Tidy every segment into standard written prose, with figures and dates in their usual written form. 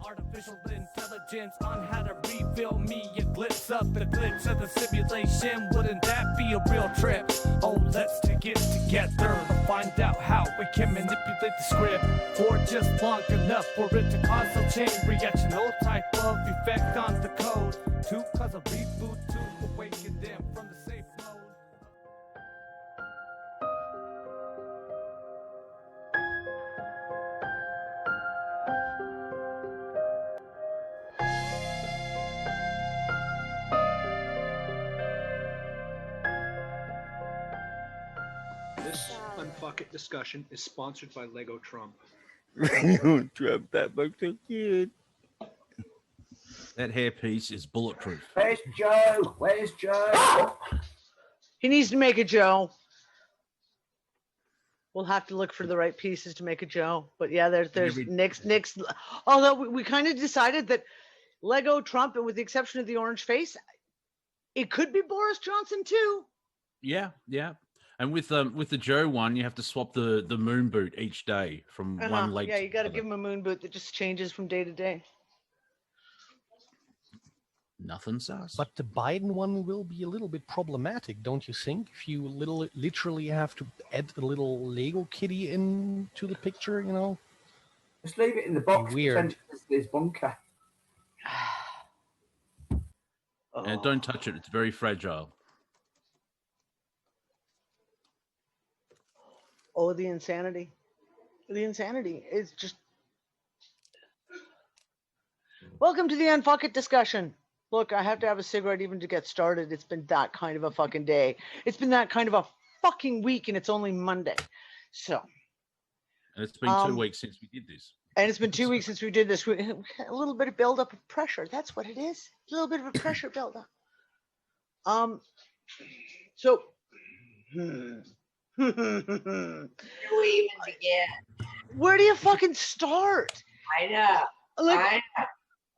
artificial intelligence on how to reveal me a glimpse of the glitch of the simulation. Wouldn't that be a real trip? Oh, let's take it together to find out how we can manipulate the script for just long enough for it to cause a chain reaction, no type of effect on the code to cause a reboot to awaken them from the safe mode. This UnFuckIt Discussion is sponsored by Lego Trump. Trump, that looks so cute. That hairpiece is bulletproof. Where's Joe? Where's Joe? He needs to make a Joe. We'll have to look for the right pieces to make a Joe. But yeah, there's Nick's. Although we kind of decided that Lego Trump, and with the exception of the orange face, it could be Boris Johnson too. Yeah. And with the Joe one, you have to swap the moon boot each day from one leg. Yeah, to you got to the give him a moon boot that just changes from day to day. Nothing sus. But the Biden one will be a little bit problematic, don't you think? If you literally have to add a little Lego kitty into the picture, you know? Just leave it in the box. Weird. This bunker. And don't touch it; it's very fragile. Oh, the insanity. The insanity is just... Welcome to the UnFuckIt Discussion. Look, I have to have a cigarette even to get started. It's been that kind of a fucking day. It's been that kind of a fucking week, and it's only Monday. So. And it's been 2 weeks since we did this. And it's been 2 weeks since we did this. We had a little bit of buildup of pressure. That's what it is. A little bit of a pressure buildup. So. Where do you fucking start? I know. Like,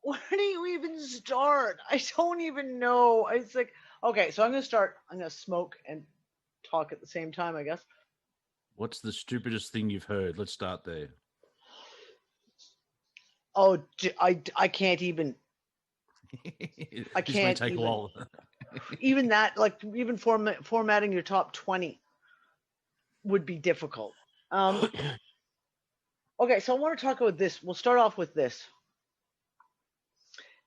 where do you even start? I don't even know. It's like, okay, so I'm going to start. I'm going to smoke and talk at the same time, I guess. What's the stupidest thing you've heard? Let's start there. Oh, I can't even. I can't. This may take even, a while. Even that, like, even formatting your top 20 would be difficult. Okay, so I want to talk about this. We'll start off with this.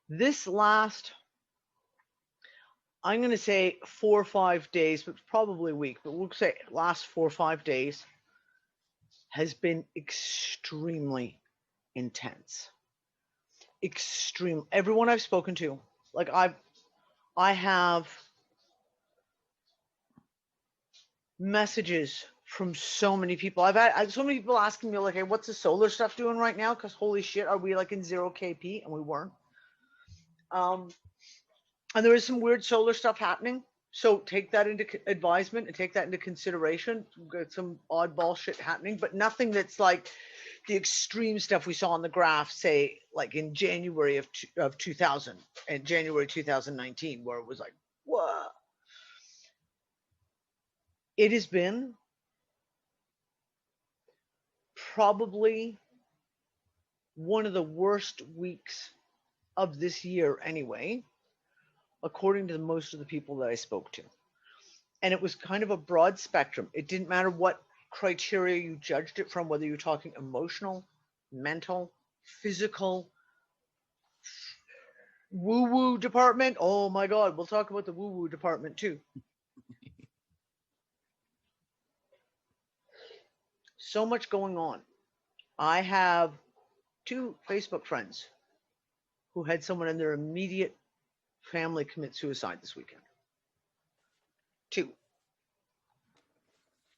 This last, I'm going to say 4 or 5 days, but probably a week, but we'll say last 4 or 5 days has been extremely intense. Extreme. Everyone I've spoken to, like I have messages from so many people. I've had so many people asking me, like, hey, what's the solar stuff doing right now? Because holy shit, are we like in 0 KP? And we weren't. And there is some weird solar stuff happening. So take that into advisement and take that into consideration. We've got some oddball shit happening, but nothing that's like the extreme stuff we saw on the graph, say, like in January of 2000 and January 2019, where it was like, whoa. It has been probably one of the worst weeks of this year anyway, according to most of the people that I spoke to. And it was kind of a broad spectrum. It didn't matter what criteria you judged it from, whether you're talking emotional, mental, physical, woo-woo department. Oh my God, we'll talk about the woo-woo department too. So much going on. I have 2 Facebook friends who had someone in their immediate family commit suicide this weekend. 2.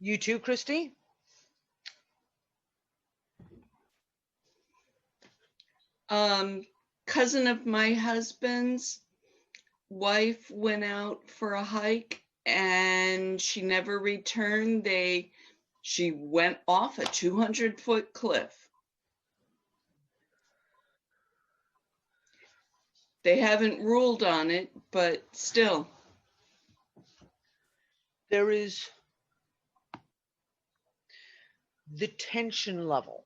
You too, Christy? Cousin of my husband's wife went out for a hike and she never returned. She went off a 200-foot cliff. They haven't ruled on it, but still. There is the tension level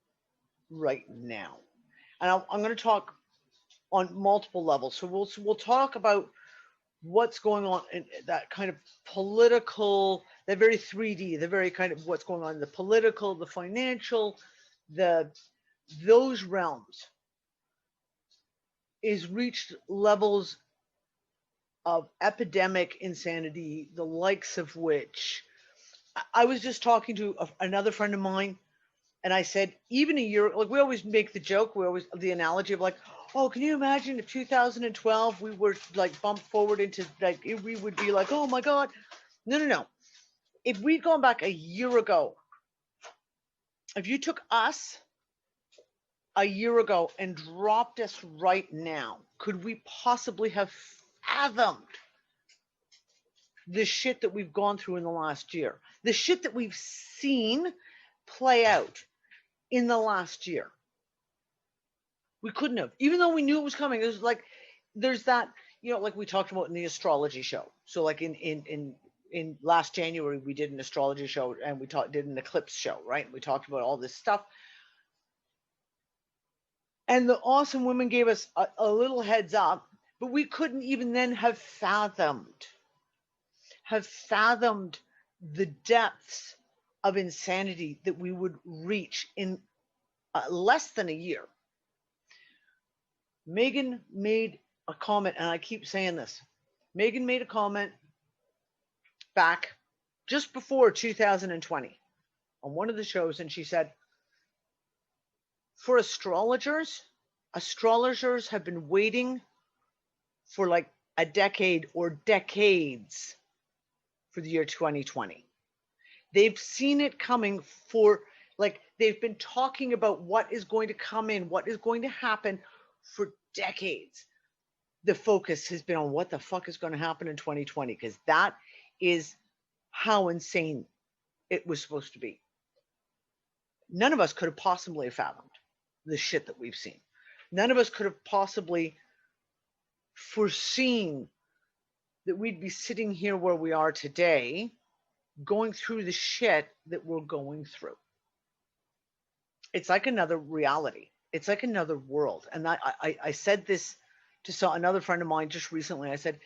right now. And I'm going to talk on multiple levels. So we'll talk about what's going on in that kind of political, that very 3D, the very kind of what's going on in the political, the financial, those realms is reached levels of epidemic insanity, the likes of which I was just talking to another friend of mine, and I said, even a year, like we always make the joke, the analogy of like, oh, can you imagine if 2012 we were like bumped forward into like, we would be like, oh my God. No. If we'd gone back a year ago, if you took us a year ago and dropped us right now, could we possibly have fathomed the shit that we've gone through in the last year? The shit that we've seen play out in the last year? We couldn't have, even though we knew it was coming. It was like, there's that, like we talked about in the astrology show. So like in last January, we did an astrology show and we did an eclipse show, right? We talked about all this stuff. And the awesome women gave us a little heads up, but we couldn't even then have fathomed the depths of insanity that we would reach in less than a year. Megan made a comment, and I keep saying this. Megan made a comment back just before 2020 on one of the shows, and she said, for astrologers have been waiting for like a decade or decades for the year 2020. They've seen it coming for like, they've been talking about what is going to come in, what is going to happen for decades. The focus has been on what the fuck is going to happen in 2020, because that is how insane it was supposed to be. None of us could have possibly fathomed the shit that we've seen. None of us could have possibly foreseen that we'd be sitting here where we are today, going through the shit that we're going through. It's like another reality. It's like another world. And I said this to another friend of mine just recently. I said,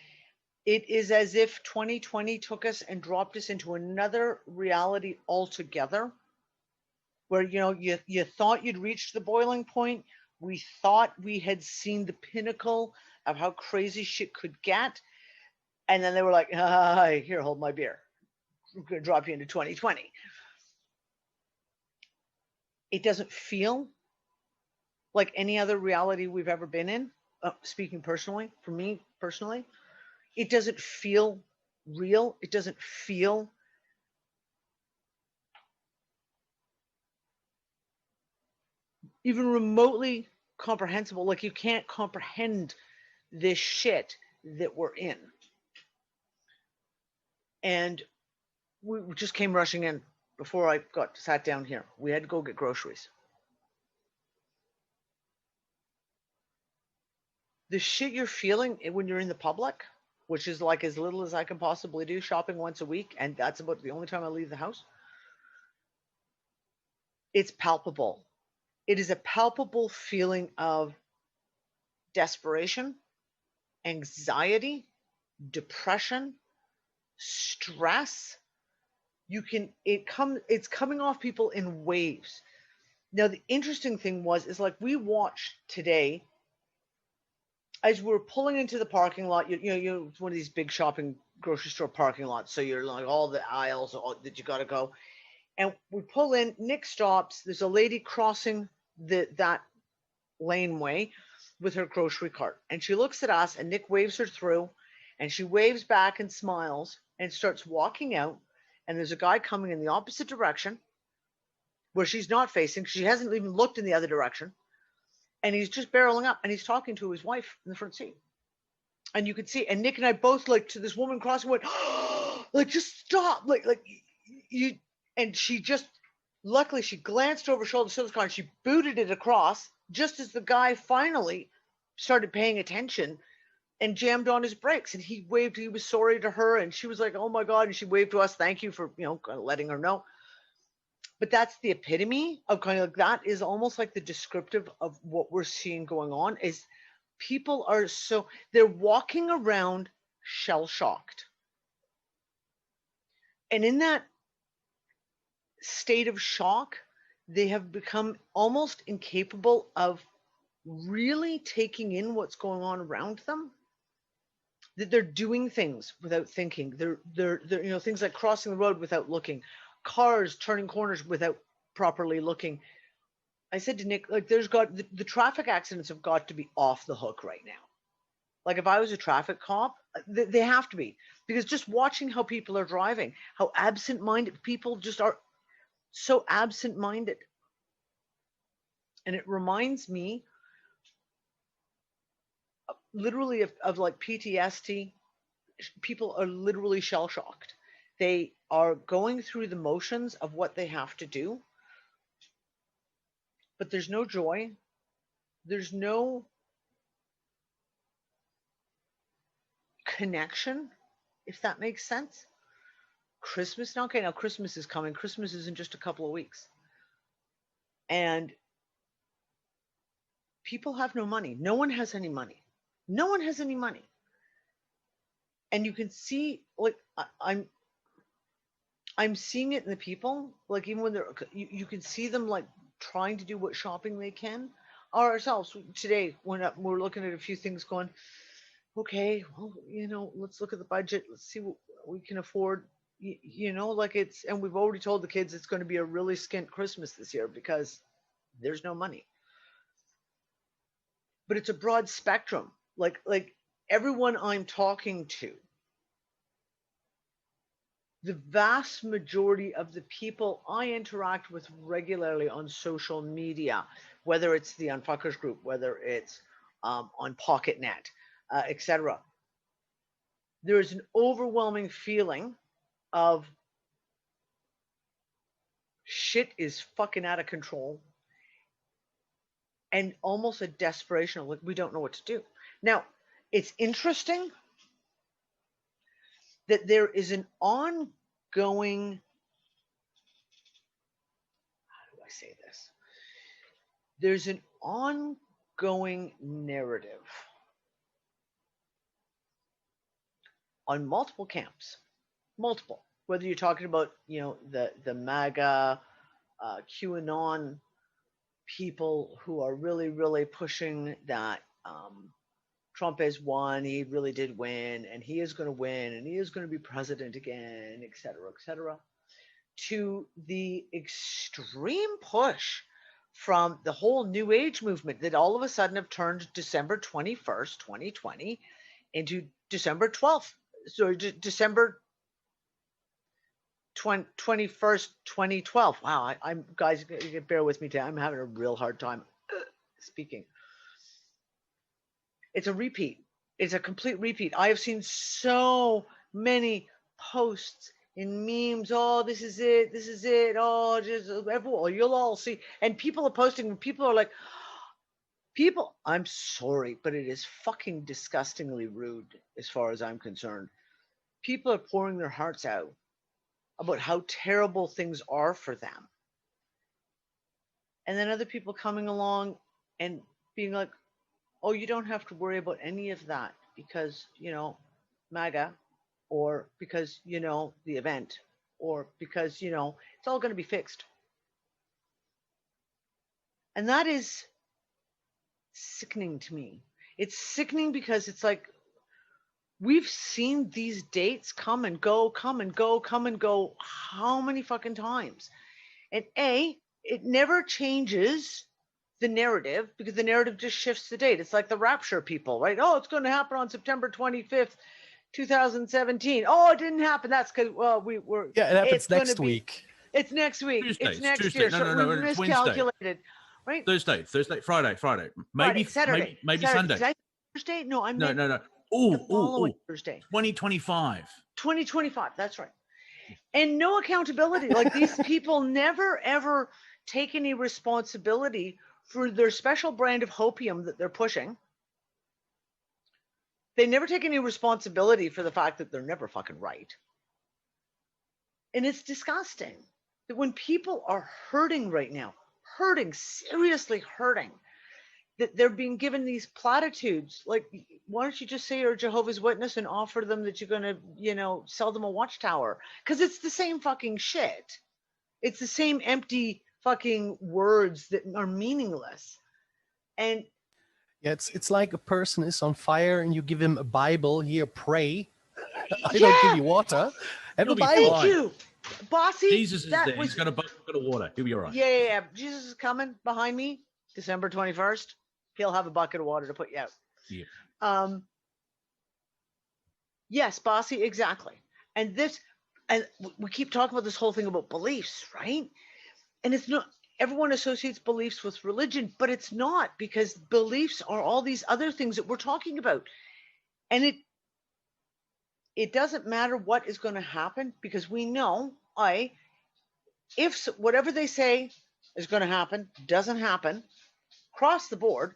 it is as if 2020 took us and dropped us into another reality altogether, where, you thought you'd reached the boiling point. We thought we had seen the pinnacle of how crazy shit could get. And then they were like, here, hold my beer. I'm going to drop you into 2020. It doesn't feel like any other reality we've ever been in. Speaking personally, for me personally, it doesn't feel real. It doesn't feel even remotely comprehensible. Like, you can't comprehend this shit that we're in. And we just came rushing in before I sat down here. We had to go get groceries. The shit you're feeling when you're in the public, which is like as little as I can possibly do, shopping once a week, and that's about the only time I leave the house. It's palpable. It is a palpable feeling of desperation, anxiety, depression, stress. It's coming off people in waves. Now, the interesting thing is like, we watched today, as we're pulling into the parking lot, it's one of these big shopping grocery store parking lots. So you're like all the aisles that you got to go. And we pull in, Nick stops. There's a lady crossing that laneway with her grocery cart. And she looks at us, and Nick waves her through, and she waves back and smiles and starts walking out. And there's a guy coming in the opposite direction where she's not facing. She hasn't even looked in the other direction. And he's just barreling up, and he's talking to his wife in the front seat. And you could see, and Nick and I both, like, to this woman crossing, went, oh, like, just stop. Like you, and she just, luckily she glanced over her shoulder to the car, and she booted it across just as the guy finally started paying attention and jammed on his brakes. And he waved, he was sorry to her. And she was like, oh my God. And she waved to us. Thank you for, kind of letting her know. But that's the epitome of kind of like, that is almost like the descriptive of what we're seeing going on, is people are they're walking around shell shocked. And in that state of shock, they have become almost incapable of really taking in what's going on around them. That they're doing things without thinking. They're things like crossing the road without looking, cars turning corners without properly looking. I said to Nick, like, there's got the traffic accidents have got to be off the hook right now. Like, if I was a traffic cop, they have to be, because just watching how people are driving, how absent-minded people just are, so absent-minded. And it reminds me literally of like PTSD. People are literally shell-shocked. They are going through the motions of what they have to do, but there's no joy. There's no connection, if that makes sense. Christmas now, okay, now Christmas is coming. Christmas is in just a couple of weeks. And people have no money. No one has any money. No one has any money. And you can see, like, I'm seeing it in the people, like, even when you can see them like trying to do what shopping they can. Ourselves today, when we're looking at a few things going, okay, well, let's look at the budget. Let's see what we can afford. Like, and we've already told the kids it's going to be a really skint Christmas this year because there's no money. But it's a broad spectrum. Like everyone I'm talking to, the vast majority of the people I interact with regularly on social media, whether it's the UnFuckers group, whether it's on PocketNet, etc., there is an overwhelming feeling of shit is fucking out of control, and almost a desperation of, like, we don't know what to do. Now, it's interesting that there is an ongoing, how do I say this? There's an ongoing narrative on multiple camps, multiple, whether you're talking about, the MAGA, QAnon people who are really, really pushing that Trump has won, he really did win, and he is going to win, and he is going to be president again, et cetera, to the extreme push from the whole New Age movement that all of a sudden have turned December 21st, 2020 into December 12th. So December 21st, 2012. Wow, I'm guys, bear with me today. I'm having a real hard time speaking. It's a repeat. It's a complete repeat. I have seen so many posts in memes. Oh, this is it. This is it. Oh, just everyone. You'll all see. And people are posting. People are like, I'm sorry, but it is fucking disgustingly rude as far as I'm concerned. People are pouring their hearts out about how terrible things are for them. And then other people coming along and being like, oh, you don't have to worry about any of that because, MAGA, or because, the event, or because, it's all going to be fixed. And that is sickening to me. It's sickening because it's like, we've seen these dates come and go, come and go, come and go, how many fucking times? And it never changes the narrative, because the narrative just shifts the date. It's like the rapture people, right? Oh, it's going to happen on September 25th, 2017. Oh, it didn't happen. That's because, well, Yeah, it happens next week. It's next week. Tuesday, It's next Tuesday. year. No, So no, no, we it's miscalculated, right? Thursday, Friday, maybe Saturday, maybe Saturday. Sunday. Did I say Thursday? No, I meant No. the following Thursday. 2025. 2025. That's right. And no accountability. Like, these people never ever take any responsibility for their special brand of hopium that they're pushing. They never take any responsibility for the fact that they're never fucking right. And it's disgusting that when people are hurting right now, seriously hurting, that they're being given these platitudes. Like, why don't you just say you're a Jehovah's Witness and offer them that you're going to, you know, sell them a watchtower? Because it's the same fucking shit. It's the same empty fucking words that are meaningless. And Yeah, it's like a person is on fire and you give him a Bible. Here, pray. I don't Yeah. give you water. Have You'll a be Bible. thank you, Bossy. Jesus is that there. was He's got a bucket of water. He'll be all right. yeah. Jesus is coming behind me, December 21st. He'll have a bucket of water to put you out. Yeah. Yes, Bossy, exactly. And we keep talking about this whole thing about beliefs, right? And it's not, everyone associates beliefs with religion, but it's not, because beliefs are all these other things that we're talking about. And it doesn't matter what is going to happen, because we know if whatever they say is going to happen doesn't happen across the board.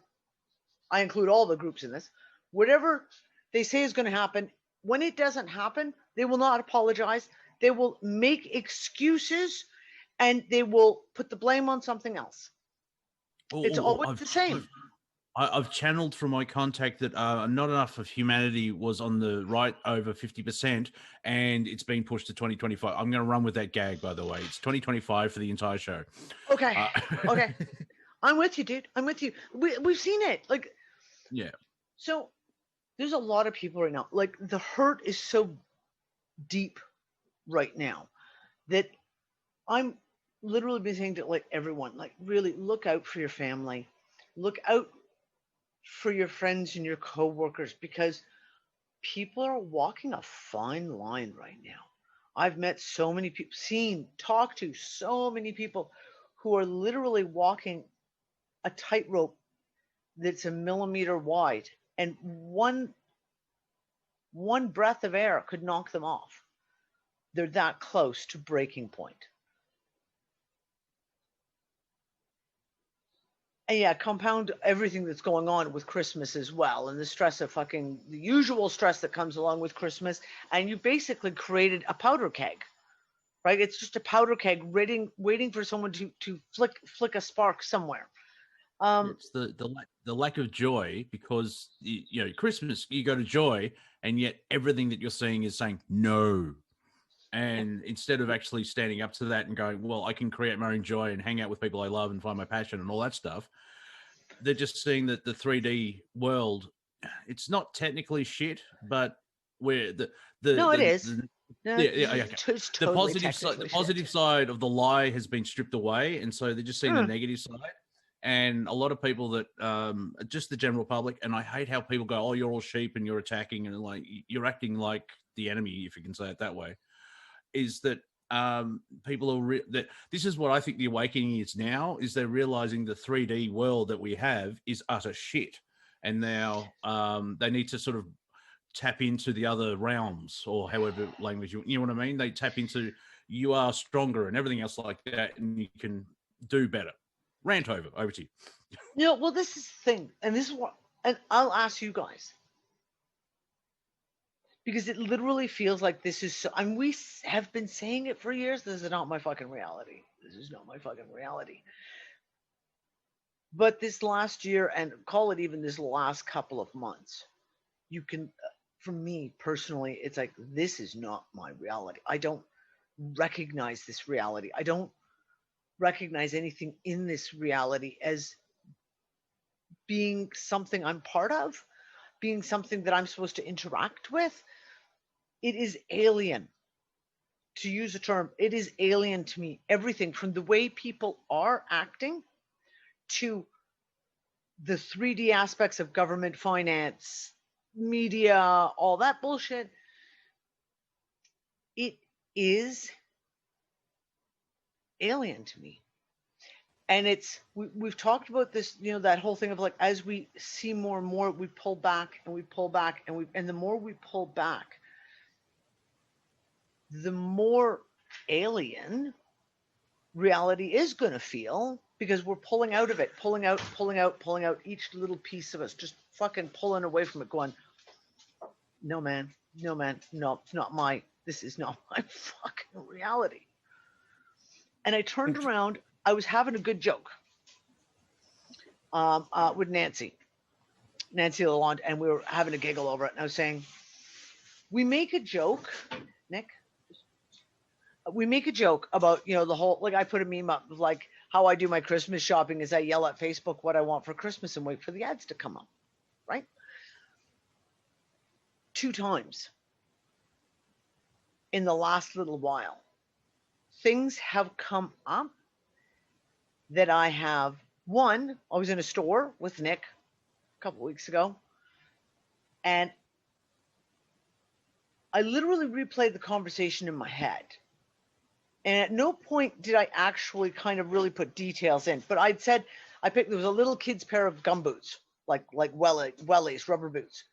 I include all the groups in this. Whatever they say is going to happen, when it doesn't happen, they will not apologize. They will make excuses, and they will put the blame on something else. It's always the same. I've channeled from my contact that not enough of humanity was on the right, over 50%, and it's been pushed to 2025. I'm going to run with that gag, by the way. It's 2025 for the entire show. Okay. Okay. I'm with you, dude. I'm with you. We've seen it. Like, yeah. So there's a lot of people right now. Like, the hurt is so deep right now that I'm literally been saying to like everyone, like, really look out for your family, look out for your friends and your coworkers, because people are walking a fine line right now. I've met so many people, talked to so many people who are literally walking a tightrope that's a millimeter wide, and one breath of air could knock them off. They're that close to breaking point. And yeah, compound everything that's going on with Christmas as well, and the stress of the usual stress that comes along with Christmas, and you basically created a powder keg, right? It's just a powder keg waiting for someone to flick a spark somewhere. It's the lack of joy, because you know, Christmas, you go to joy, and yet everything that you're seeing is saying no. And instead of actually standing up to that and going, well, I can create my own joy and hang out with people I love and find my passion and all that stuff, they're just seeing that the 3D world, it's not technically shit, but where it is. It's totally the positive side of the lie has been stripped away, and so they're just seeing the negative side. And a lot of people that just the general public, and I hate how people go, oh, you're all sheep and you're attacking, and like you're acting like the enemy, if you can say it that way. Is that people are that this is what I think the awakening is now, is they're realizing the 3D world that we have is utter shit, and now they need to sort of tap into the other realms, or however language you know what I mean. They tap into, you are stronger and everything else like that, and you can do better. Rant over to you. You know, well, this is the thing, and this is what, and I'll ask you guys, because it literally feels like this is so, and we have been saying it for years. This is not my fucking reality. This is not my fucking reality. But this last year, and call it even this last couple of months, you can, for me personally, it's like, this is not my reality. I don't recognize this reality. I don't recognize anything in this reality as being something I'm part of, being something that I'm supposed to interact with. It is alien, to use a term. It is alien to me. Everything from the way people are acting to the 3D aspects of government, finance, media, all that bullshit. It is alien to me. And it's, we've talked about this, you know, that whole thing of like, as we see more and more, we pull back and we pull back, and the more we pull back, the more alien reality is going to feel, because we're pulling out of it, pulling out each little piece of us, just fucking pulling away from it, going, no, man, it's not this is not my fucking reality. And I turned around, I was having a good joke. with Nancy Lalonde, and we were having a giggle over it. And I was saying, we make a joke, Nick. We make a joke about, you know, the whole, like I put a meme up of like how I do my Christmas shopping is I yell at Facebook what I want for Christmas and wait for the ads to come up, right? 2 times in the last little while, things have come up that I have. One, I was in a store with Nick a couple weeks ago, and I literally replayed the conversation in my head. And at no point did I actually kind of really put details in, but I'd said, there was a little kid's pair of gumboots, like wellies, rubber boots.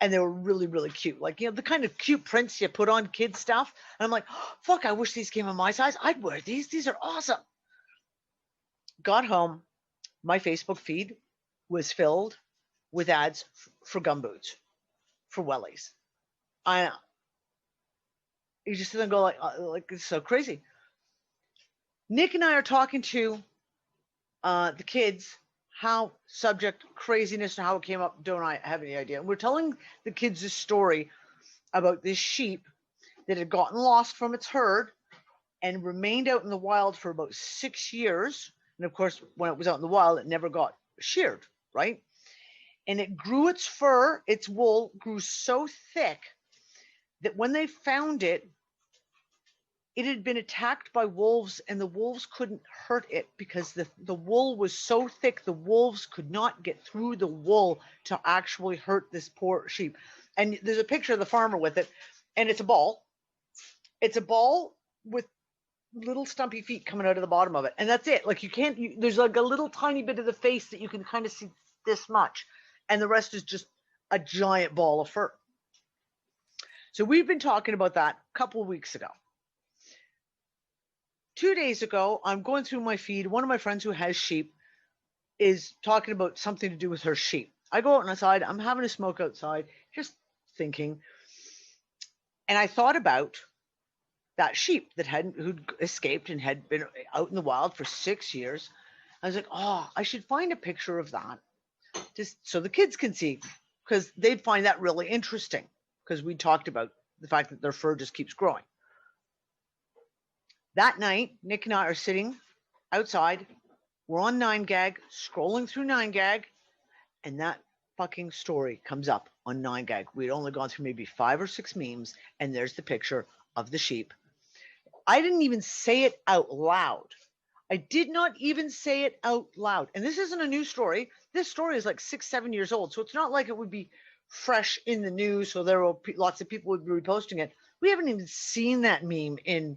And they were really, really cute. Like, you know, the kind of cute prints you put on kids stuff. And I'm like, oh, fuck, I wish these came in my size. I'd wear these. These are awesome. Got home. My Facebook feed was filled with ads for gumboots, for wellies. You just sit there and go like it's so crazy. Nick and I are talking to the kids how subject craziness and how it came up. Don't I have any idea? And we're telling the kids this story about this sheep that had gotten lost from its herd and remained out in the wild for about 6 years. And of course, when it was out in the wild, it never got sheared, right? And it grew its fur, its wool grew so thick that when they found it, it had been attacked by wolves, and the wolves couldn't hurt it because the wool was so thick, the wolves could not get through the wool to actually hurt this poor sheep. And there's a picture of the farmer with it, and it's a ball. It's a ball with little stumpy feet coming out of the bottom of it. And that's it. Like there's like a little tiny bit of the face that you can kind of see this much. And the rest is just a giant ball of fur. So we've been talking about that a couple of weeks ago. 2 days ago, I'm going through my feed. One of my friends who has sheep is talking about something to do with her sheep. I go out outside. I'm having a smoke outside, just thinking. And I thought about that sheep who'd escaped and had been out in the wild for 6 years. I was like, oh, I should find a picture of that just so the kids can see, because they'd find that really interesting, because we talked about the fact that their fur just keeps growing. That night, Nick and I are sitting outside. We're on 9gag, scrolling through 9gag, and that fucking story comes up on 9gag. We'd only gone through maybe 5 or 6 memes, and there's the picture of the sheep. I didn't even say it out loud. I did not even say it out loud. And this isn't a new story. This story is like 6-7 years old, so it's not like it would be fresh in the news, so there will lots of people would be reposting it. We haven't even seen that meme in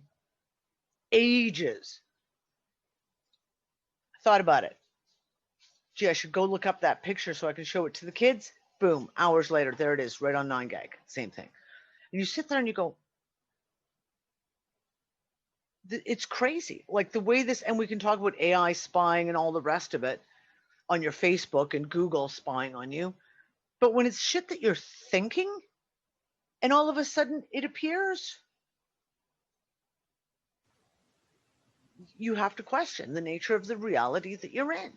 ages. I thought about it. Gee, I should go look up that picture so I can show it to the kids. Boom, hours later, there it is, right on 9gag. Same thing. And you sit there and you go, it's crazy. Like the way this, and we can talk about AI spying and all the rest of it on your Facebook and Google spying on you. But when it's shit that you're thinking and all of a sudden it appears, you have to question the nature of the reality that you're in.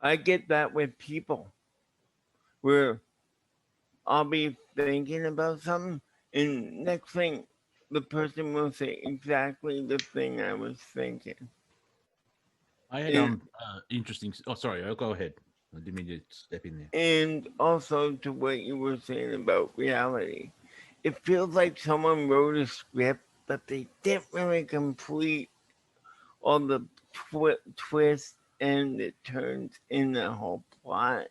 I get that with people where I'll be thinking about something and next thing the person will say exactly the thing I was thinking. I had interesting. Oh, sorry. I'll go ahead. I didn't mean to step in there. And also to what you were saying about reality, it feels like someone wrote a script, but they didn't really complete all the twists and the turns in the whole plot.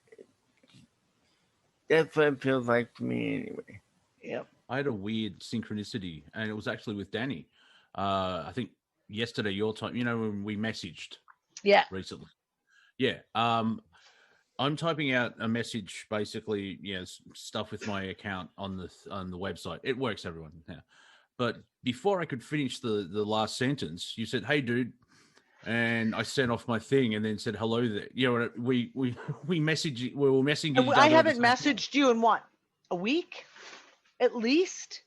That's what it feels like to me anyway. Yep. I had a weird synchronicity, and it was actually with Danny. I think yesterday, your time, when we messaged. Yeah. Recently. Yeah. I'm typing out a message, basically, stuff with my account on the website. It works, everyone. Yeah. But before I could finish the last sentence, you said, "Hey, dude," and I sent off my thing, and then said, "Hello there." We messaged. We were messaging. I haven't messaged you in what, a week, at least.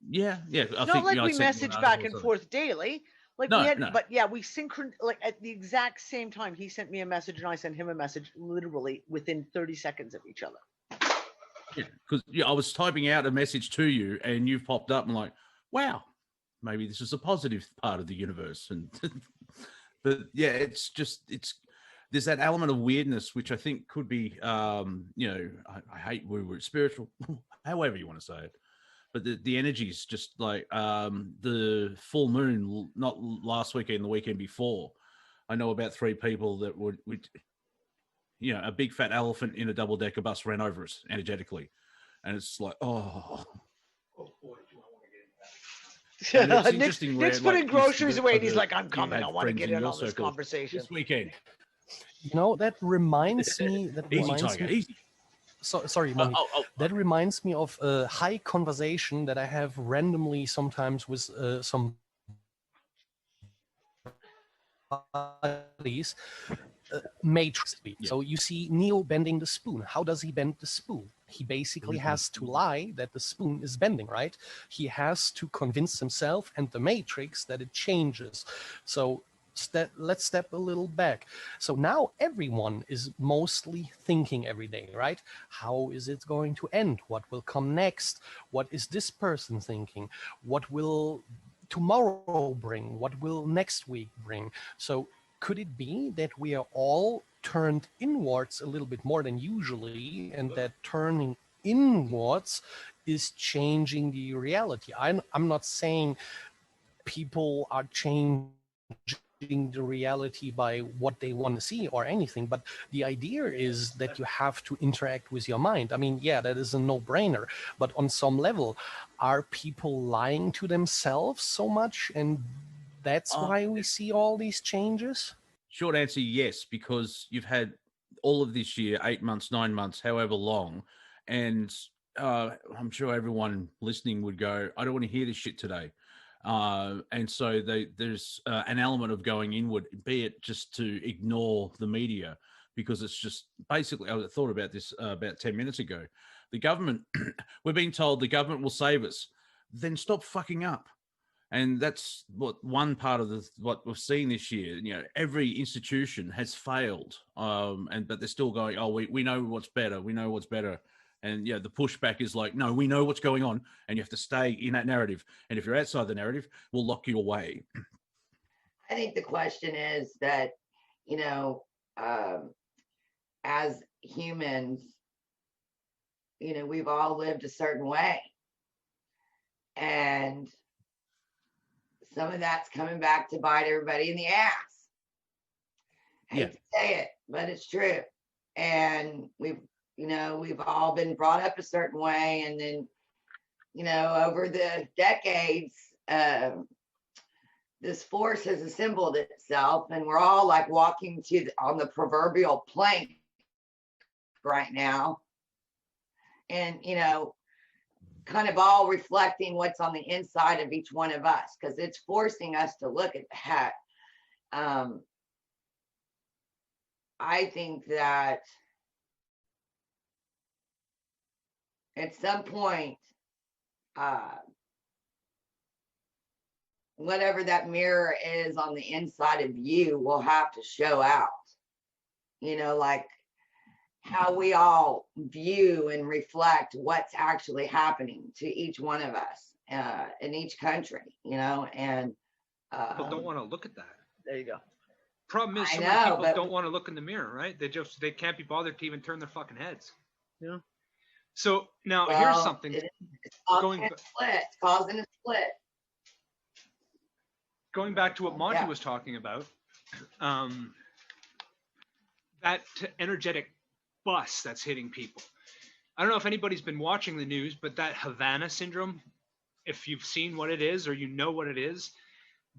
Yeah. I it's not like we message back and forth daily. Like No, we had, no. but yeah, we like at the exact same time. He sent me a message and I sent him a message, literally within 30 seconds of each other. Yeah, because I was typing out a message to you, and you've popped up and like, wow, maybe this is a positive part of the universe. And but yeah, it's there's that element of weirdness which I think could be, I hate woo-woo, spiritual, however you want to say it. But the energy is just like the full moon, not last weekend, the weekend before. I know about 3 people that would a big fat elephant in a double-decker bus ran over us energetically. And it's like, oh. Oh boy, do I want to get into that. And it's interesting Nick's where, putting like, groceries you- away and he's other- like, I'm you coming. had I want to friends get in in your on this circle conversation. this weekend. That reminds me. Easy, Tiger, easy. So, sorry, Monty. Oh, That reminds me of a high conversation that I have randomly sometimes with some buddies. Matrix. Yeah. So you see Neo bending the spoon. How does he bend the spoon? He basically Mhm. has to lie that the spoon is bending, right? He has to convince himself and the Matrix that it changes. So let's step a little back. So now everyone is mostly thinking every day, right? How is it going to end? What will come next? What is this person thinking? What will tomorrow bring? What will next week bring? So could it be that we are all turned inwards a little bit more than usually, and that turning inwards is changing the reality? I'm not saying people are changing the reality by what they want to see or anything, but the idea is that you have to interact with your mind. I mean, yeah, that is a no-brainer, but on some level, are people lying to themselves so much, and that's why we see all these changes? Short answer, yes, because you've had all of this year, 8 months, 9 months, however long, and I'm sure everyone listening would go, I don't want to hear this shit today. And so there's an element of going inward, be it just to ignore the media, because it's just basically, I thought about this about 10 minutes ago. The government, we're being told the government will save us. Then stop fucking up. And that's what one part of what we've seen this year. Every institution has failed, but they're still going, oh, we know what's better. We know what's better. And the pushback is like, no, we know what's going on, and you have to stay in that narrative. And if you're outside the narrative, we'll lock you away. I think the question is that, as humans, we've all lived a certain way. And some of that's coming back to bite everybody in the ass. Hate to say it, but it's true. And we've all been brought up a certain way. And then, over the decades, this force has assembled itself, and we're all like walking on the proverbial plank right now. And, kind of all reflecting what's on the inside of each one of us, because it's forcing us to look at that. I think that at some point, whatever that mirror is on the inside of you will have to show out, like how we all view and reflect what's actually happening to each one of us in each country, and People don't want to look at that. There you go. Problem is, so many people don't want to look in the mirror, right? They can't be bothered to even turn their fucking heads. Yeah. So now here's something. It's causing a split. Going back to what Monty was talking about, that energetic bus that's hitting people. I don't know if anybody's been watching the news, but that Havana syndrome, if you've seen what it is or what it is,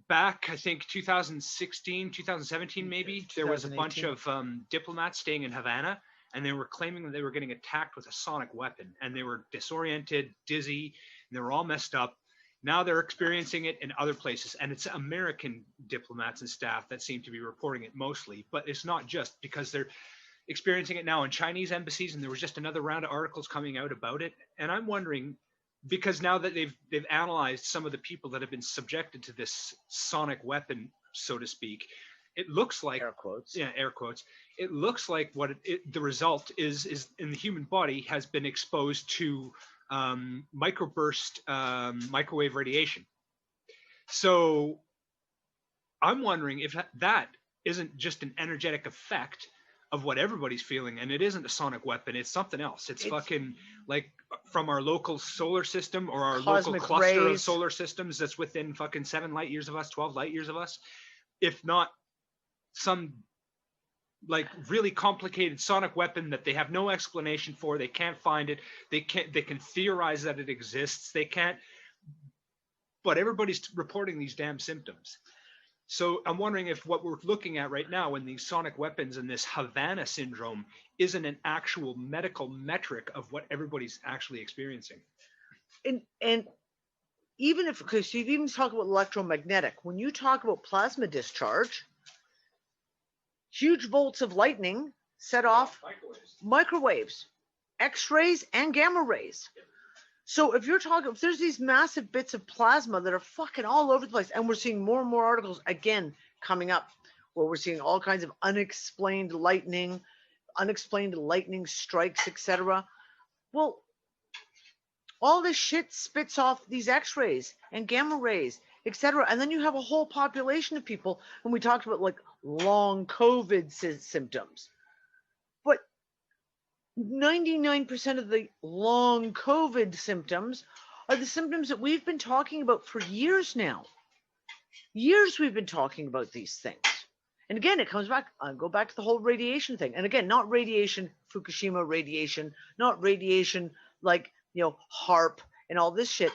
back, I think 2016, 2017 maybe, there was a bunch of diplomats staying in Havana, and they were claiming that they were getting attacked with a sonic weapon, and they were disoriented, dizzy, and they were all messed up. Now they're experiencing it in other places, and it's American diplomats and staff that seem to be reporting it mostly, but it's not just because they're experiencing it now in Chinese embassies, and there was just another round of articles coming out about it. And I'm wondering, because now that they've analyzed some of the people that have been subjected to this sonic weapon, so to speak, it looks like Air quotes. Yeah, air quotes. It looks like what the result is in the human body has been exposed to microburst microwave radiation. So I'm wondering if that isn't just an energetic effect of what everybody's feeling, and it isn't a sonic weapon. It's something else. It's fucking like from our local solar system or our local Cosmic cluster of rays. solar systems that's within fucking 7 light years of us, 12 light years of us. If not some like really complicated sonic weapon that they have no explanation for, they can't find it, they can theorize that it exists, they can't, but everybody's reporting these damn symptoms. So I'm wondering if what we're looking at right now in these sonic weapons and this Havana syndrome isn't an actual medical metric of what everybody's actually experiencing. And even if, because you even talk about electromagnetic, when you talk about plasma discharge, huge bolts of lightning set off microwaves, X-rays and gamma rays. So if there's these massive bits of plasma that are fucking all over the place, and we're seeing more and more articles again coming up where we're seeing all kinds of unexplained lightning strikes, etc. Well, all this shit spits off these X-rays and gamma rays, etc. And then you have a whole population of people, and we talked about like long COVID symptoms. But 99% of the long COVID symptoms are the symptoms that we've been talking about for years now. Years we've been talking about these things. And again, it comes back, I go back to the whole radiation thing. And again, not radiation, Fukushima radiation, not radiation like, HARP and all this shit.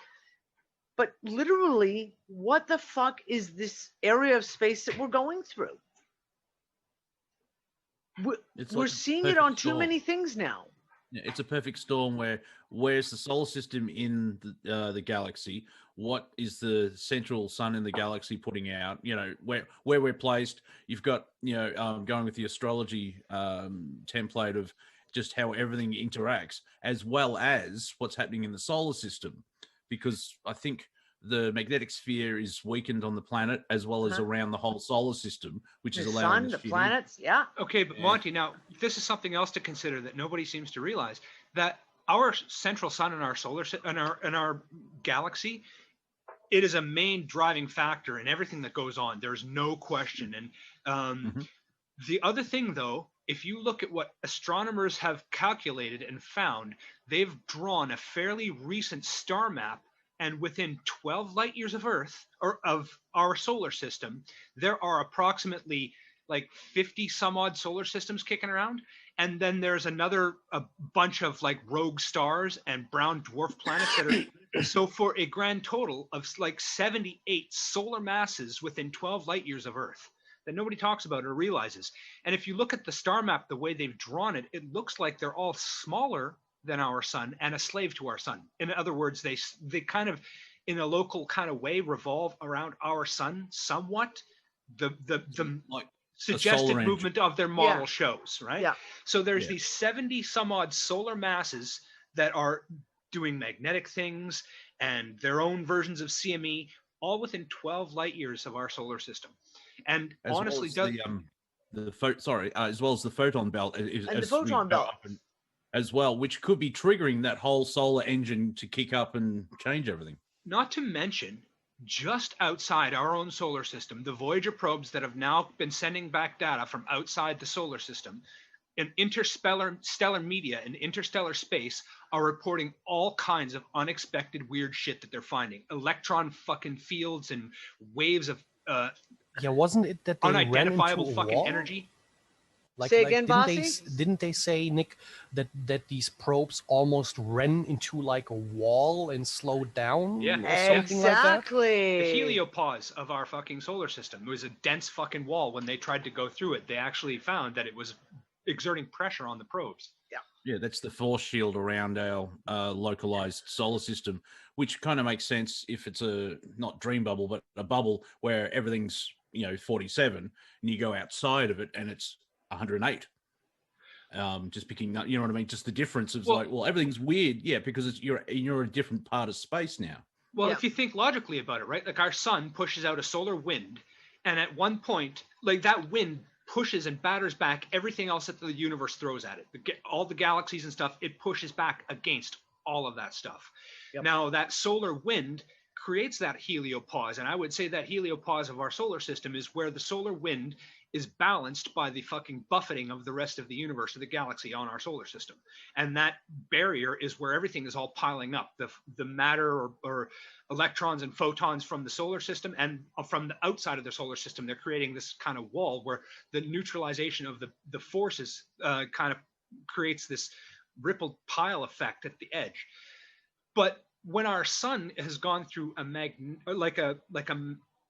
But literally, what the fuck is this area of space that we're going through? We're seeing it on too many things now. Yeah, it's a perfect storm where where's the solar system in the galaxy? What is the central sun in the galaxy putting out? Where we're placed. You've got going with the astrology template of just how everything interacts, as well as what's happening in the solar system, because I think the magnetic sphere is weakened on the planet as well as around the whole solar system, which is allowing the planets, yeah. Okay, but Monty, now this is something else to consider that nobody seems to realize, that our central sun in our solar in our galaxy, it is a main driving factor in everything that goes on. There's no question. And the other thing, though, if you look at what astronomers have calculated and found, they've drawn a fairly recent star map. And within 12 light years of Earth, or of our solar system, there are approximately like 50 some odd solar systems kicking around. And then there's a bunch of like rogue stars and brown dwarf planets that are, so for a grand total of like 78 solar masses within 12 light years of Earth that nobody talks about or realizes. And if you look at the star map, the way they've drawn it, it looks like they're all smaller than our sun and a slave to our sun. In other words, they kind of, in a local kind of way, revolve around our sun somewhat. The like suggested movement of their model shows, right? Yeah. So there's these 70 some odd solar masses that are doing magnetic things and their own versions of CME, all within 12 light years of our solar system. And as honestly, well as as well as the photon belt, and the photon belt as well, which could be triggering that whole solar engine to kick up and change everything. Not to mention, just outside our own solar system, the Voyager probes that have now been sending back data from outside the solar system, in stellar media and interstellar space are reporting all kinds of unexpected weird shit that they're finding. Electron fucking fields and waves of wasn't it that they unidentifiable ran into fucking wall? energy? Say again, didn't they say, Nick, that these probes almost ran into like a wall and slowed down? Yeah, or something like that? The heliopause of our fucking solar system. It was a dense fucking wall. When they tried to go through it, they actually found that it was exerting pressure on the probes. Yeah, that's the force shield around our localized solar system, which kind of makes sense if it's a not dream bubble, but a bubble where everything's 47, and you go outside of it and it's 108. just picking up, you know what I mean? Just the difference is Well- like, well, everything's weird, yeah, because you're a different part of space now. Well, Yeah. if you think logically about it, right? Like our sun pushes out a solar wind, and at one point, like that wind pushes and batters back everything else that the universe throws at it. All the galaxies and stuff, it pushes back against all of that stuff. Yep. Now, that solar wind creates that heliopause, and I would say that heliopause of our solar system is where the solar wind is balanced by the fucking buffeting of the rest of the universe, of the galaxy on our solar system. And that barrier is where everything is all piling up. The matter or electrons and photons from the solar system and from the outside of the solar system, they're creating this kind of wall where the neutralization of the forces kind of creates this rippled pile effect at the edge. But when our sun has gone through a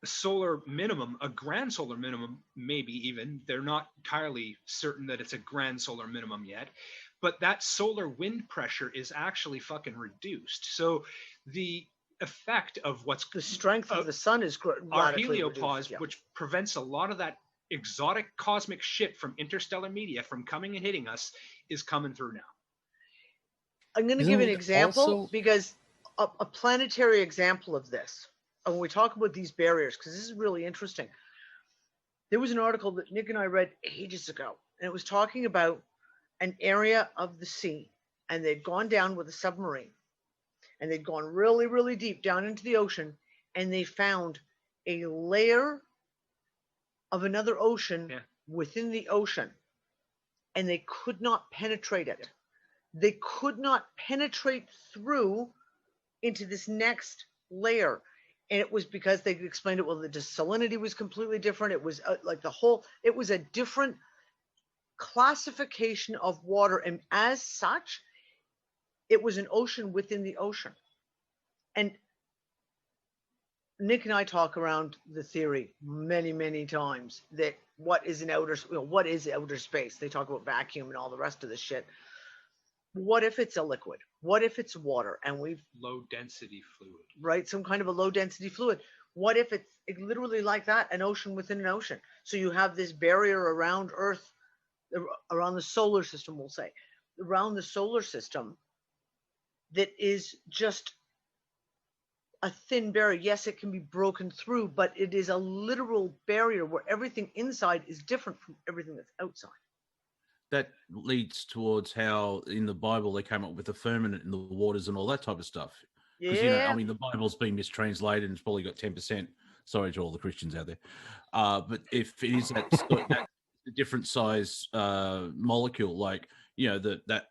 solar minimum, a grand solar minimum, maybe even, they're not entirely certain that it's a grand solar minimum yet, but that solar wind pressure is actually fucking reduced. So the effect of what's The strength of the sun is our radically heliopause, reduced, yeah. which prevents a lot of that exotic cosmic shit from interstellar media from coming and hitting us, is coming through now. I'm going to give an Isn't it example also- because a planetary example of this, and when we talk about these barriers, because this is really interesting. There was an article that Nick and I read ages ago, and it was talking about an area of the sea, and they'd gone down with a submarine, and they'd gone really, really deep down into the ocean, and they found a layer of another ocean within the ocean, and they could not penetrate it. They could not penetrate through into this next layer. And it was because they explained it, well, the salinity was completely different. It was it was a different classification of water. And as such, it was an ocean within the ocean. And Nick and I talk around the theory many, many times that what is outer space? They talk about vacuum and all the rest of the shit. What if it's a liquid? What if it's water? And we've Low density fluid. right, some kind of a low density fluid. What if it's literally like that, an ocean within an ocean? So you have this barrier around Earth, around the solar system, we'll say, around the solar system that is just a thin barrier. Yes, it can be broken through, but it is a literal barrier where everything inside is different from everything that's outside. That leads towards how in the Bible they came up with the firmament in the waters and all that type of stuff. Because Yeah. I mean, the Bible's been mistranslated and it's probably got 10%. Sorry to all the Christians out there, but if it is that different size molecule, like that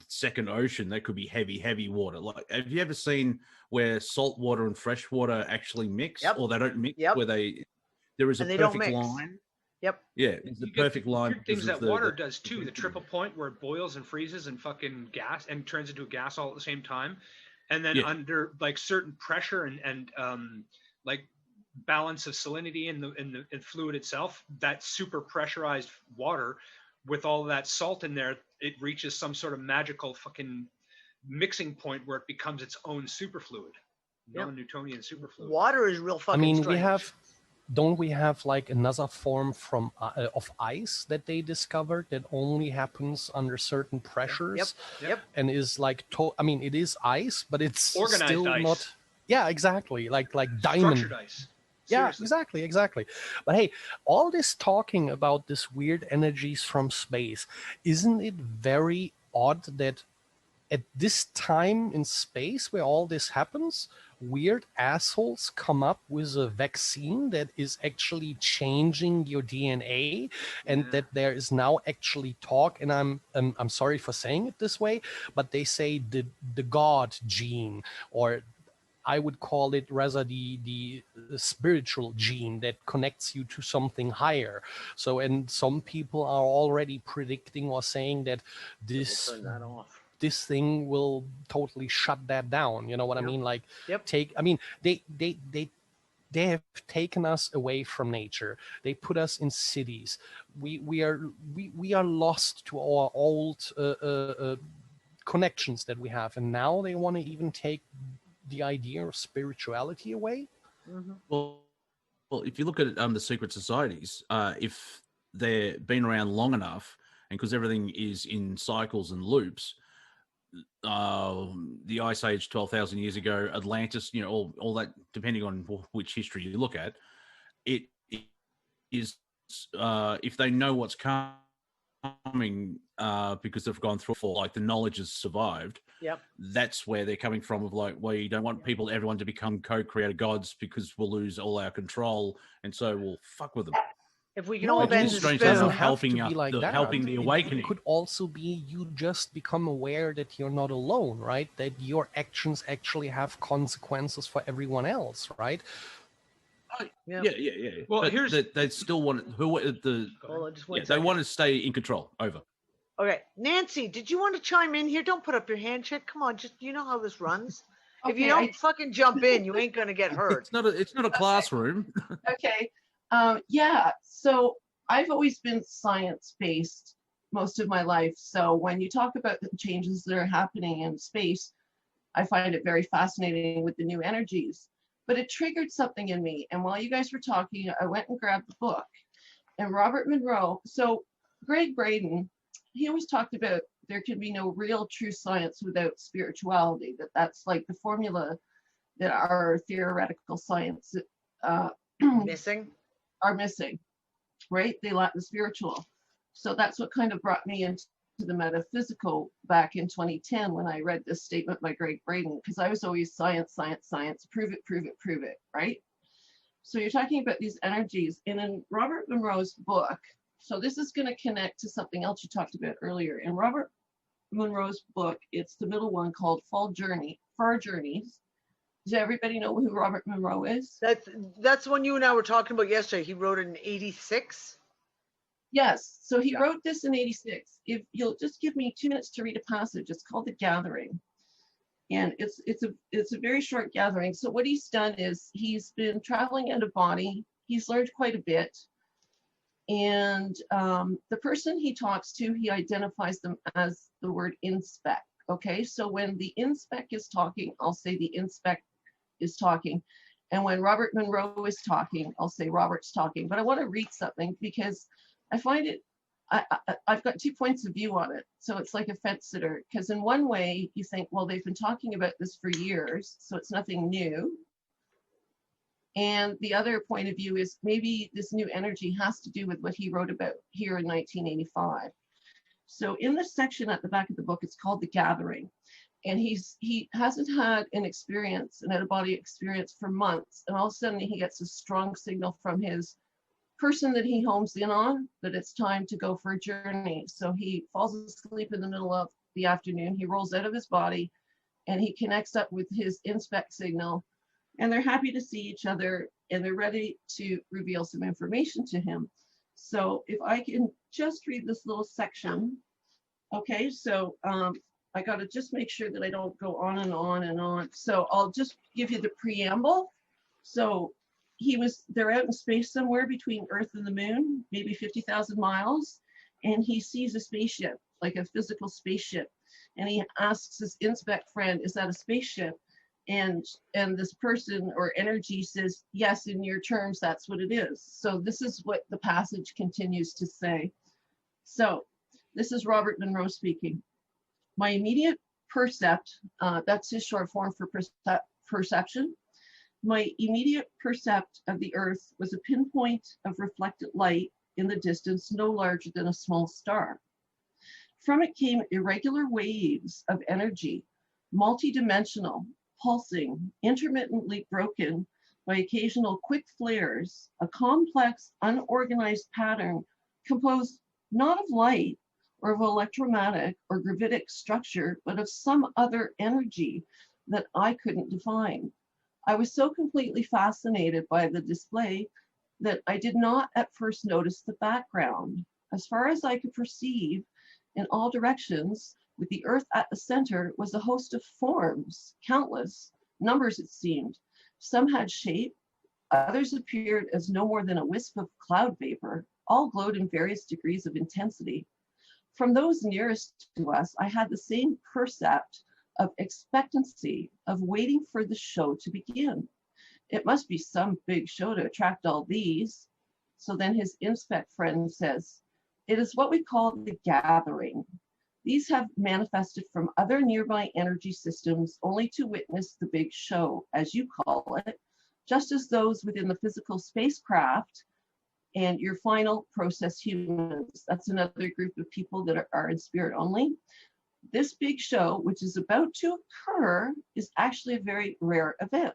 second ocean, that could be heavy water. Like, have you ever seen where salt water and fresh water actually mix, or they don't mix? Where there is a perfect line. Yep. Yeah, it's the perfect line. Things because that of water does too. The triple point where it boils and freezes and fucking gas and turns into a gas all at the same time, and then under like certain pressure and like balance of salinity in the fluid itself, that super pressurized water with all of that salt in there, it reaches some sort of magical fucking mixing point where it becomes its own superfluid, non-Newtonian superfluid. Water is real fucking strange. Don't we have like another form of ice that they discovered that only happens under certain pressures? Yep. And is like, it is ice, but it's organized still ice. not. Yeah, exactly. Like diamond. Structured ice. Yeah, Seriously. exactly. But hey, all this talking about this weird energies from space, isn't it very odd that at this time in space where all this happens, weird assholes come up with a vaccine that is actually changing your DNA, and that there is now actually talk, and I'm sorry for saying it this way, but they say the God gene, or I would call it rather the spiritual gene that connects you to something higher. So, and some people are already predicting or saying that this Turn that off. this thing will totally shut that down. You know what I mean? Like, they have taken us away from nature. They put us in cities. We are lost to our old connections that we have, and now they want to even take the idea of spirituality away. Mm-hmm. Well, if you look at the secret societies, if they've been around long enough and because everything is in cycles and loops, the Ice Age 12,000 years ago, Atlantis, you know, all that, depending on which history you look at, it is, if they know what's coming, because they've gone through for, like, the knowledge has survived. Yep. That's where they're coming from, of like, well, you don't want everyone to become co-creator gods because we'll lose all our control, and so we'll fuck with them. If we can No, all it bend just the strange spoon. enough, doesn't have to helping be like that. helping the awakening. It could also be you just become aware that you're not alone, right? That your actions actually have consequences for everyone else, right? Yeah. Yeah. Well, But here's- they still want Hold on, just one they second. want to stay in control. Over. Okay, Nancy, did you want to chime in here? Don't put up your hand, chick. Come on, just you know how this runs. If you Okay, don't fucking jump in, you ain't gonna get hurt. It's not a classroom. Okay. Yeah. So I've always been science-based most of my life. So when you talk about the changes that are happening in space, I find it very fascinating with the new energies. But it triggered something in me. And while you guys were talking, I went and grabbed the book. And Robert Monroe, so Greg Braden, he always talked about there can be no real true science without spirituality, that's like the formula that our theoretical science Missing. are missing, right? They lack the spiritual. So that's what kind of brought me into the metaphysical back in 2010 when I read this statement by Greg Braden, because I was always science, prove it, right? So you're talking about these energies. And in Robert Monroe's book, so this is going to connect to something else you talked about earlier. In Robert Monroe's book, it's the middle one called Far Journeys. Does everybody know who Robert Monroe is? That's the one you and I were talking about yesterday. He wrote it in '86. Yes. So he wrote this in '86. If you'll just give me 2 minutes to read a passage, it's called The Gathering. And it's a very short gathering. So what he's done is he's been traveling out of body. He's learned quite a bit. And the person he talks to, he identifies them as the word inspect. Okay, so when the inspect is talking, I'll say the inspect is talking. And when Robert Monroe is talking, I'll say Robert's talking. But I want to read something because I find it, I've got 2 points of view on it. So it's like a fence sitter, because in one way you think, well, they've been talking about this for years, so it's nothing new. And the other point of view is maybe this new energy has to do with what he wrote about here in 1985. So in this section at the back of the book, it's called The Gathering. And he hasn't had an out-of-body experience for months. And all of a sudden he gets a strong signal from his person that he homes in on that it's time to go for a journey. So he falls asleep in the middle of the afternoon. He rolls out of his body and he connects up with his inspect signal. And they're happy to see each other and they're ready to reveal some information to him. So if I can just read this little section. Okay, so I got to just make sure that I don't go on and on and on. So I'll just give you the preamble. So they're out in space somewhere between Earth and the moon, maybe 50,000 miles. And he sees a spaceship, like a physical spaceship. And he asks his inspect friend, is that a spaceship? And this person or energy says, yes, in your terms, that's what it is. So this is what the passage continues to say. So this is Robert Monroe speaking. My immediate percept, that's his short form for perception. My immediate percept of the Earth was a pinpoint of reflected light in the distance, no larger than a small star. From it came irregular waves of energy, multidimensional, pulsing, intermittently broken by occasional quick flares, a complex, unorganized pattern composed not of light or of electromagnetic or gravitic structure, but of some other energy that I couldn't define. I was so completely fascinated by the display that I did not at first notice the background. As far as I could perceive, in all directions, with the Earth at the center, was a host of forms, countless, numbers it seemed. Some had shape, others appeared as no more than a wisp of cloud vapor, all glowed in various degrees of intensity. From those nearest to us, I had the same percept of expectancy, of waiting for the show to begin. It must be some big show to attract all these. So then his inspect friend says, It is what we call the gathering. These have manifested from other nearby energy systems only to witness the big show, as you call it, just as those within the physical spacecraft and your final process humans. That's another group of people that are in spirit only. This big show, which is about to occur, is actually a very rare event.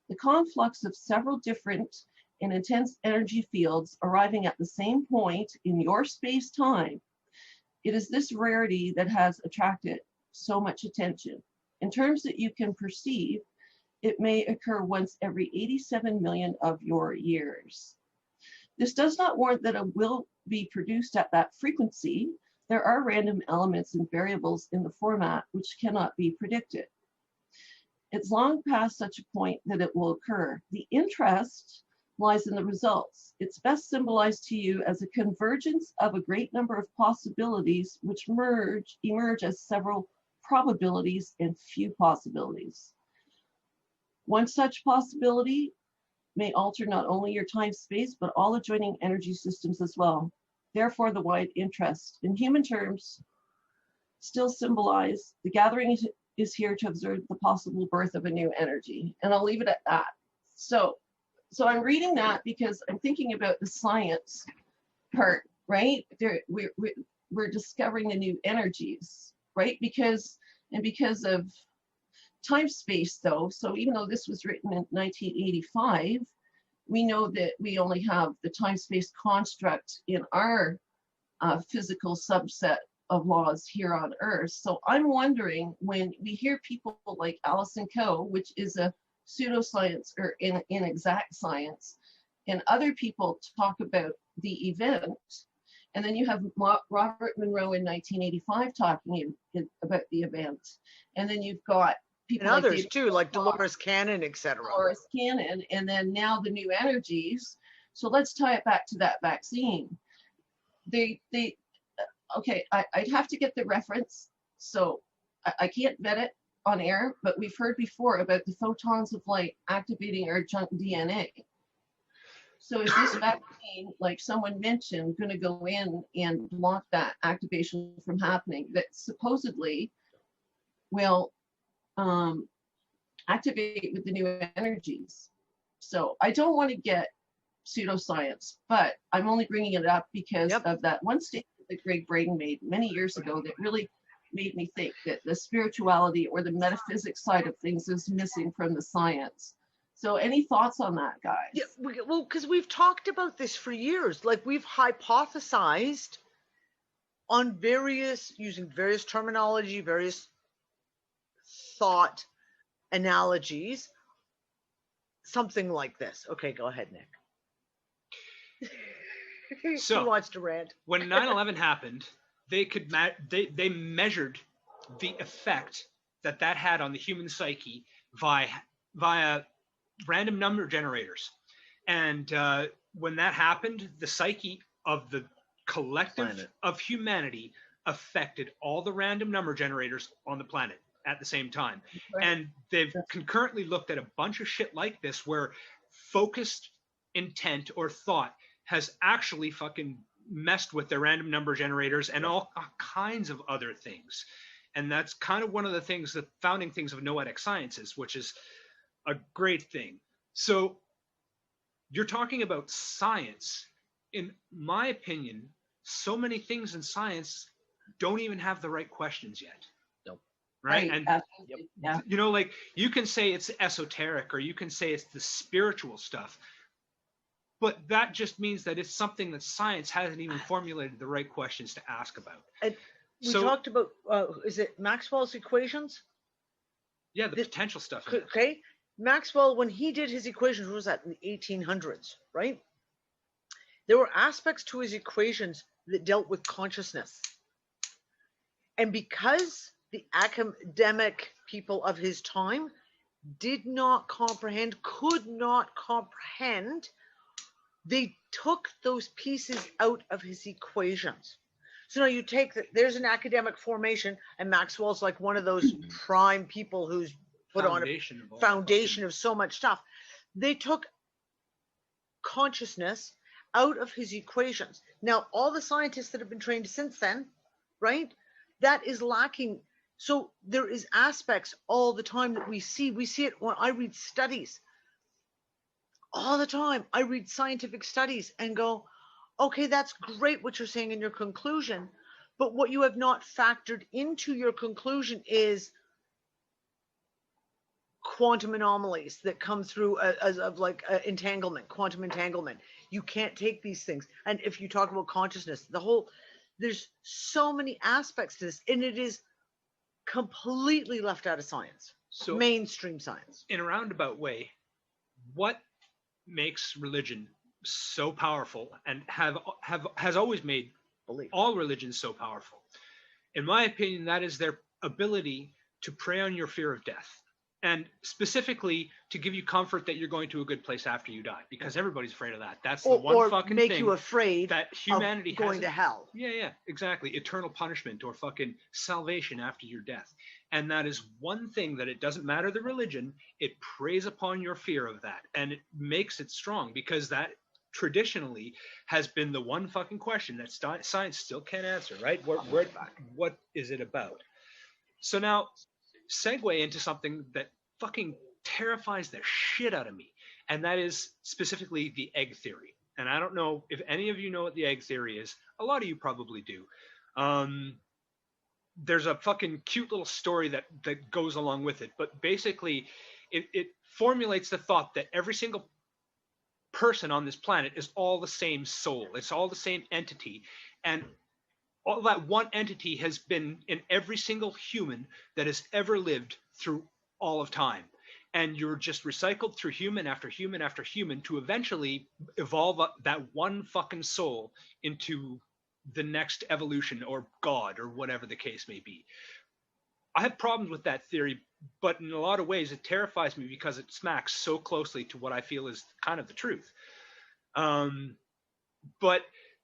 The conflux of several different and intense energy fields arriving at the same point in your space-time. It is this rarity that has attracted so much attention. In terms that you can perceive, it may occur once every 87 million of your years. This does not warrant that it will be produced at that frequency. There are random elements and variables in the format which cannot be predicted. It's long past such a point that it will occur. The interest lies in the results. It's best symbolized to you as a convergence of a great number of possibilities which emerge as several probabilities and few possibilities. One such possibility may alter not only your time-space, but all adjoining energy systems as well. Therefore, the wide interest. In human terms, still symbolize the gathering is here to observe the possible birth of a new energy. And I'll leave it at that. So I'm reading that because I'm thinking about the science part, right? We're discovering the new energies, right? Because of time space though, so even though this was written in 1985, we know that we only have the time space construct in our physical subset of laws here on Earth. So I'm wondering, when we hear people like Alison Coe, which is a pseudoscience or inexact science, and other people talk about the event, and then you have Robert Monroe in 1985 talking about the event, and then you've got people and like others David too, like Wilcock, Dolores Cannon, etc. Dolores Cannon, and then now the new energies. So let's tie it back to that vaccine. Okay, I'd have to get the reference, so I can't vet it on air, but we've heard before about the photons of light activating our junk DNA. So is this vaccine, like someone mentioned, going to go in and block that activation from happening that supposedly will activate with the new energies? So I don't want to get pseudoscience, but I'm only bringing it up because of that one statement that Greg Braden made many years ago that really made me think that the spirituality or the metaphysics side of things is missing from the science. So any thoughts on that, guys? Yeah, well, because we've talked about this for years. Like, we've hypothesized on using various terminology, various thought analogies, something like this. Okay, go ahead, Nick. So, he wants to rant. When 9/11 happened, they measured the effect that had on the human psyche via random number generators, and when that happened, the psyche of the collective of humanity affected all the random number generators on the planet at the same time. Right. And they've concurrently looked at a bunch of shit like this where focused intent or thought has actually fucking messed with their random number generators and all kinds of other things. And that's kind of one of the things, the founding things of noetic sciences, which is a great thing. So you're talking about science. In my opinion, so many things in science don't even have the right questions yet. Nope. Right? And you know, like, you can say it's esoteric or you can say it's the spiritual stuff, but that just means that it's something that science hasn't even formulated the right questions to ask about. And we talked about, is it Maxwell's equations? Yeah, the potential stuff. Okay. Maxwell, when he did his equations, what was that, in the 1800s, right? There were aspects to his equations that dealt with consciousness. And because the academic people of his time did not comprehend, could not comprehend, they took those pieces out of his equations. So now you take there's an academic formation, and Maxwell's like one of those prime people who's put on a foundation of so much stuff. They took consciousness out of his equations. Now, all the scientists that have been trained since then, right, that is lacking. So there is aspects all the time that we see it when I read studies all the time. I read scientific studies and go, okay, that's great what you're saying in your conclusion, but what you have not factored into your conclusion is quantum anomalies that come through as of like entanglement, quantum entanglement. You can't take these things. And if you talk about consciousness, there's so many aspects to this, and it is completely left out of science, So mainstream science. in a roundabout way, what makes religion so powerful and has always made Belief. all religions so powerful? In my opinion, that is their ability to prey on your fear of death, and specifically to give you comfort that you're going to a good place after you die, because everybody's afraid of that. That's the one Or fucking make thing you afraid that humanity of going hasn't- to hell. Yeah, exactly. Eternal punishment or fucking salvation after your death. And that is one thing that it doesn't matter the religion, it preys upon your fear of that. And it makes it strong, because that traditionally has been the one fucking question that science still can't answer, right? What is it about? So now, segue into something that fucking terrifies the shit out of me. And that is specifically the egg theory. And I don't know if any of you know what the egg theory is. A lot of you probably do. There's a fucking cute little story that goes along with it. But basically, it formulates the thought that every single person on this planet is all the same soul. It's all the same entity. And all that one entity has been in every single human that has ever lived through all of time. And you're just recycled through human after human after human to eventually evolve that one fucking soul into the next evolution or God or whatever the case may be. I have problems with that theory, but in a lot of ways it terrifies me because it smacks so closely to what I feel is kind of the truth. But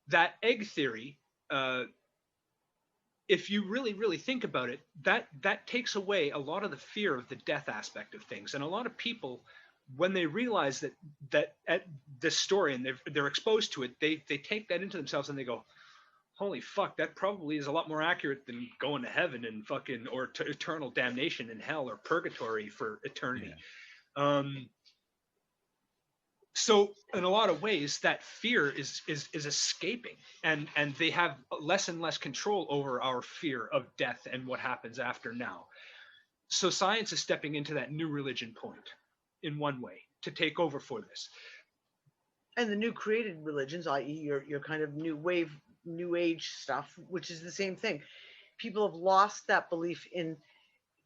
that egg theory, if you really, really think about it, that takes away a lot of the fear of the death aspect of things. And a lot of people, when they realize that at this story and they're exposed to it, they take that into themselves and they go, holy fuck, that probably is a lot more accurate than going to heaven and fucking, or to eternal damnation in hell or purgatory for eternity. Yeah. So in a lot of ways, that fear is escaping, and they have less and less control over our fear of death and what happens after now. So science is stepping into that new religion point in one way to take over for this. And the new created religions, i.e. your kind of new wave, new age stuff, which is the same thing. People have lost that belief in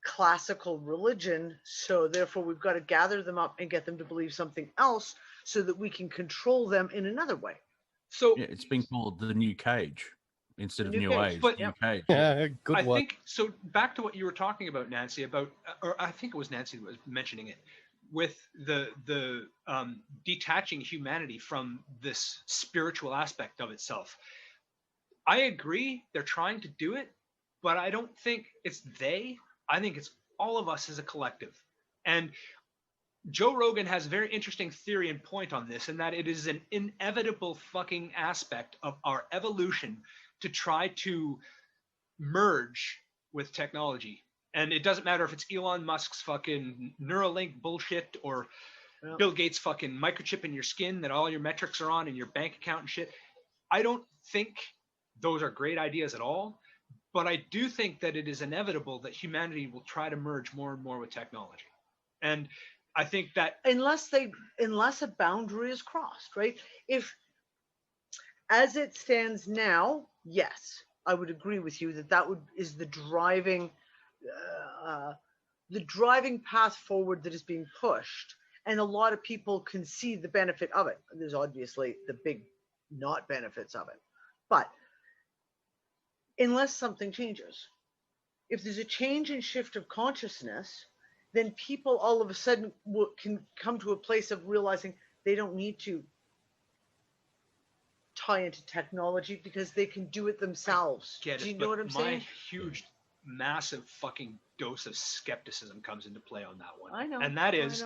classical religion, so therefore we've got to gather them up and get them to believe something else so that we can control them in another way. So yeah, it's been called the new cage instead of new age. But new cage. Yeah, good I one. think so. Back to what you were talking about, Nancy, about, or I think it was Nancy who was mentioning it, with the detaching humanity from this spiritual aspect of itself. I agree they're trying to do it, but I don't think it's they. I think it's all of us as a collective. And Joe Rogan has a very interesting theory and point on this, in that it is an inevitable fucking aspect of our evolution to try to merge with technology. And it doesn't matter if it's Elon Musk's fucking Neuralink bullshit or Bill Gates' fucking microchip in your skin that all your metrics are on and your bank account and shit. I don't think those are great ideas at all, but I do think that it is inevitable that humanity will try to merge more and more with technology. And I think that unless a boundary is crossed, right? If, as it stands now, yes, I would agree with you that is the driving path forward that is being pushed, and a lot of people can see the benefit of it. There's obviously the big not benefits of it, but unless something changes, if there's a change and shift of consciousness, then people all of a sudden can come to a place of realizing they don't need to tie into technology because they can do it themselves. Do you know what I'm saying? My huge, massive fucking dose of skepticism comes into play on that one. I know. And that is,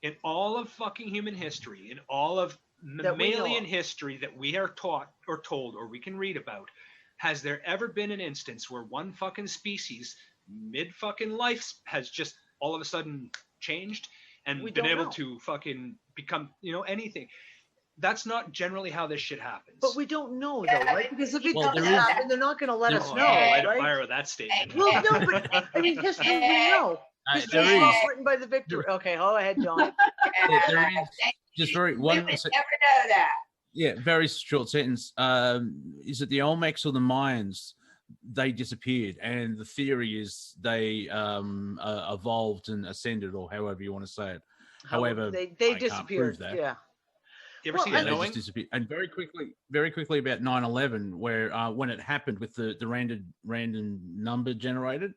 in all of fucking human history, in all of That we know mammalian of. history that we are taught or told or we can read about, has there ever been an instance where one fucking species mid fucking life has just all of a sudden changed and We been don't able know. to fucking become, anything? That's not generally how this shit happens. But we don't know though, right? Because if it Well, does there is- happen, they're not going to let us know, light a right? fire with that statement. Well, no, but I mean, history we know. History there is not is. written by the victor. Okay, go ahead, John. There is just very We one. would never know that. Yeah, very short sentence. Is it the Olmecs or the Mayans? They disappeared, and the theory is they evolved and ascended, or however you want to say it. However, they I can't prove disappeared. that. Yeah. You ever Well, see Yeah, the they knowing? just disappeared. And very quickly about 9/11, where when it happened with the random number generated,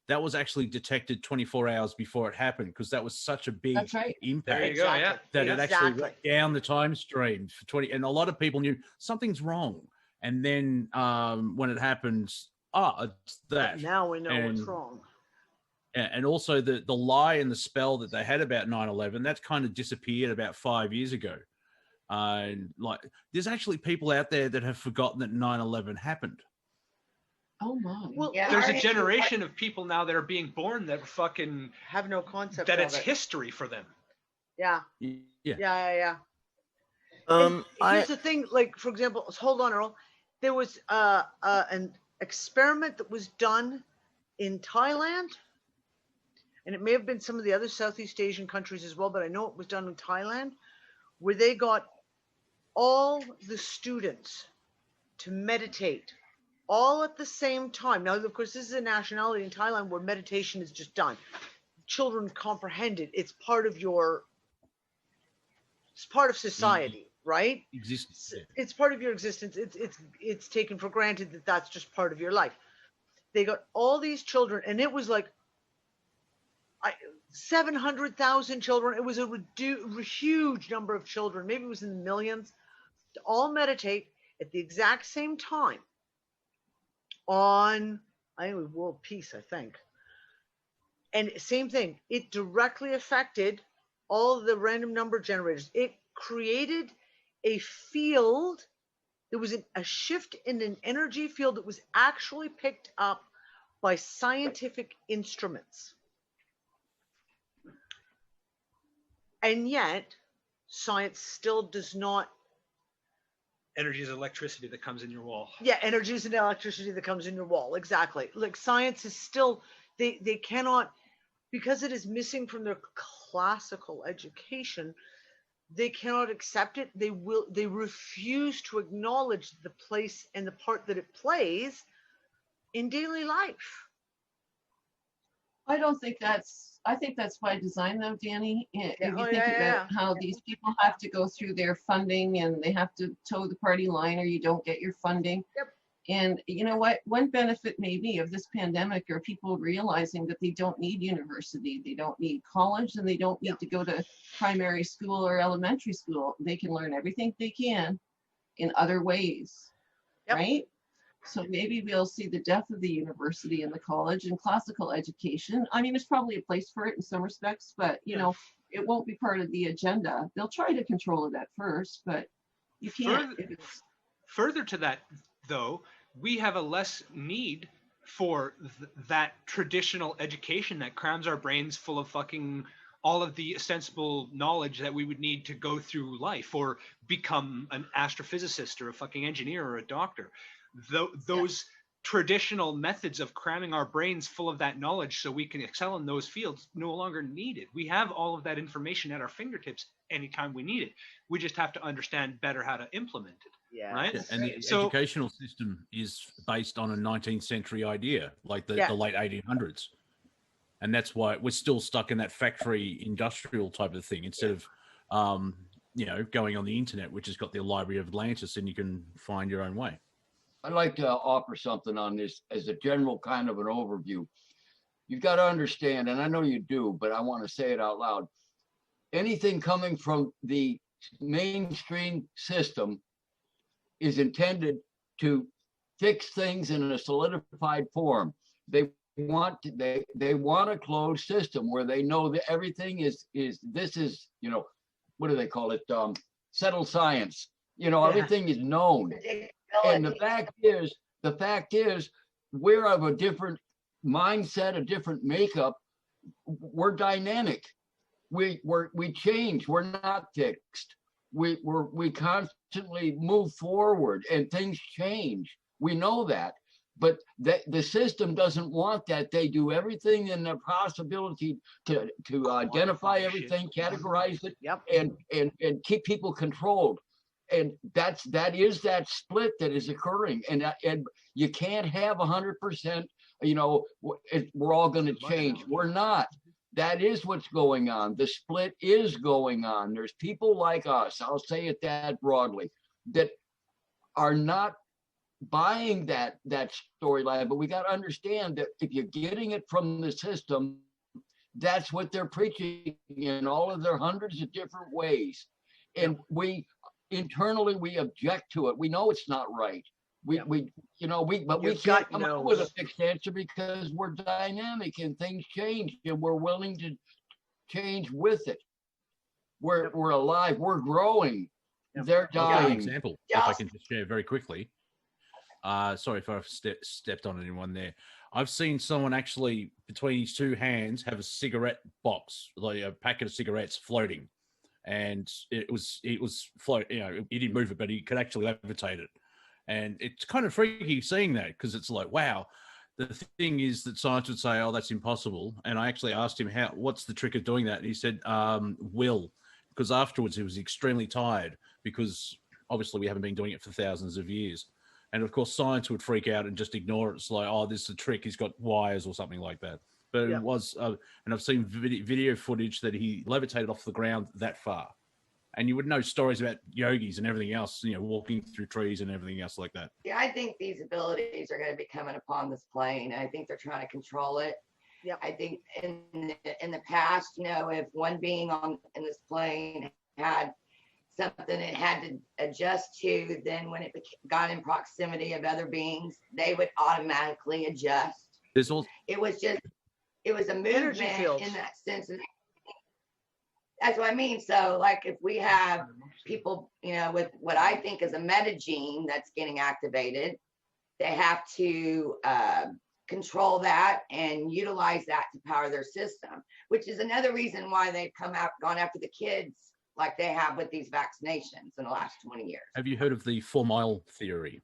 that was actually detected 24 hours before it happened, because that was such a big That's right. impact. There you go. Yeah. That it actually Exactly. went down the time stream for 20, and a lot of people knew something's wrong. And then when it happens, it's that. Now we know what's And- wrong. And also the lie and the spell that they had about 9/11, that's kind of disappeared about 5 years ago. And like, there's actually people out there that have forgotten that 9/11 happened. Oh my. Well, Yeah. There's a generation of people now that are being born that fucking have no concept that of it's it. history for them. Yeah. Yeah. And I here's the thing, like for example, hold on, Earl. There was an experiment that was done in Thailand, and it may have been some of the other Southeast Asian countries as well, but I know it was done in Thailand, where they got all the students to meditate all at the same time. Now, of course, this is a nationality in Thailand where meditation is just done. Children comprehend it. It's part of society, right? Existence. Yeah. It's part of your existence. It's taken for granted that that's just part of your life. They got all these children, and it was like 700,000 children. It was a huge number of children. Maybe it was in the millions, to all meditate at the exact same time on, I think it was world peace, I think. And same thing, it directly affected all of the random number generators. It created a field. There was a shift in an energy field that was actually picked up by scientific instruments. And yet, science still does not. Energy is electricity that comes in your wall. Yeah, energy is an electricity that comes in your wall. Exactly. Like science is still, they cannot, because it is missing from their classical education, they cannot accept it. They refuse to acknowledge the place and the part that it plays in daily life. I think that's by design though, Danny. If you Oh, think about how these people have to go through their funding and they have to toe the party line or you don't get your funding. Yep. And you know what? One benefit maybe of this pandemic are people realizing that they don't need university, they don't need college, and they don't need to go to primary school or elementary school. They can learn everything they can in other ways, right? So maybe we'll see the death of the university and the college and classical education. I mean, there's probably a place for it in some respects, but you know, it won't be part of the agenda. They'll try to control it at first, but you can't. Further to that, though, we have a less need for that traditional education that crams our brains full of fucking all of the ostensible knowledge that we would need to go through life or become an astrophysicist or a fucking engineer or a doctor. Those traditional methods of cramming our brains full of that knowledge so we can excel in those fields no longer needed. We have all of that information at our fingertips anytime we need it. We just have to understand better how to implement it. Yeah. Right. Yeah, and the educational system is based on a 19th century idea, like the late 1800s. And that's why we're still stuck in that factory industrial type of thing instead of, going on the internet, which has got the Library of Atlantis and you can find your own way. I'd like to offer something on this as a general kind of an overview. You've got to understand, and I know you do, but I want to say it out loud. Anything coming from the mainstream system is intended to fix things in a solidified form. They want a closed system where they know that everything is what do they call it? settled science. You know, everything is known. And the fact is, we're of a different mindset, a different makeup. We're dynamic. We change. We're not fixed. We constantly move forward, and things change. We know that, but the system doesn't want that. They do everything in their possibility to identify everything, categorize it, and keep people controlled. And that is that split that is occurring, and you can't have 100%. You know, we're all going to change. We're not. That is what's going on. The split is going on. There's people like us, I'll say it that broadly, that are not buying that storyline. But we got to understand that if you're getting it from the system, that's what they're preaching in all of their hundreds of different ways. And we internally, we object to it. We know it's not right. We can't come up with a fixed answer because we're dynamic and things change, and we're willing to change with it. We're alive. We're growing. They're dying. An example, if I can just share very quickly. Sorry if I've stepped on anyone there. I've seen someone actually between his two hands have a cigarette box, like a packet of cigarettes floating, and it was float. You know, he didn't move it, but he could actually levitate it. And it's kind of freaky seeing that, because it's like, wow. The thing is that science would say, oh, that's impossible. And I actually asked him, what's the trick of doing that? And he said, will. Because afterwards he was extremely tired, because obviously we haven't been doing it for thousands of years. And of course, science would freak out and just ignore it. It's like, oh, this is a trick. He's got wires or something like that. But it was, and I've seen video footage that he levitated off the ground that far. And you would know stories about yogis and everything else, you know, walking through trees and everything else like that. Yeah, I think these abilities are going to be coming upon this plane. I think they're trying to control it. Yeah. I think in the past, you know, if one being in this plane had something it had to adjust to, then when it got in proximity of other beings, they would automatically adjust. It was a movement in that sense. That's what I mean. So like if we have people, you know, with what I think is a meta gene that's getting activated, they have to control that and utilize that to power their system, which is another reason why they've gone after the kids like they have with these vaccinations in the last 20 years. Have you heard of the 4 mile theory?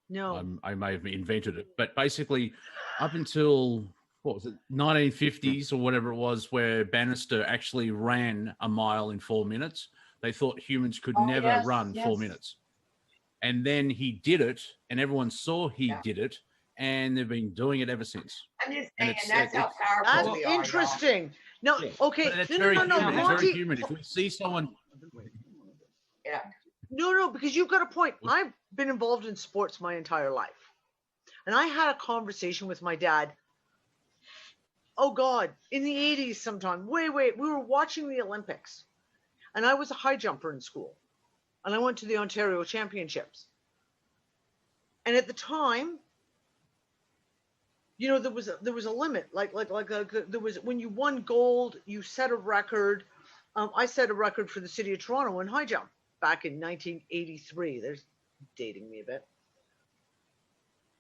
No. I may have invented it, but basically up until... what was it, 1950s or whatever it was, where Bannister actually ran a mile in 4 minutes. They thought humans could never run 4 minutes. And then he did it, and everyone saw he did it, and they've been doing it ever since. I'm just saying, that's how powerful we are. That's interesting. No, okay. But that's very human. It's very human. If we see someone... No, because you've got a point. I've been involved in sports my entire life. And I had a conversation with my dad. Oh God, in the 80s sometime, we were watching the Olympics, and I was a high jumper in school, and I went to the Ontario Championships. And at the time, you know, there was a limit, like there was, when you won gold, you set a record. I set a record for the city of Toronto in high jump back in 1983. There's dating me a bit.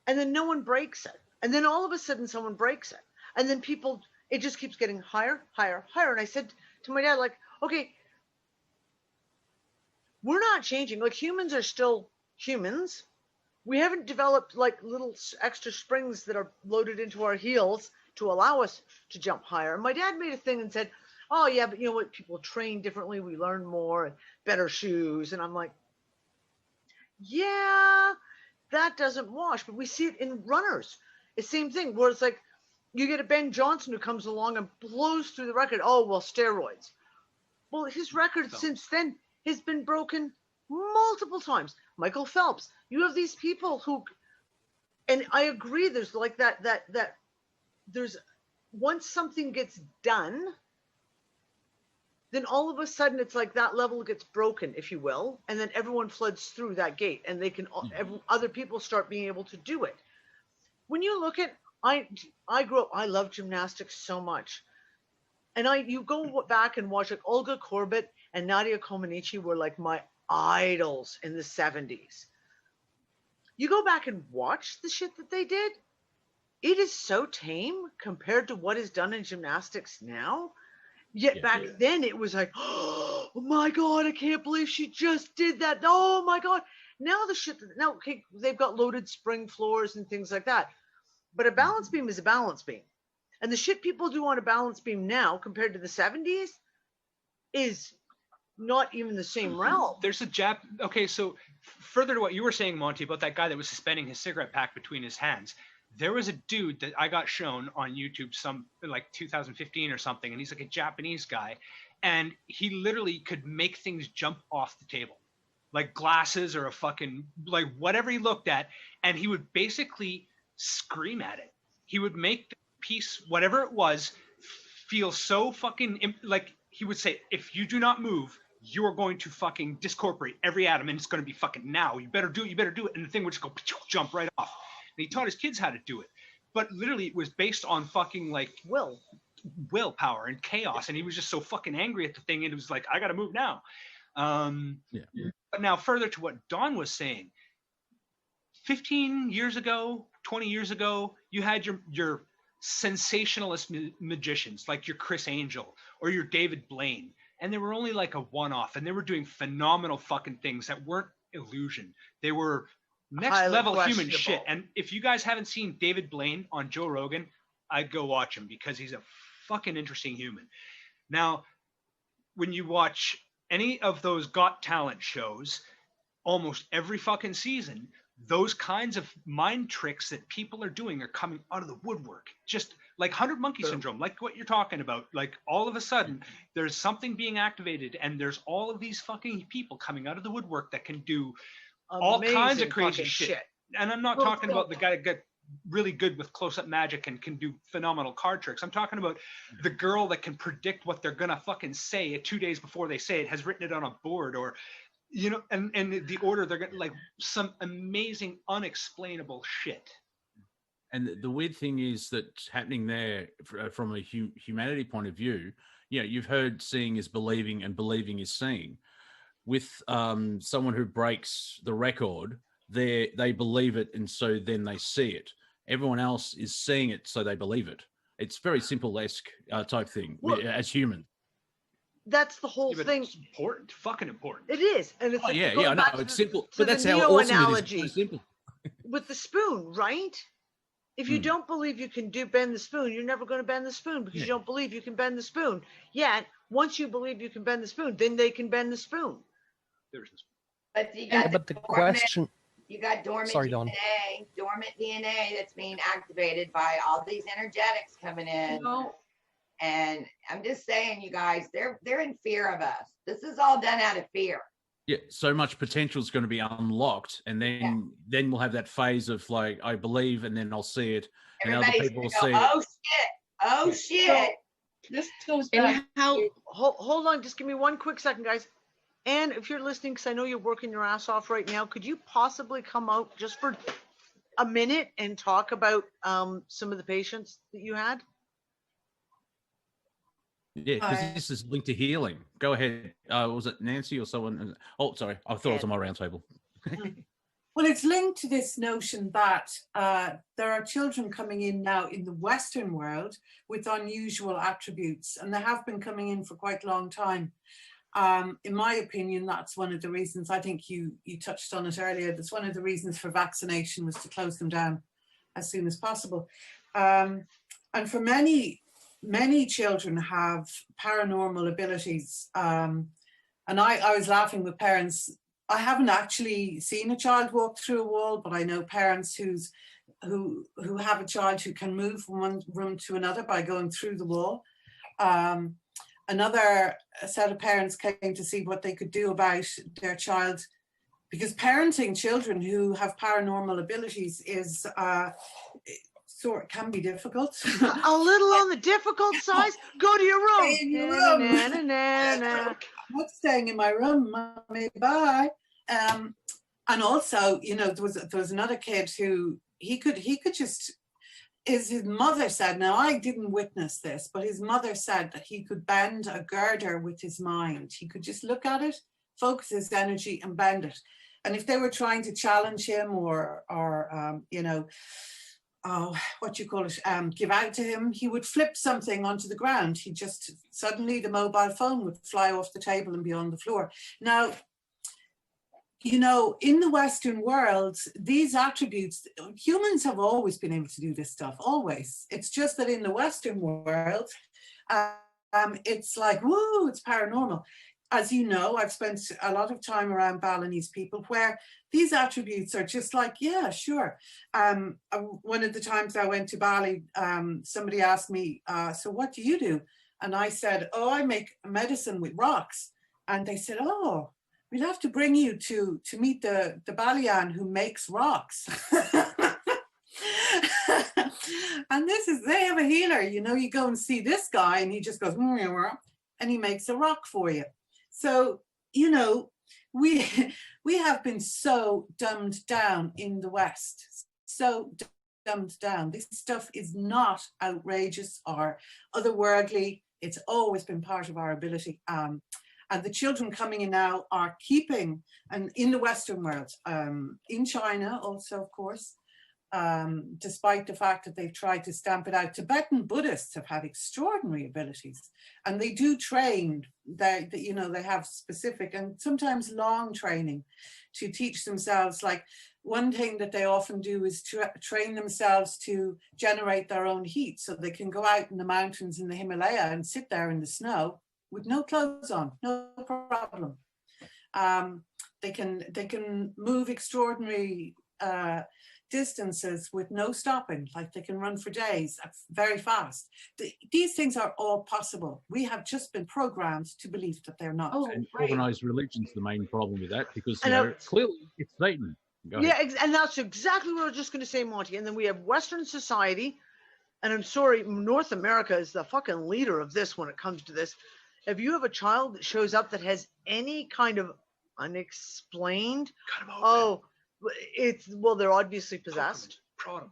And then no one breaks it. And then all of a sudden someone breaks it. And then it just keeps getting higher, higher, higher. And I said to my dad, like, okay, we're not changing. Like, humans are still humans. We haven't developed like little extra springs that are loaded into our heels to allow us to jump higher. And my dad made a thing and said, oh yeah, but you know what? People train differently. We learn more and better shoes. And I'm like, yeah, that doesn't wash. But we see it in runners. It's the same thing where it's like, you get a Ben Johnson who comes along and blows through the record. Oh, well, steroids. Well, his record since then has been broken multiple times. Michael Phelps. You have these people who, and I agree, there's like that there's, once something gets done, then all of a sudden it's like that level gets broken, if you will, and then everyone floods through that gate, and they can, other people start being able to do it. When you look at, I grew up, I love gymnastics so much. And you go back and watch, like, Olga Korbut and Nadia Comaneci were like my idols in the 70s. You go back and watch the shit that they did, it is so tame compared to what is done in gymnastics now. Yet back then it was like, oh my God, I can't believe she just did that. Oh my God. Now the shit, now okay, they've got loaded spring floors and things like that. But a balance beam is a balance beam. And the shit people do on a balance beam now compared to the 70s is not even the same realm. There's a okay, so further to what you were saying, Monty, about that guy that was suspending his cigarette pack between his hands. There was a dude that I got shown on YouTube some like 2015 or something, and he's like a Japanese guy, and he literally could make things jump off the table, like glasses or a fucking, like whatever he looked at, and he would basically scream at it. He would make the piece, whatever it was, feel so fucking, like he would say, if you do not move, you are going to fucking discorporate every atom, and it's going to be fucking now. You better do it, and the thing would just go jump right off. And he taught his kids how to do it, but literally it was based on fucking like willpower and chaos, and he was just so fucking angry at the thing, and it was like, I gotta move now. But now further to what Don was saying, 15 years ago, 20 years ago, you had your sensationalist magicians like your Chris Angel or your David Blaine, and they were only like a one-off, and they were doing phenomenal fucking things that weren't illusion. They were next level human shit. And if you guys haven't seen David Blaine on Joe Rogan, I'd go watch him because he's a fucking interesting human. Now, when you watch any of those Got Talent shows, almost every fucking season, those kinds of mind tricks that people are doing are coming out of the woodwork. Just like 100 Monkey Syndrome, like what you're talking about. Like all of a sudden, there's something being activated, and there's all of these fucking people coming out of the woodwork that can do all kinds of crazy shit. And I'm not talking about the guy that got really good with close-up magic and can do phenomenal card tricks. I'm talking about the girl that can predict what they're gonna fucking say 2 days before they say it, has written it on a board, or you know, and the order they're gonna, like, some amazing unexplainable shit. And the weird thing is that's happening there from a humanity point of view. You know, you've heard seeing is believing and believing is seeing. With someone who breaks the record, they believe it, and so then they see it. Everyone else is seeing it, so they believe it. It's very simple-esque type thing as human. That's the whole thing. It's important, fucking important. It is, and it's I know it's simple, but that's how awesome it is. It's simple. With the spoon, right? If you don't believe you can bend the spoon, you're never going to bend the spoon because you don't believe you can bend the spoon. Yet, once you believe you can bend the spoon, then they can bend the spoon. But you got but the question. You got dormant Sorry, Dawn. dormant DNA that's being activated by all these energetics coming in. No. And I'm just saying, you guys, they're in fear of us. This is all done out of fear. Yeah, so much potential is going to be unlocked, and then we'll have that phase of like, I believe, and then I'll see it, and other people will see it. Oh shit! This goes back. Hold on, just give me one quick second, guys. And if you're listening, because I know you're working your ass off right now, could you possibly come out just for a minute and talk about some of the patients that you had? Yeah, because this is linked to healing. Go ahead. Was it Nancy or someone? Oh, sorry. I thought it was on my round table. Well, it's linked to this notion that there are children coming in now in the Western world with unusual attributes, and they have been coming in for quite a long time. In my opinion, that's one of the reasons. I think you touched on it earlier. That's one of the reasons for vaccination was to close them down as soon as possible. And for many children have paranormal abilities. And I was laughing with parents. I haven't actually seen a child walk through a wall, but I know parents who have a child who can move from one room to another by going through the wall. Another set of parents came to see what they could do about their child, because parenting children who have paranormal abilities is can be difficult. A little on the difficult side. Go to your room. Stay in your room. I'm not staying in my room, Mommy. Bye. And also, you know, there was another kid who he could just is his mother said, now I didn't witness this, but his mother said that he could bend a girder with his mind. He could just look at it, focus his energy and bend it. And if they were trying to challenge him or you know, what you call it, give out to him, he would flip something onto the ground. He just, suddenly the mobile phone would fly off the table and be on the floor. Now, you know, in the Western world, these attributes, humans have always been able to do this stuff, always. It's just that in the Western world, it's like, woo, it's paranormal. As you know, I've spent a lot of time around Balinese people where these attributes are just like, yeah, sure. One of the times I went to Bali, somebody asked me, so what do you do? And I said, oh, I make medicine with rocks. And they said, oh, we'll have to bring you to meet the Balian who makes rocks. And they have a healer, you know, you go and see this guy and he just goes, and he makes a rock for you. So, you know, we have been so dumbed down in the West, so dumbed down. This stuff is not outrageous or otherworldly. It's always been part of our ability. And the children coming in now are keeping, and in the Western world, in China also, of course, despite the fact that they've tried to stamp it out. Tibetan Buddhists have had extraordinary abilities, and they do train. You know, they have specific and sometimes long training to teach themselves. Like one thing that they often do is train themselves to generate their own heat, so they can go out in the mountains in the Himalaya and sit there in the snow with no clothes on, no problem. They can move extraordinary distances with no stopping, like they can run for days very fast. These things are all possible. We have just been programmed to believe that they're not. And organized religion's the main problem with that, because you know, clearly it's Satan. Yeah, and that's exactly what I was just going to say, Monty. And then we have Western society, and I'm sorry, North America is the fucking leader of this when it comes to this. If you have a child that shows up that has any kind of unexplained, they're obviously possessed. Prod them.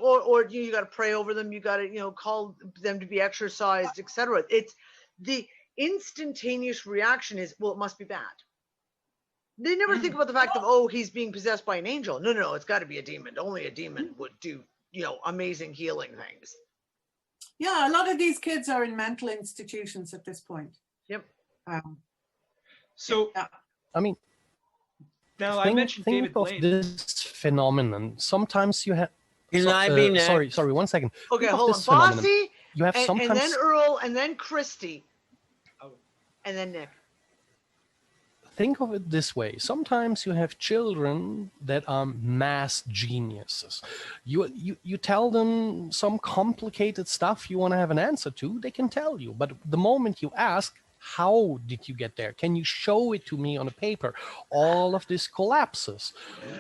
Or you got to pray over them. You got to, you know, call them to be exorcised, etc. It's the instantaneous reaction is, well, it must be bad. They never think about the fact of, oh, he's being possessed by an angel. No, it's got to be a demon. Only a demon would do, you know, amazing healing things. Yeah, a lot of these kids are in mental institutions at this point. Yep. So, I mean, now I mentioned David Blaine. This phenomenon. Sometimes you have. Sorry, 1 second. Okay, hold on. Bossy, you have sometimes, and then Earl, and then Christy, and then Nick. Think of it this way. Sometimes you have children that are mass geniuses. You tell them some complicated stuff you want to have an answer to, they can tell you. But the moment you ask, how did you get there? Can you show it to me on a paper? All of this collapses.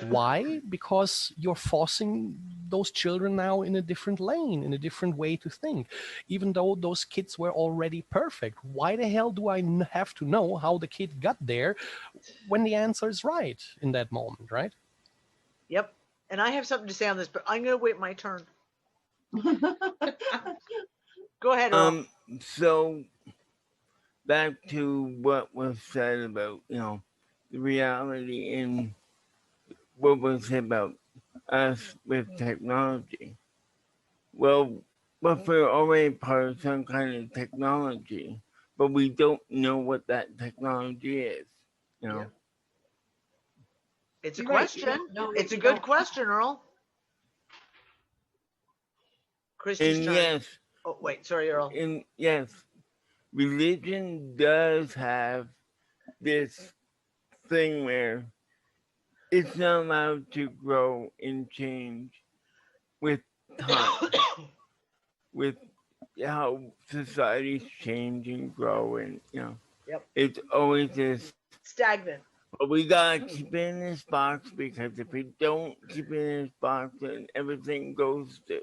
Why? Because you're forcing those children now in a different lane, in a different way to think. Even though those kids were already perfect, why the hell do I have to know how the kid got there when the answer is right in that moment, right? Yep. And I have something to say on this, but I'm going to wait my turn. Go ahead, Earl. So back to what was said about, you know, the reality in what was said about us with technology. Well, but we're already part of some kind of technology, but we don't know what that technology is, you know. Yeah. It's a question. It's a good question, Earl. Christy's turn. Yes. Oh, wait, sorry, Earl. And yes, religion does have this thing where it's not allowed to grow and change with time, with how societies change and grow, and you know, it's always this stagnant. But we gotta keep it in this box, because if we don't keep it in this box, then everything goes to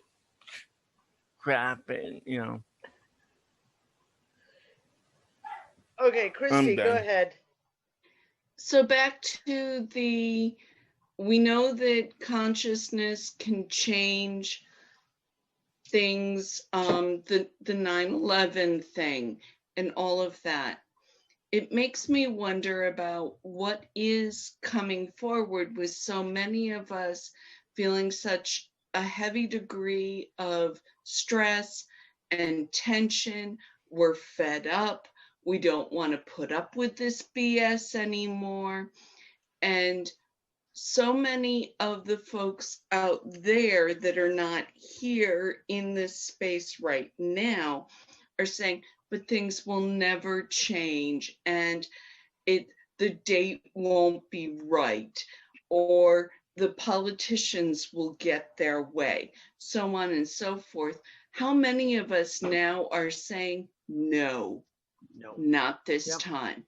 crap, and you know. Okay, Christy, go ahead. So back to we know that consciousness can change things, the 9/11 thing and all of that, it makes me wonder about what is coming forward with so many of us feeling such a heavy degree of stress and tension. We're fed up. We don't want to put up with this BS anymore. And so many of the folks out there that are not here in this space right now are saying, but things will never change, and the date won't be right, or the politicians will get their way, so on and so forth. How many of us now are saying, no, not this time?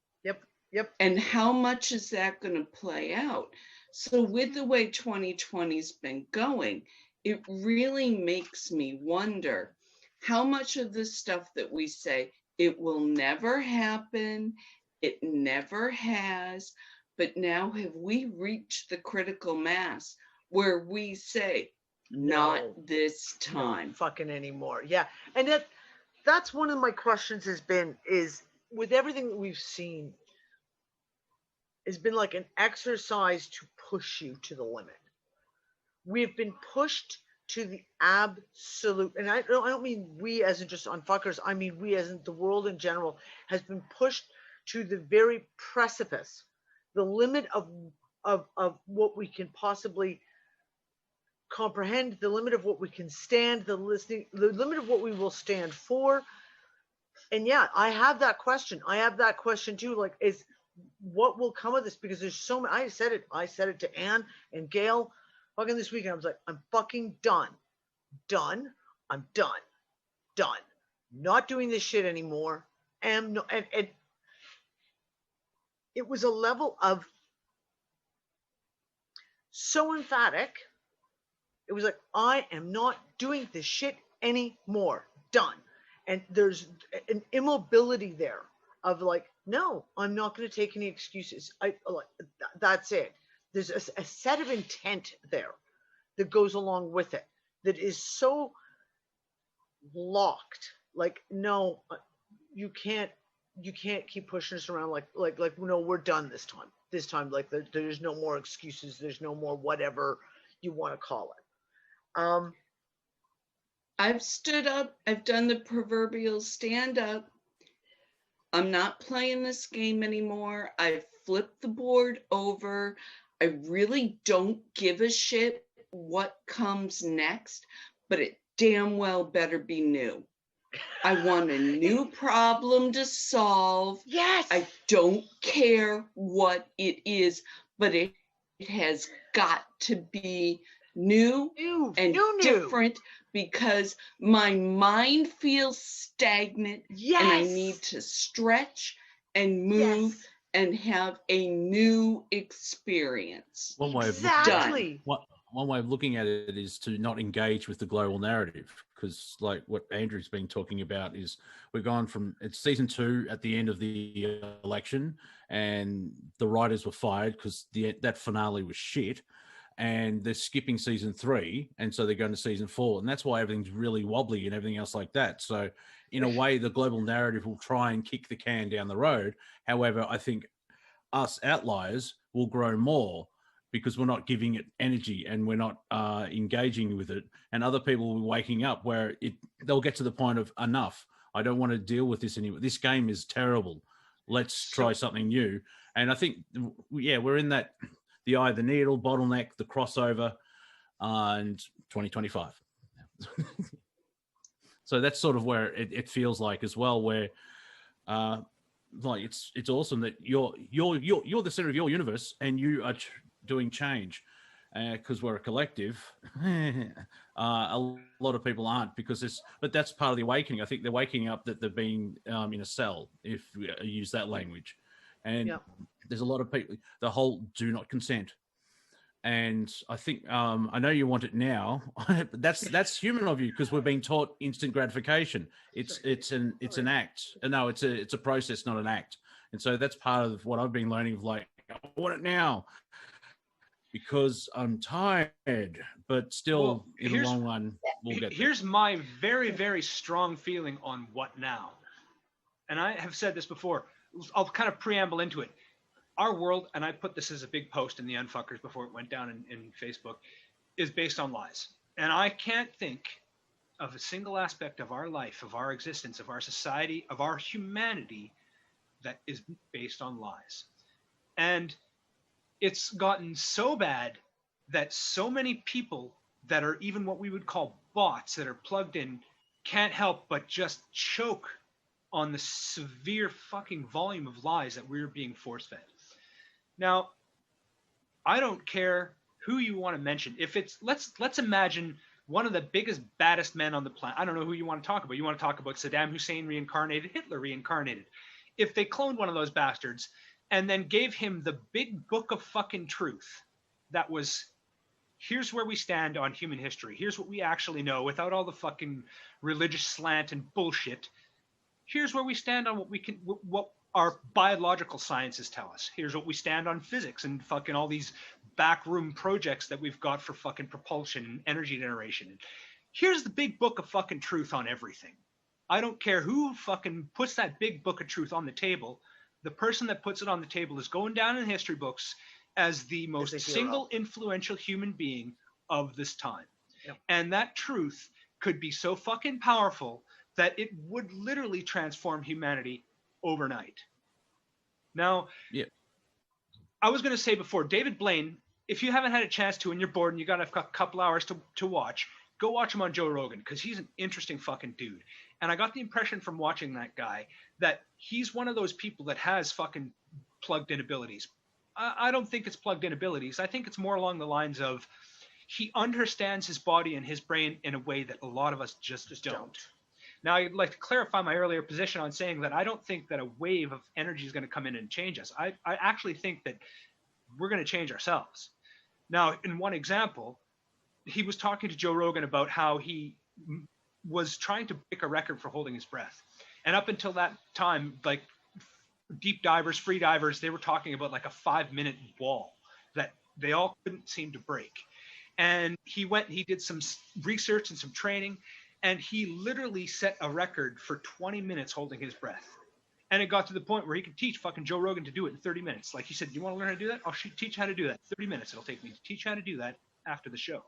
Yep. And how much is that going to play out? So with the way 2020's been going, it really makes me wonder how much of the stuff that we say, it will never happen, it never has, but now have we reached the critical mass where we say, not this time. No fucking anymore. Yeah. And that's one of my questions is with everything that we've seen, it's been like an exercise to push you to the limit. We've been pushed to the absolute, and I don't mean we as in just UnFuckers, I mean we as in the world in general has been pushed to the very precipice, the limit of what we can possibly comprehend, the limit of what we can stand, the limit of what we will stand for. And yeah, I have that question too, like, is what will come of this? Because there's so many. I said it to Anne and Gail fucking this weekend. I was like, I'm fucking done. I'm done. Not doing this shit anymore. And it was a level of so emphatic. It was like, I am not doing this shit anymore. Done. And there's an immobility there of like, no, I'm not going to take any excuses. That's it. There's a set of intent there that goes along with it that is so locked. Like, no, you can't keep pushing us around. Like, no, we're done this time. Like, there's no more excuses. There's no more whatever you want to call it. I've stood up. I've done the proverbial stand up. I'm not playing this game anymore. I've flipped the board over. I really don't give a shit what comes next, but it damn well better be new. I want a new problem to solve. Yes. I don't care what it is, but it has got to be new and different, because my mind feels stagnant. Yes. And I need to stretch and move and have a new experience. One way of looking at it is to not engage with the global narrative, because like what Andrew's been talking about is we're gone from, it's season 2 at the end of the election, and the writers were fired because that finale was shit, and they're skipping season 3, and so they're going to season 4, and that's why everything's really wobbly and everything else like that. So in a way, the global narrative will try and kick the can down the road. However, I think us outliers will grow more because we're not giving it energy and we're not engaging with it, and other people will be waking up where they'll get to the point of, enough, I don't want to deal with this anymore. This game is terrible. Let's try something new. And I think, yeah, we're in that, the eye of the needle, bottleneck, the crossover, and 2025. So that's sort of where it feels like as well, where like it's awesome that you're the center of your universe and you are doing change, because we're a collective. A lot of people aren't, but that's part of the awakening. I think they're waking up that they're being in a cell, if we use that language. And there's a lot of people, the whole do not consent. And I think, I know you want it now, but that's human of you, because we're being taught instant gratification. It's an act. No, it's a process, not an act. And so that's part of what I've been learning of, like, I want it now. because I'm tired, but still, Well, in the long run, we'll get there. Here's my very, very strong feeling on what now. And I have said this before. I'll kind of preamble into it. Our world, and I put this as a big post in the Unfuckers before it went down in Facebook, is based on lies. And I can't think of a single aspect of our life, of our existence, of our society, of our humanity that is based on lies. And it's gotten so bad that so many people that are even what we would call bots that are plugged in can't help but just choke on the severe fucking volume of lies that we're being force-fed. Now, I don't care who you want to mention. If it's let's imagine one of the biggest, baddest men on the planet. I don't know who you want to talk about. You want to talk about Saddam Hussein reincarnated, Hitler reincarnated. If they cloned one of those bastards and then gave him the big book of fucking truth that was, here's where we stand on human history. Here's what we actually know without all the fucking religious slant and bullshit. Here's where we stand on what our biological sciences tell us. Here's what we stand on physics and fucking all these backroom projects that we've got for fucking propulsion and energy generation. Here's the big book of fucking truth on everything. I don't care who fucking puts that big book of truth on the table. The person that puts it on the table is going down in history books as the most single influential human being of this time. Yep. And that truth could be so fucking powerful that it would literally transform humanity overnight. Now, I was going to say before, David Blaine, if you haven't had a chance to and you're bored and you got a couple hours to watch, go watch him on Joe Rogan, because he's an interesting fucking dude. And I got the impression from watching that guy that he's one of those people that has fucking plugged in abilities. I don't think it's plugged in abilities. I think it's more along the lines of he understands his body and his brain in a way that a lot of us just don't. Now, I'd like to clarify my earlier position on saying that I don't think that a wave of energy is going to come in and change us. I actually think that we're going to change ourselves. Now, in one example, he was talking to Joe Rogan about how he was trying to break a record for holding his breath. And up until that time, like deep divers, free divers, they were talking about like a 5-minute wall that they all couldn't seem to break. And he did some research and some training, and he literally set a record for 20 minutes holding his breath. And it got to the point where he could teach fucking Joe Rogan to do it in 30 minutes. Like he said, you want to learn how to do that? I'll teach you how to do that. 30 minutes it'll take me to teach you how to do that after the show.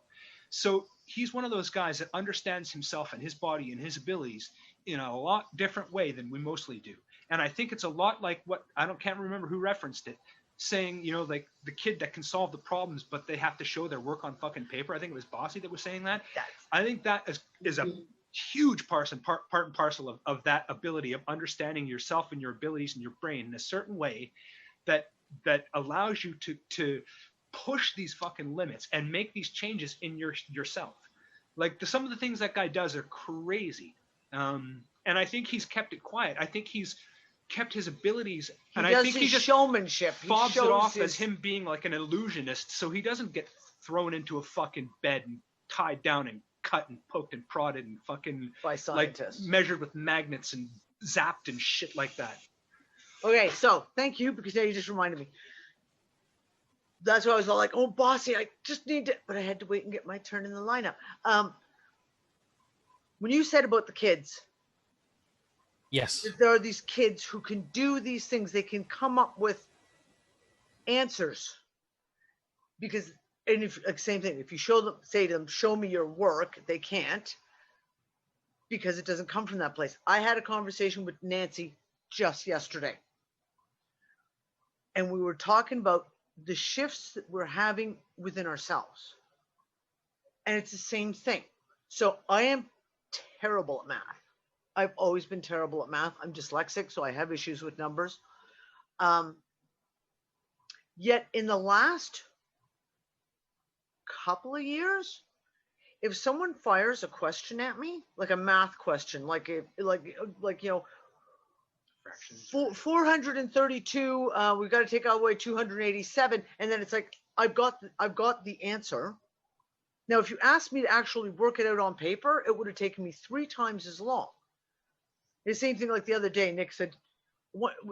So he's one of those guys that understands himself and his body and his abilities in a lot different way than we mostly do. And I think it's a lot like what, can't remember who referenced it, saying, you know, like the kid that can solve the problems, but they have to show their work on fucking paper. I think it was Bossy that was saying that. I think that is a huge part and parcel of that ability of understanding yourself and your abilities and your brain in a certain way that allows you to push these fucking limits and make these changes in yourself. Like some of the things that guy does are crazy. And I think he's kept it quiet. I think he's kept his abilities, and I think he just showmanship. Fobs it off as him being like an illusionist, so he doesn't get thrown into a fucking bed and tied down and cut and poked and prodded and fucking by scientists, like measured with magnets and zapped and shit like that. Okay, so thank you, because now you just reminded me. That's why I was all like, oh, Bossy, I just need to, but I had to wait and get my turn in the lineup. When you said about the kids, yes, there are these kids who can do these things. They can come up with answers because, and if like same thing, if you say to them, show me your work, they can't, because it doesn't come from that place. I had a conversation with Nancy just yesterday, and we were talking about the shifts that we're having within ourselves. And it's the same thing. So I am terrible at math. I've always been terrible at math. I'm dyslexic, so I have issues with numbers. Yet in the last couple of years, if someone fires a question at me, like a math question, like you know, 432, we've got to take away 287, and then it's like I've got the answer. Now, if you asked me to actually work it out on paper, it would have taken me 3 times as long. The same thing like the other day, Nick said,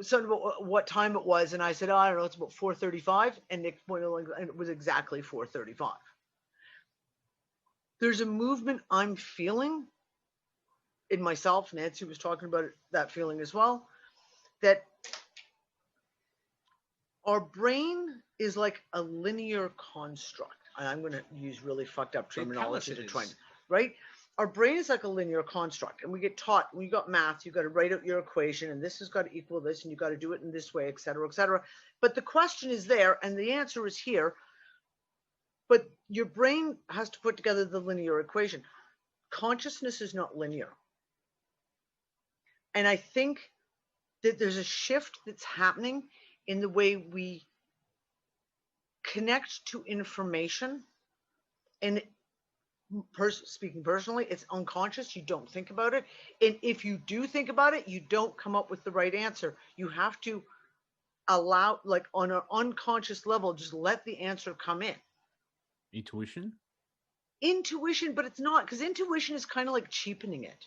something about what time it was, and I said, oh, I don't know, it's about 4:35, and Nick pointed, and it was exactly 4:35. There's a movement I'm feeling in myself. Nancy was talking about that feeling as well, that our brain is like a linear construct. And I'm going to use really fucked up terminology to try and, right? Our brain is like a linear construct, and we get taught, when you got math, you got to write out your equation, and this has got to equal this, and you got to do it in this way, et cetera, et cetera. But the question is there, and the answer is here. But your brain has to put together the linear equation. Consciousness is not linear. And I think that there's a shift that's happening in the way we connect to information. And speaking personally, it's unconscious. You don't think about it. And if you do think about it, you don't come up with the right answer. You have to allow, like on an unconscious level, just let the answer come in. Intuition, but it's not, because intuition is kind of like cheapening it.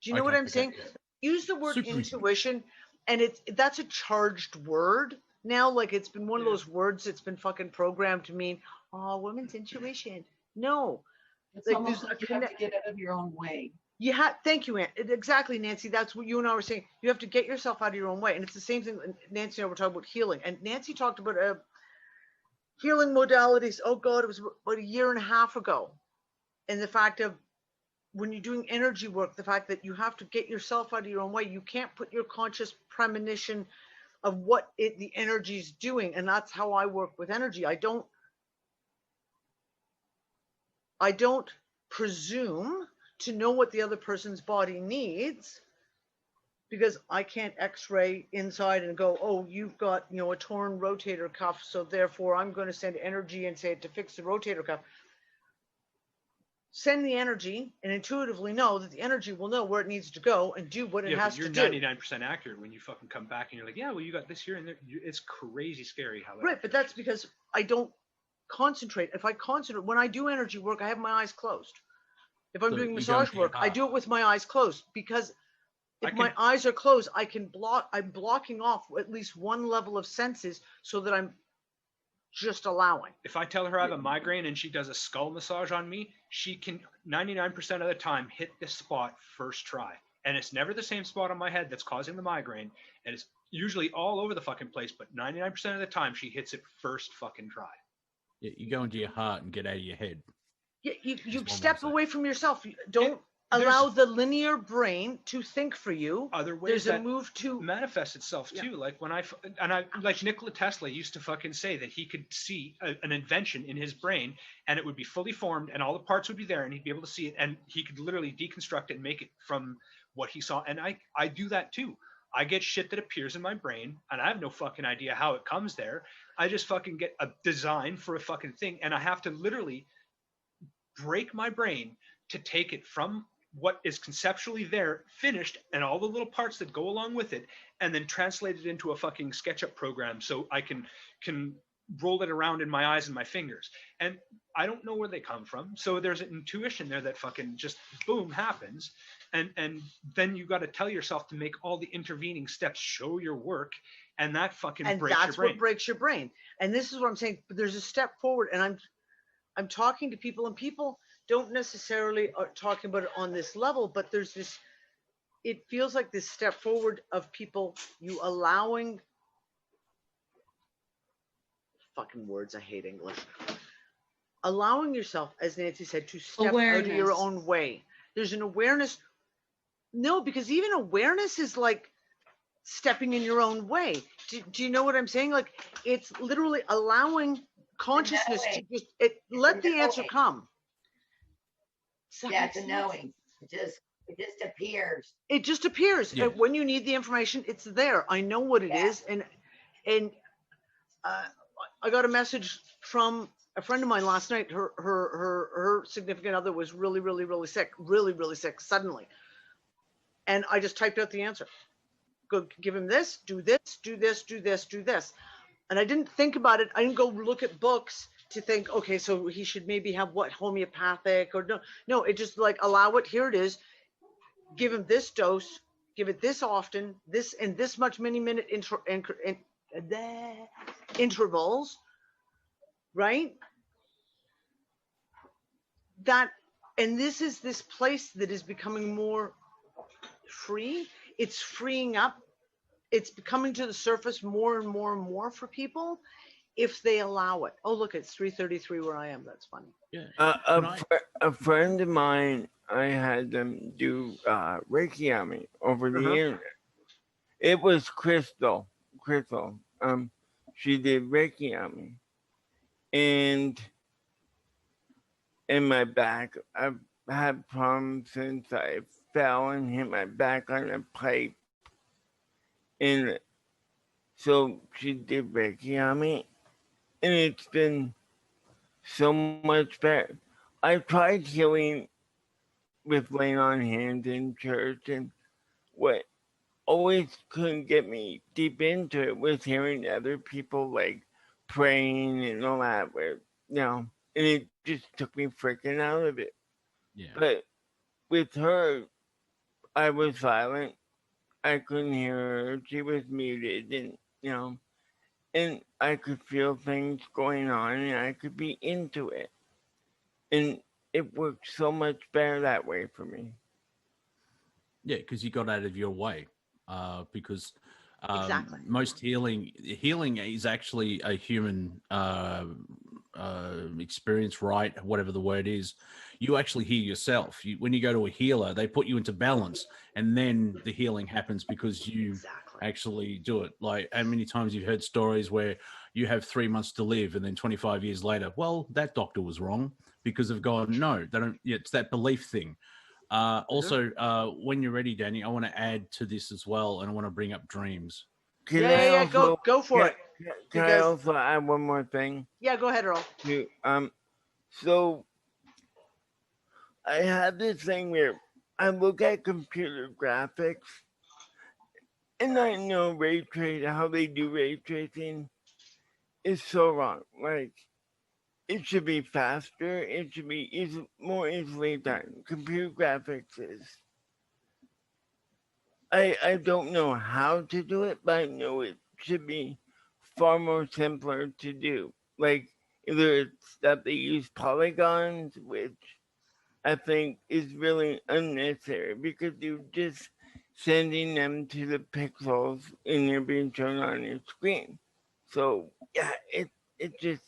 Do you know what I'm saying? Use the word intuition, and that's a charged word now. Like, it's been one of those words that's been fucking programmed to mean, oh, women's intuition. No, it's like almost like you have to get out of your own way. Thank you, exactly, Nancy. That's what you and I were saying. You have to get yourself out of your own way, and it's the same thing. Nancy and I were talking about healing, and Nancy talked about healing modalities. Oh God, it was about 1.5 years ago. And the fact of, when you're doing energy work, the fact that you have to get yourself out of your own way. You can't put your conscious premonition of what the energy is doing. And that's how I work with energy. I don't presume to know what the other person's body needs, because I can't x-ray inside and go, oh, you've got, a torn rotator cuff, so therefore I'm going to send energy and say to fix the rotator cuff. Send the energy and intuitively know that the energy will know where it needs to go and do what it has to do. You're 99% accurate when you fucking come back and you're like, yeah, well, you got this here and there. It's crazy scary how that Right, but that's because I don't concentrate. If I concentrate, when I do energy work, I have my eyes closed. If I'm doing massage work, I do it with my eyes closed, because if my eyes are closed, I'm blocking off at least one level of senses so that I'm just allowing. If I tell her I have a migraine and she does a skull massage on me, she can 99% of the time hit this spot first try. And it's never the same spot on my head that's causing the migraine. And it's usually all over the fucking place, but 99% of the time she hits it first fucking try. Yeah, you go into your heart and get out of your head. Yeah, you step away from yourself. Don't allow the linear brain to think for you. Other ways there's a move to manifest itself too. Like when like Nikola Tesla used to fucking say that he could see an invention in his brain, and it would be fully formed and all the parts would be there and he'd be able to see it, and he could literally deconstruct it and make it from what he saw. And I do that too. I get shit that appears in my brain and I have no fucking idea how it comes there. I just fucking get a design for a fucking thing, and I have to literally break my brain to take it from what is conceptually there, finished, and all the little parts that go along with it, and then translate it into a fucking SketchUp program so I can roll it around in my eyes and my fingers. And I don't know where they come from. So there's an intuition there that fucking just boom happens. And then you got to tell yourself to make all the intervening steps show your work, and that fucking breaks your brain. And that's what breaks your brain. And this is what I'm saying. But there's a step forward, and I'm talking to people, and people don't necessarily are talking about it on this level, but there's this, it feels like this step forward of people, you allowing, fucking words, I hate English, allowing yourself, as Nancy said, to step out of your own way. There's an awareness. No, because even awareness is like stepping in your own way. Do you know what I'm saying? Like, it's literally allowing consciousness to just let the answer come. Yeah, it's a knowing. It just appears. It just appears. Yeah. When you need the information, it's there. I know what it is, and I got a message from a friend of mine last night. Her significant other was really sick suddenly, and I just typed out the answer. Go give him this, do this, do this, do this, do this. And I didn't think about it. I didn't go look at books to think, okay, so he should maybe have what, homeopathic or no, it just like allow it. Here it is. Give him this dose, give it this often, this and this much many minute intervals, right? That, and this is this place that is becoming more free. It's freeing up. It's coming to the surface more and more and more for people if they allow it. Oh, look, it's 3:33 where I am. That's funny. Yeah. A friend of mine, I had them do Reiki on me over the internet. It was Crystal. She did Reiki on me, and in my back, I've had problems since I fell and hit my back on a pipe. And so she did Reiki on me, and it's been so much better. I tried healing with laying on hands in church, and what always couldn't get me deep into it was hearing other people like praying and all that, where, and it just took me freaking out of it. Yeah. But with her, I was silent. I couldn't hear her. She was muted, and and I could feel things going on, and I could be into it. And it worked so much better that way for me. Yeah, because you got out of your way. Because Exactly. most healing is actually a human experience, right? Whatever the word is, you actually heal yourself. When you go to a healer, they put you into balance, and then the healing happens because you actually do it. Like, how many times you've heard stories where you have 3 months to live, and then 25 years later, well, that doctor was wrong, because they've gone, no, they don't. It's that belief thing. Also, when you're ready, Danny, I want to add to this as well, and I want to bring up dreams. Go for it. Can I also add one more thing? Yeah, go ahead, Earl. So I have this thing where I look at computer graphics, and I know ray tracing, how they do ray tracing is so wrong. Like, it should be faster. It should be more easily done. Computer graphics is. I don't know how to do it, but I know it should be far more simpler to do. Like, either it's that they use polygons, which I think is really unnecessary because you're just sending them to the pixels and they're being shown on your screen. So yeah, it's just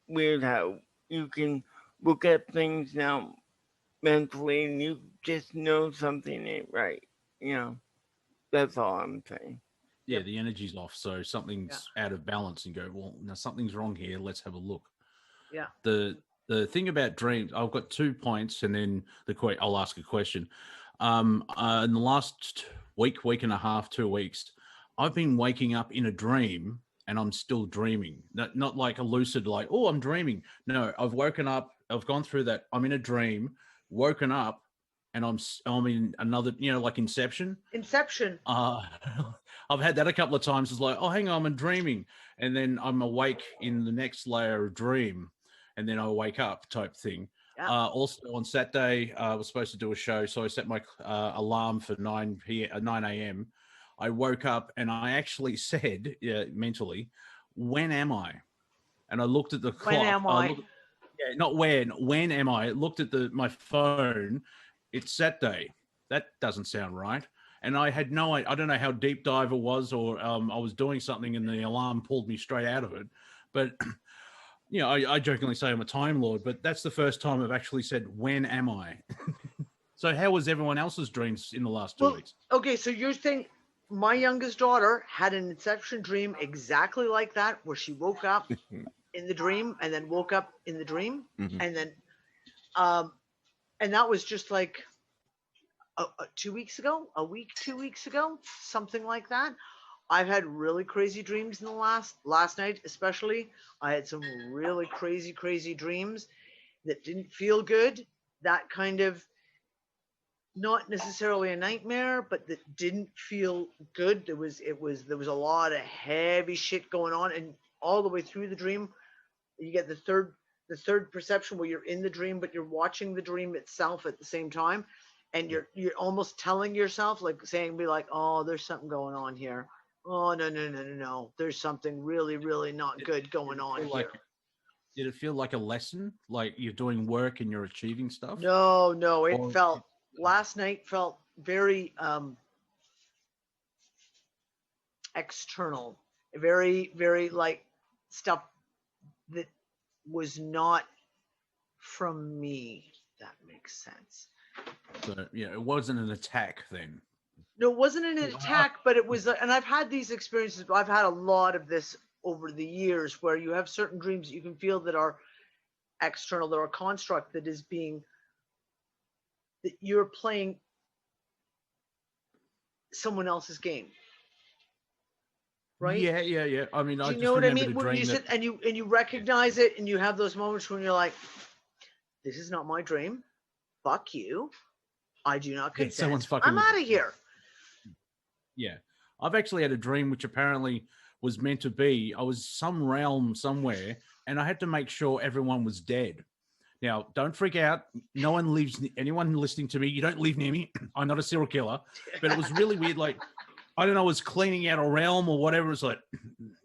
weird how you can look at things now mentally and you just know something ain't right. That's all I'm saying. Yeah, the energy's off, so something's out of balance, and go, well, now something's wrong here. Let's have a look. Yeah. The thing about dreams, I've got 2 points, and then I'll ask a question. In the last week and a half, 2 weeks, I've been waking up in a dream, and I'm still dreaming. Not like a lucid, like, oh, I'm dreaming. No, I've woken up. I've gone through that. I'm in a dream, woken up, and I'm in another, like Inception. I've had that a couple of times. It's like, oh, hang on, I'm dreaming, and then I'm awake in the next layer of dream, and then I wake up type thing. Yep. Also on Saturday, I was supposed to do a show, so I set my alarm for 9 a.m. I woke up and I actually said mentally, when am I? And I looked at the clock. When am I? Not when. When am I? I looked at my phone. It's Saturday. That doesn't sound right. And I had I don't know how deep dive it was, or I was doing something and the alarm pulled me straight out of it. But, I jokingly say I'm a Time Lord, but that's the first time I've actually said, when am I? So how was everyone else's dreams in the last 2 weeks? Okay, so you're saying my youngest daughter had an Inception dream exactly like that, where she woke up in the dream and then woke up in the dream. Mm-hmm. And then, and that was just like 2 weeks ago, 2 weeks ago, something like that. I've had really crazy dreams in the last night, especially. I had some really crazy dreams that didn't feel good. That kind of, not necessarily a nightmare, but that didn't feel good. There was a lot of heavy shit going on, and all the way through the dream, you get the third perception where you're in the dream, but you're watching the dream itself at the same time. and you're almost telling yourself, like saying, be like, oh, there's something going on here. Oh, no. There's something really, really not good going on here. Did it feel like a lesson? Like you're doing work and you're achieving stuff? No, it felt, last night felt very external, very, very like stuff that was not from me. If that makes sense. So, yeah, it wasn't an attack then. No, it wasn't an attack, but it was, and I've had these experiences, I've had a lot of this over the years where you have certain dreams that you can feel that are external, that are a construct that is being, that you're playing someone else's game. Right? Yeah. I mean, Do you know what I mean? When you sit and you recognize it, and you have those moments when you're like, "This is not my dream. Fuck you. I do not consent. someone's fucking I'm out of here." Yeah, I've actually had a dream which apparently was meant to be. I was some realm somewhere, and I had to make sure everyone was dead. Now, don't freak out. No one lives. Anyone listening to me, you don't live near me. I'm not a serial killer, but it was really weird. Like, I don't know, I was cleaning out a realm or whatever. It's like,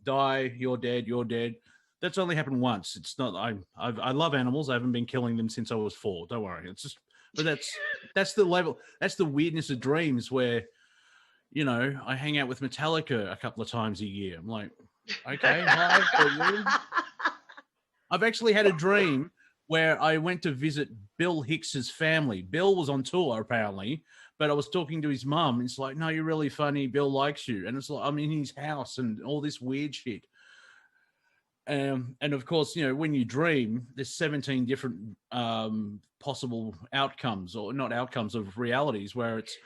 die, you're dead, you're dead. That's only happened once. It's not. I love animals. I haven't been killing them since I was 4. Don't worry. It's just, but that's the level. That's the weirdness of dreams where, you know, I hang out with Metallica a couple of times a year. I'm like, okay, hi. I've actually had a dream where I went to visit Bill Hicks's family. Bill was on tour apparently, but I was talking to his mum. It's like, no, you're really funny. Bill likes you. And it's like, I'm in his house and all this weird shit. And of course, you know, when you dream, there's 17 different possible outcomes, or not outcomes, of realities, where it's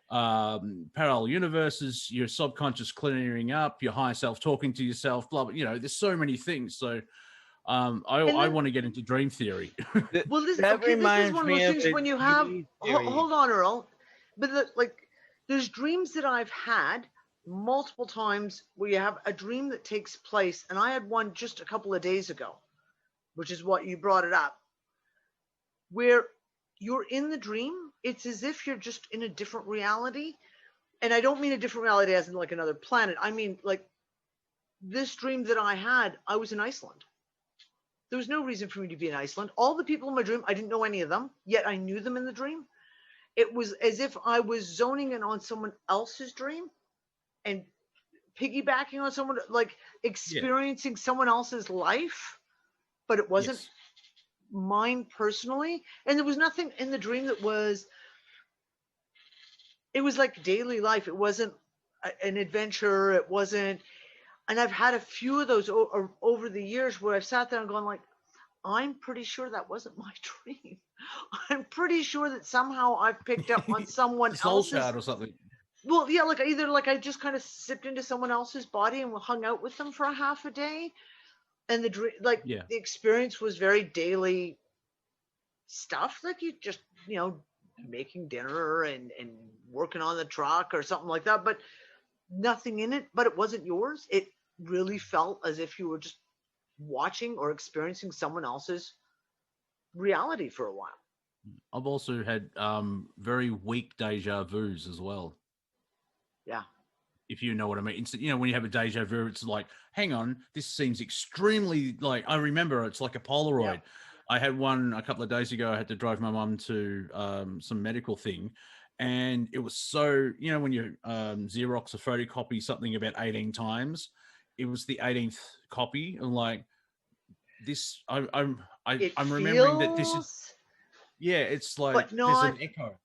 parallel universes, your subconscious clearing up, your higher self talking to yourself, blah, blah, you know, there's so many things. So I want to get into dream theory. Well, this is one of those things when you have, hold on, Earl, but there's dreams that I've had multiple times where you have a dream that takes place, and I had one just a couple of days ago, which is what you brought it up, where you're in the dream. It's as if you're just in a different reality. And I don't mean a different reality as in like another planet. I mean, like this dream that I had, I was in Iceland. There was no reason for me to be in Iceland. All the people in my dream, I didn't know any of them, yet I knew them in the dream. It was as if I was zoning in on someone else's dream and piggybacking on someone, like experiencing someone else's life, but it wasn't mine personally. And there was nothing in the dream that was, it was like daily life. It wasn't an adventure. It wasn't. And I've had a few of those over the years where I've sat there and gone like, I'm pretty sure that wasn't my dream. I'm pretty sure that somehow I've picked up on someone else's. Soul shard or something. Well, yeah, like either like I just kind of sipped into someone else's body and hung out with them for a half a day. And the dream, like the experience was very daily stuff. Like you just, you know, making dinner and working on the truck or something like that, but nothing in it, but it wasn't yours. It really felt as if you were just watching or experiencing someone else's reality for a while. I've also had very weak deja vus as well. Yeah. If you know what I mean. It's, you know, when you have a deja vu, it's like, hang on, this seems extremely, like, I remember it's like a Polaroid. Yeah. I had one a couple of days ago. I had to drive my mum to some medical thing. And it was so, you know, when you Xerox or photocopy something about 18 times, it was the 18th copy. And like this, I'm remembering that this is, it's like, there's an echo.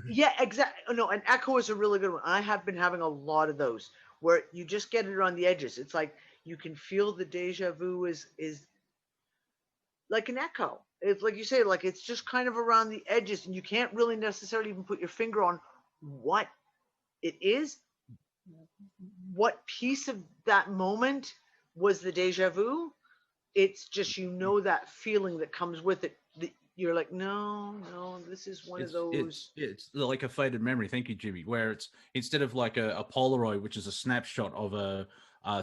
Yeah, exactly. No, an echo is a really good one. I have been having a lot of those where you just get it on the edges. It's like you can feel the deja vu is like an echo. It's like you say, like it's just kind of around the edges, and you can't really necessarily even put your finger on what it is. What piece of that moment was the deja vu? It's just, you know, that feeling that comes with it. You're like, no, this is one of those. It's like a faded memory. Thank you, Jimmy. Where it's instead of like a Polaroid, which is a snapshot of a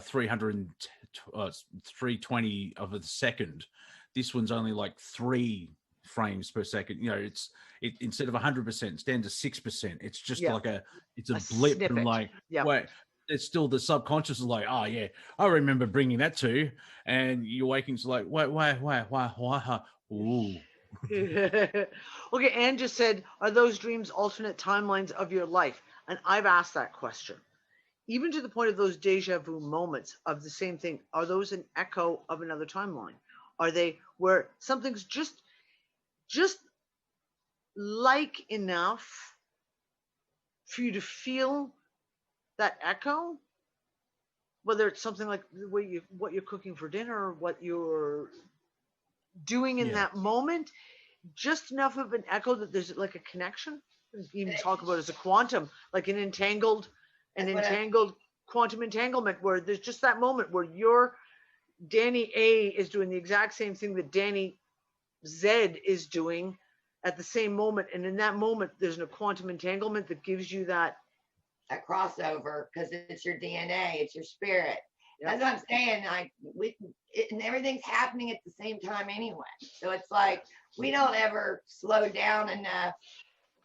320 of a second. This one's only like 3 frames per second. You know, it instead of 100%, it's down to 6%. It's just Yeah. like it's a blip, snippet. and like, Yeah. wait, it's still the subconscious is like, oh yeah, I remember bringing that to you, and you're waking to like, wait, ooh. Okay, Anne just said, are those dreams alternate timelines of your life? And I've asked that question. Even to the point of those deja vu moments of the same thing, are those an echo of another timeline? Are they where something's just like enough for you to feel that echo? Whether it's something like what you're cooking for dinner, or what you're doing in that moment, just enough of an echo that there's like a connection. You even talk about it as a quantum, like an entangled quantum entanglement, where there's just that moment where your Danny A is doing the exact same thing that Danny Z is doing at the same moment, and in that moment there's a quantum entanglement that gives you that crossover, because it's your DNA, it's your spirit. That's what I'm saying. Like and everything's happening at the same time anyway. So it's like we don't ever slow down enough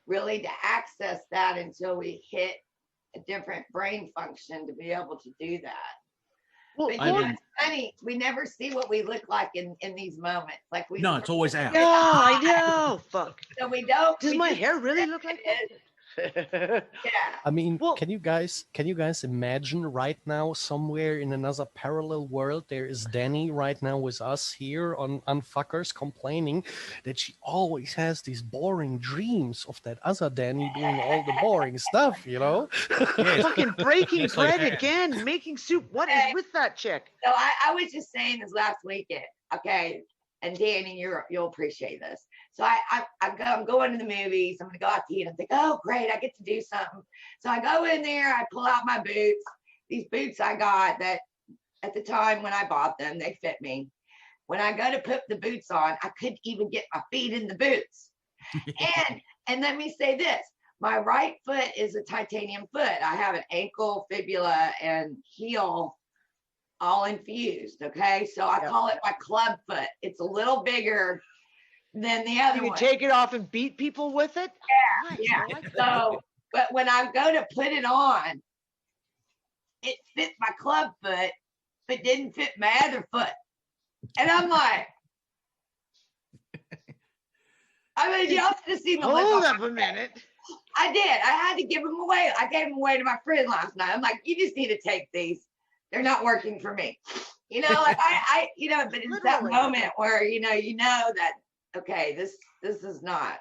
really to access that until we hit a different brain function to be able to do that. Well, but it's funny. We never see what we look like in these moments. Like it's always out. No, I know. Fuck. So we don't. Does my hair really look like that? Yeah. I mean, can you guys imagine right now somewhere in another parallel world there is Danny right now with us here on UnFuckers complaining that she always has these boring dreams of that other Danny doing all the boring stuff, you know? Yes. Fucking breaking bread again, making soup. What is with that chick? So I was just saying this last weekend, okay? And Danny, you'll appreciate this. So I'm going to the movies. I'm gonna go out to eat. I'm thinking, oh great, I get to do something. So I go in there. I pull out my boots. These boots I got that at the time when I bought them, they fit me. When I go to put the boots on, I couldn't even get my feet in the boots. and let me say this: my right foot is a titanium foot. I have an ankle, fibula, and heel all infused. Okay, so I call it my club foot. It's a little bigger than the other one. You take it off and beat people with it? Yeah. So, but when I go to put it on, it fit my club foot, but didn't fit my other foot. And I'm like, I mean, y'all should have seen the look. Hold up a minute. I did. I had to give them away. I gave them away to my friend last night. I'm like, you just need to take these. They're not working for me. You know, like I but it's that moment where, you know that, okay, this is not,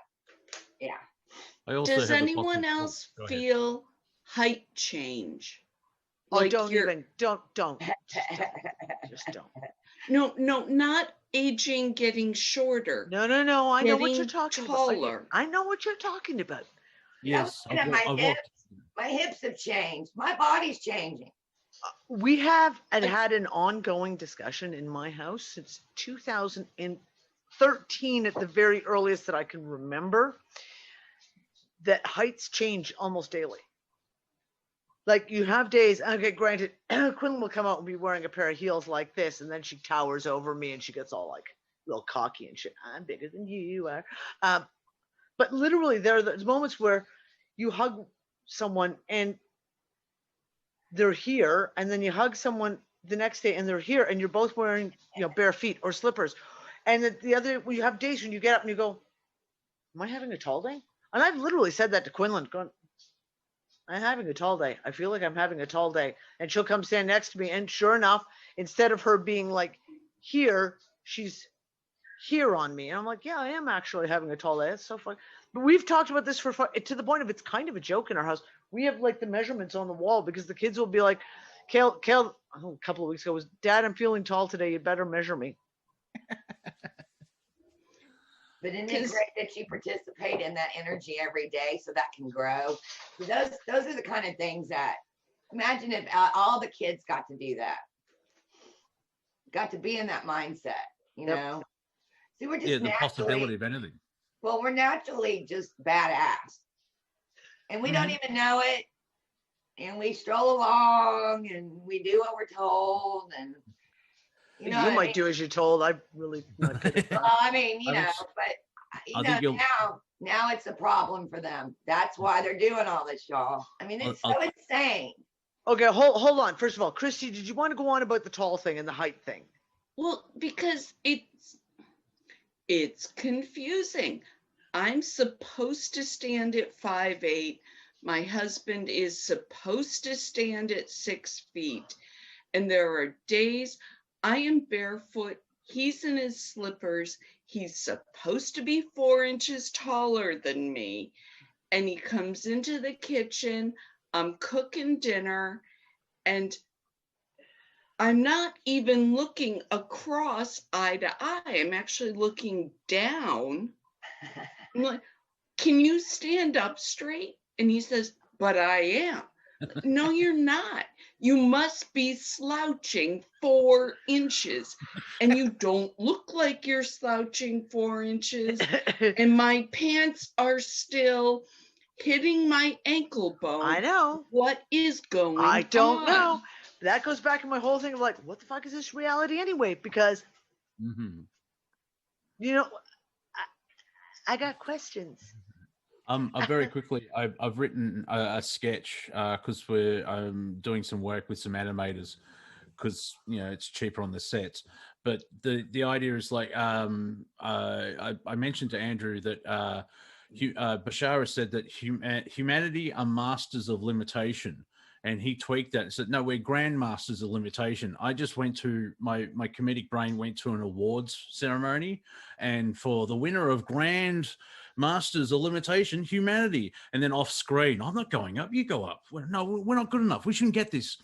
Does anyone else feel height change? Like don't. Just don't. No, not aging, getting shorter. No. I know what you're talking taller. about. I know what you're talking about. Yes. My hips have changed. My body's changing. We have had an ongoing discussion in my house since 2013 at the very earliest that I can remember, that heights change almost daily. Like you have days, okay, granted, Quinn will come out and be wearing a pair of heels like this, and then she towers over me and she gets all like real cocky and shit. I'm bigger than you are. But literally there are those moments where you hug someone and they're here, and then you hug someone the next day and they're here, and you're both wearing, bare feet or slippers. And the other, when you have days when you get up and you go, am I having a tall day? And I've literally said that to Quinlan, going, I'm having a tall day. I feel like I'm having a tall day. And she'll come stand next to me, and sure enough, instead of her being like here, she's here on me. And I'm like, yeah, I am actually having a tall day. That's so fun. But we've talked about this to the point of it's kind of a joke in our house. We have like the measurements on the wall because the kids will be like, Kale, a couple of weeks ago was, Dad, I'm feeling tall today. You better measure me. But isn't it great that you participate in that energy every day so that can grow? Those are the kind of things that, imagine if all the kids got to do that. Got to be in that mindset, you know? See, we're just the possibility of anything. Well, we're naturally just badass. And we don't even know it. And we stroll along and we do what we're told. And you might do as you're told. I really not good at that. Well, I mean, but you know, now it's a problem for them. That's why they're doing all this, y'all. I mean, it's so insane. Okay, hold on. First of all, Christy, did you want to go on about the tall thing and the height thing? Well, because it's confusing. I'm supposed to stand at 5'8". My husband is supposed to stand at 6 feet. And there are days I am barefoot. He's in his slippers. He's supposed to be 4 inches taller than me. And he comes into the kitchen. I'm cooking dinner. And I'm not even looking across eye to eye. I'm actually looking down. I'm like, can you stand up straight? And he says, but I am. No, you're not. You must be slouching 4 inches. And you don't look like you're slouching 4 inches. And my pants are still hitting my ankle bone. I know. What is going on? I don't know. That goes back to my whole thing of like, what the fuck is this reality anyway? Because, you know, I got questions. Very quickly, I've written a sketch because we're doing some work with some animators because, you know, it's cheaper on the sets. But the idea is like, I mentioned to Andrew that Bashara said that humanity are masters of limitation. And he tweaked that and said, no, we're grandmasters of limitation. I just went to, my comedic brain went to an awards ceremony. And for the winner of Grand Masters of Limitation, humanity. And then off screen, I'm not going up, you go up. No, we're not good enough. We shouldn't get this.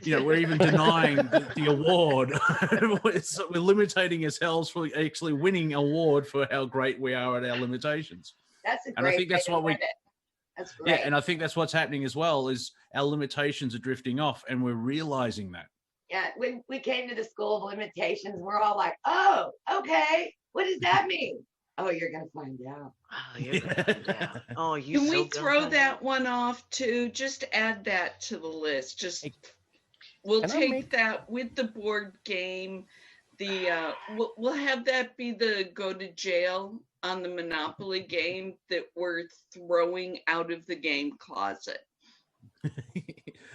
You know, we're even denying the award. We're limiting ourselves for actually winning an award for how great we are at our limitations. That's a great and I think that's what we... That's great. Yeah, and I think that's what's happening as well is our limitations are drifting off and we're realizing that. Yeah, when we came to the School of Limitations, we're all like, oh, okay, what does that mean? Oh, you're going to find out. Oh, you're going to find out. Oh, you Can we throw that one off too? Just add that to the list. Just we'll take that with the board game. The we'll have that be the go to jail on the Monopoly game that we're throwing out of the game closet.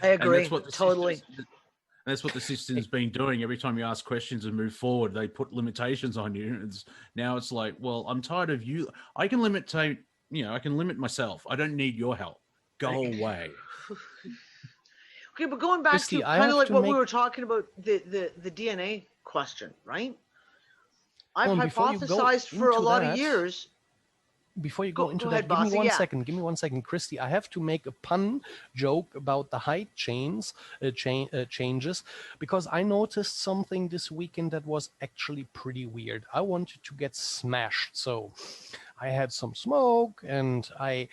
I agree. Totally. That's what the system's been doing. Every time you ask questions and move forward, they put limitations on you. Now it's like, well, I'm tired of you. I can limit myself. I don't need your help. Go away. Okay, but going back to kind of like what we were talking about, the DNA question, right? I've hypothesized for a lot of years. Before you go into that, give me 1 second. Give me 1 second, Christy. I have to make a pun joke about the height changes because I noticed something this weekend that was actually pretty weird. I wanted to get smashed, so I had some smoke and I,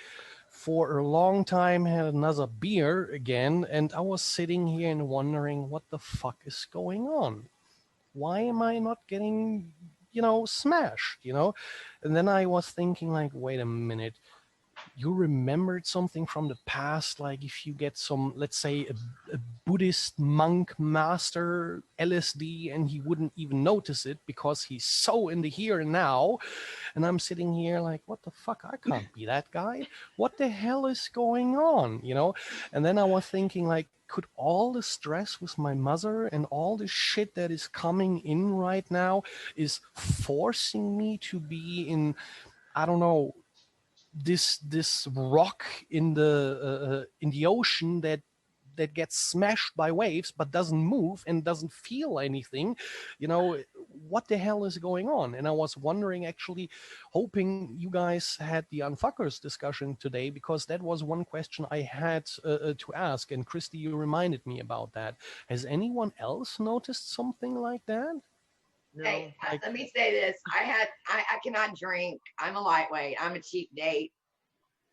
for a long time, had another beer again, and I was sitting here and wondering what the fuck is going on. Why am I not getting, smashed, And then I was thinking like, wait a minute, you remembered something from the past, like if you get some, let's say a Buddhist monk master LSD and he wouldn't even notice it because he's so in the here and now. And I'm sitting here like, what the fuck? I can't be that guy. What the hell is going on? And then I was thinking like, could all the stress with my mother and all the shit that is coming in right now is forcing me to be in, I don't know, this rock in the ocean that gets smashed by waves but doesn't move and doesn't feel anything. What the hell is going on? And I was wondering, actually hoping you guys had the UnFuckers discussion today, because that was one question I had to ask, and Christy, you reminded me about that. Has anyone else noticed something like that? No. Hey, let me say this. I cannot drink. I'm a lightweight. I'm a cheap date.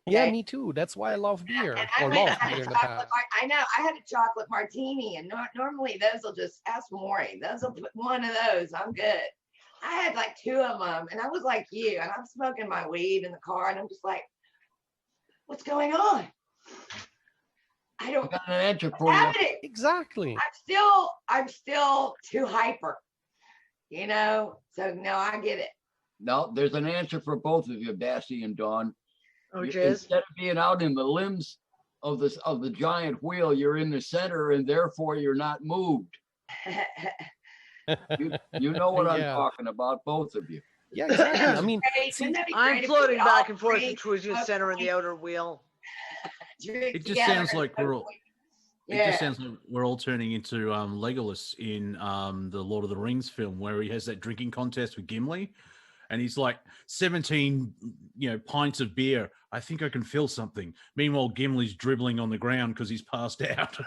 Yeah, me too. That's why I love beer. I know. I had a chocolate martini, and normally those will just ask Maury. Those will put one of those. I'm good. I had like 2 of them, and I was like you, and I'm smoking my weed in the car, and I'm just like, what's going on? I don't got an answer for you. Exactly. I'm still too hyper. So no, I get it. Now, there's an answer for both of you, Dassy and Dawn. Oh, You- Jizz? Instead of being out in the limbs of the giant wheel, you're in the center, and therefore you're not moved. You know what I'm Yeah. talking about, both of you. Yeah, exactly. I mean, Great. see, Wouldn't that be I'm great if floating we all back and forth drink between the a center and the pint- outer wheel. drink It just together sounds like a we're all. pint? It just sounds like we're all turning into Legolas in the Lord of the Rings film, where he has that drinking contest with Gimli, and he's like 17, pints of beer. I think I can feel something. Meanwhile, Gimli's dribbling on the ground because he's passed out.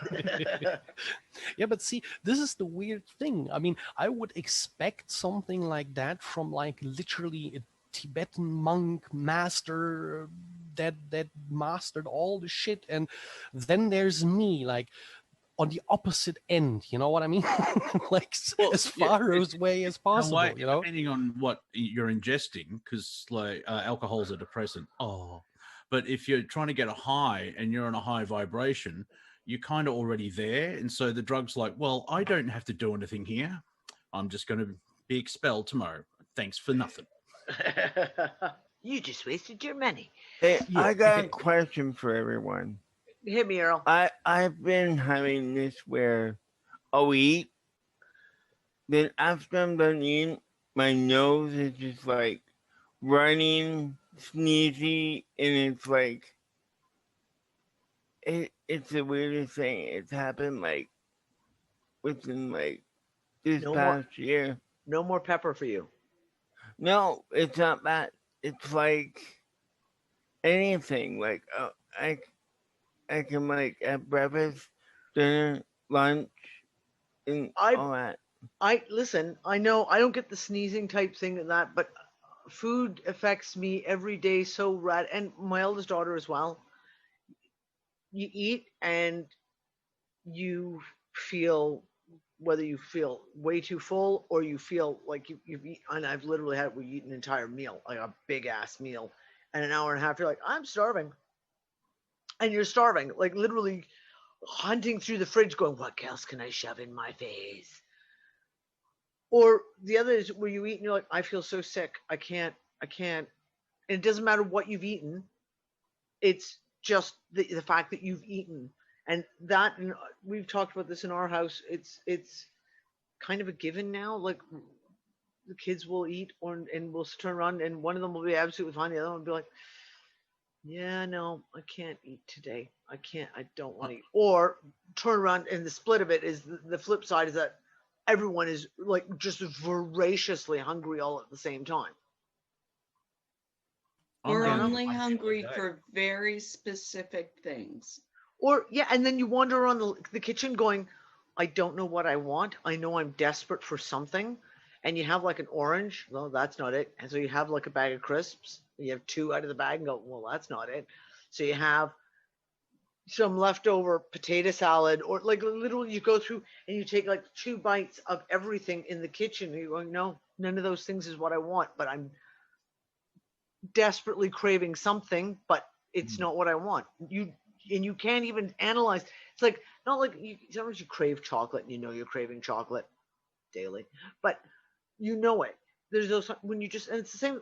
yeah, but see, this is the weird thing. I mean, I would expect something like that from like literally a Tibetan monk master that mastered all the shit, and then there's me like on the opposite end. You know what I mean? Like as far away as possible. Way, You know, depending on what you're ingesting, because like alcohol's a depressant. But if you're trying to get a high and you're on a high vibration, you're kind of already there, and so the drug's like, well, I don't have to do anything here. I'm just going to be expelled tomorrow. Thanks for nothing. You just wasted your money. Hey, I got a question for everyone. Hit me, Earl. I've been having this where I'll eat, then after I'm done eating, my nose is just like running, sneezy, and it's like it's the weirdest thing. It's happened like within like this past year. No more pepper for you. No, it's not that. It's like anything. Like I can like at breakfast, dinner, lunch, and all that. Listen. I know I don't get the sneezing type thing and that, but food affects me every day so rad, and my eldest daughter as well. You eat and you feel, whether you feel way too full or you feel like you've eaten, and I've literally had, we eat an entire meal, like a big ass meal, and an hour and a half, you're like, I'm starving. And you're starving, like literally hunting through the fridge going, what else can I shove in my face? Or the other is where you eat and you're like, I feel so sick. I can't. And it doesn't matter what you've eaten. It's just the fact that you've eaten. And that, and we've talked about this in our house, it's kind of a given now. Like the kids will eat and we'll turn around and one of them will be absolutely fine. The other one will be like, yeah, no, I can't eat today. I don't want to eat. Or turn around, and the split of it is the flip side is that everyone is like just voraciously hungry all at the same time. Or only hungry for very specific things. Or, yeah, and then you wander around the kitchen going, I don't know what I want. I know I'm desperate for something. And you have like an orange. Well, that's not it. And so you have like a bag of crisps. You have 2 out of the bag and go, well, that's not it. So you have some leftover potato salad, or like literally you go through and you take like 2 bites of everything in the kitchen. And you're going, no, none of those things is what I want, but I'm desperately craving something, but it's not what I want. You can't even analyze. It's like, not like sometimes you crave chocolate and you know you're craving chocolate daily, but you know it. There's those when you just, and it's the same.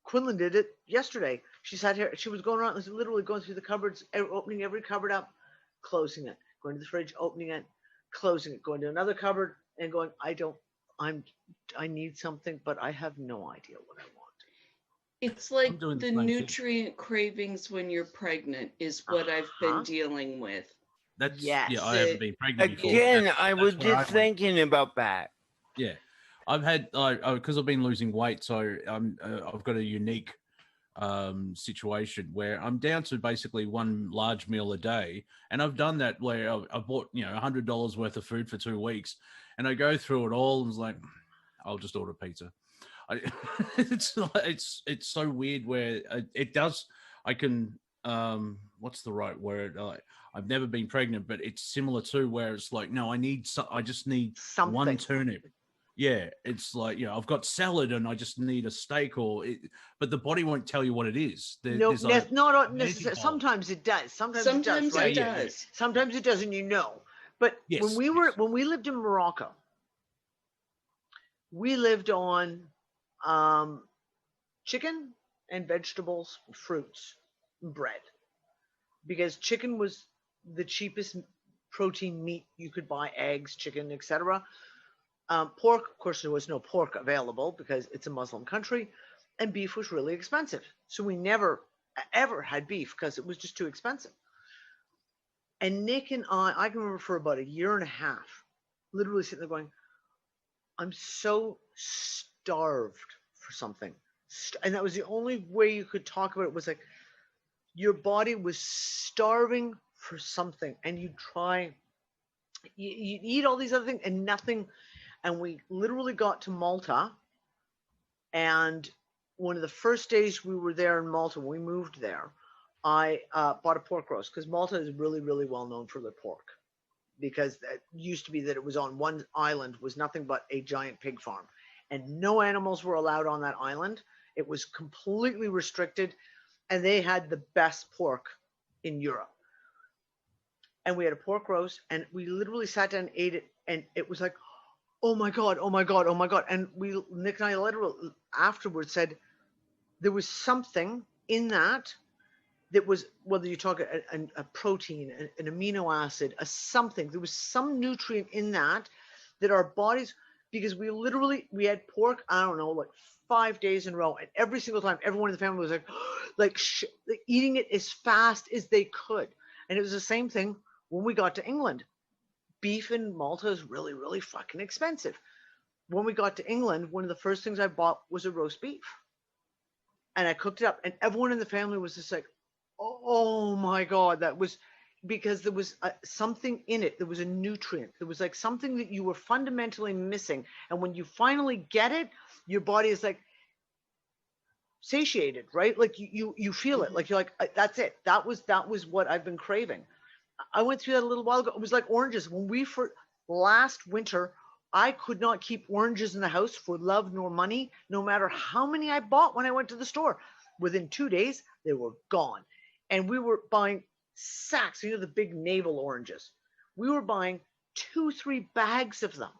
Quinlan did it yesterday. She sat here, she was going around, literally going through the cupboards, opening every cupboard up, closing it, going to the fridge, opening it, closing it, going to another cupboard and going, I need something, but I have no idea what I want. It's like the nutrient cravings when you're pregnant is what I've been dealing with. That's, yes. Yeah, I haven't been pregnant before. Again, I was just thinking about that. Yeah. I've had, because I've been losing weight, so I've got a unique situation where I'm down to basically 1 large meal a day. And I've done that where I've bought, $100 worth of food for 2 weeks. And I go through it all and it's like, I'll just order pizza. It's so weird where it does, I can, what's the right word? I've never been pregnant, but it's similar to where it's like, no, I just need something. 1 turnip. Yeah, it's like, I've got salad and I just need a steak, but the body won't tell you what it is. Not necessarily. Sometimes it does. Sometimes it does, right? It does. Sometimes it doesn't, But yes, when we lived in Morocco, we lived on chicken and vegetables, fruits, and bread. Because chicken was the cheapest protein meat you could buy, eggs, chicken, etc. Pork, of course, there was no pork available because it's a Muslim country, and beef was really expensive. So we never, ever had beef because it was just too expensive. And Nick and I can remember for about a year and a half, literally sitting there going, I'm so starved for something. And that was the only way you could talk about it, was like your body was starving for something, and you eat all these other things and nothing. And we literally got to Malta, and one of the first days we were there in Malta, when we moved there, I bought a pork roast, because Malta is really, really well known for their pork, because it used to be that it was on one island, was nothing but a giant pig farm, and no animals were allowed on that island. It was completely restricted, and they had the best pork in Europe. And we had a pork roast, and we literally sat down and ate it, and it was like, oh my God, oh my God, oh my God. And Nick and I literally afterwards said there was something in that was, whether you talk a protein, an amino acid, a something, there was some nutrient in that our bodies, because we had pork, I don't know, like 5 days in a row, and every single time everyone in the family was like eating it as fast as they could. And it was the same thing when we got to England. Beef in Malta is really, really fucking expensive. When we got to England, one of the first things I bought was a roast beef, and I cooked it up, and everyone in the family was just like, oh my God, that was because there was something in it. There was a nutrient. There was like something that you were fundamentally missing. And when you finally get it, your body is like satiated, right? Like you feel it. Like you're like, that's it. That was what I've been craving. I went through that a little while ago. It was like oranges. When last winter, I could not keep oranges in the house for love nor money, no matter how many I bought when I went to the store. Within 2 days, they were gone. And we were buying sacks, the big navel oranges. We were buying 2-3 bags of them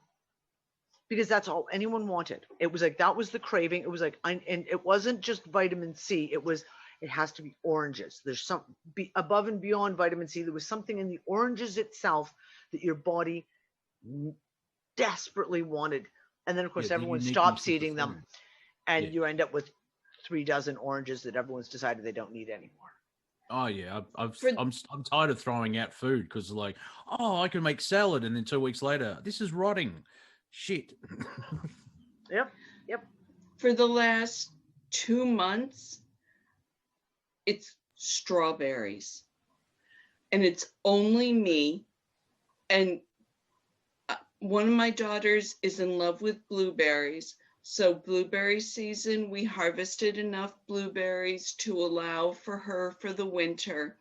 because that's all anyone wanted. It was like, that was the craving. It was like, and it wasn't just vitamin C. It has to be oranges. There's some above and beyond vitamin C. There was something in the oranges itself that your body desperately wanted. And then, of course, everyone stops eating them. And you end up with 3 dozen oranges that everyone's decided they don't need anymore. Oh yeah, I'm tired of throwing out food because like, oh, I can make salad, and then 2 weeks later, this is rotting. Shit. Yep. For the last 2 months, it's strawberries, and it's only me. And one of my daughters is in love with blueberries. So blueberry season, we harvested enough blueberries to allow for her for the winter,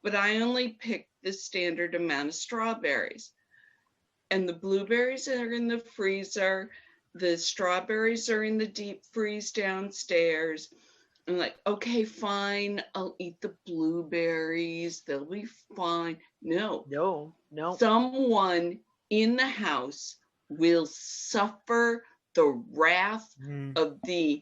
but I only picked the standard amount of strawberries. And the blueberries are in the freezer, the strawberries are in the deep freeze downstairs. I'm like, okay, fine, I'll eat the blueberries, they'll be fine. No. Someone in the house will suffer the wrath of the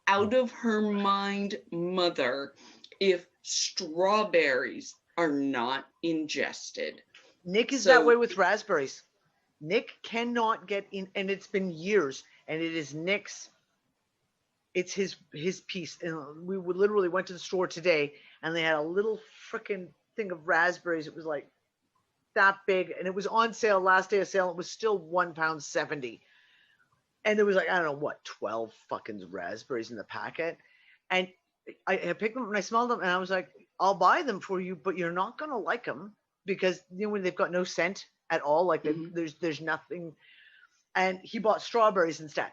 out of her mind mother if strawberries are not ingested. Nick is that way with raspberries. Nick cannot get in, and it's been years, and it is Nick's, it's his piece. And we literally went to the store today, and they had a little freaking thing of raspberries. It was like that big, and it was on sale last day of sale. It was still £1.70. And there was like, I don't know what, 12 fucking raspberries in the packet. And I picked them and I smelled them and I was like, I'll buy them for you, but you're not going to like them because when they've got no scent at all, like there's nothing. And he bought strawberries instead.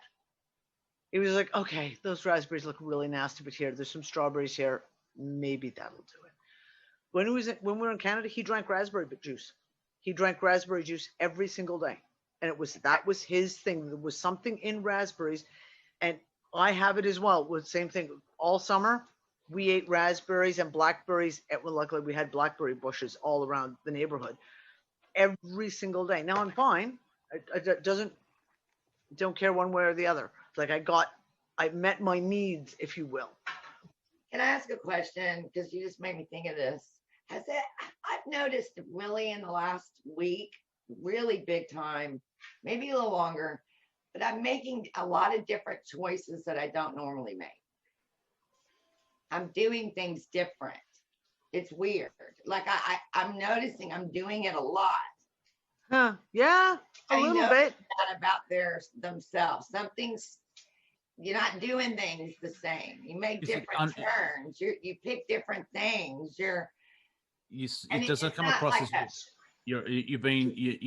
He was like, okay, those raspberries look really nasty, but there's some strawberries here. Maybe that'll do it. When we were in Canada, he drank raspberry juice. He drank raspberry juice every single day. And that was his thing. There was something in raspberries, and I have it as well. With the same thing all summer. We ate raspberries and blackberries. Well, luckily we had blackberry bushes all around the neighborhood every single day. Now I'm fine. I don't care one way or the other. It's like I got I met my needs, if you will. Can I ask a question? Because you just made me think of this. I've noticed really in the last week, really big time, maybe a little longer, but I'm making a lot of different choices that I don't normally make. I'm doing things different. It's weird. Like I'm noticing I'm doing it a lot. Huh? Yeah, a little bit. That about themselves. Something's, you're not doing things the same. You make different turns. You pick different things. It doesn't come across as you're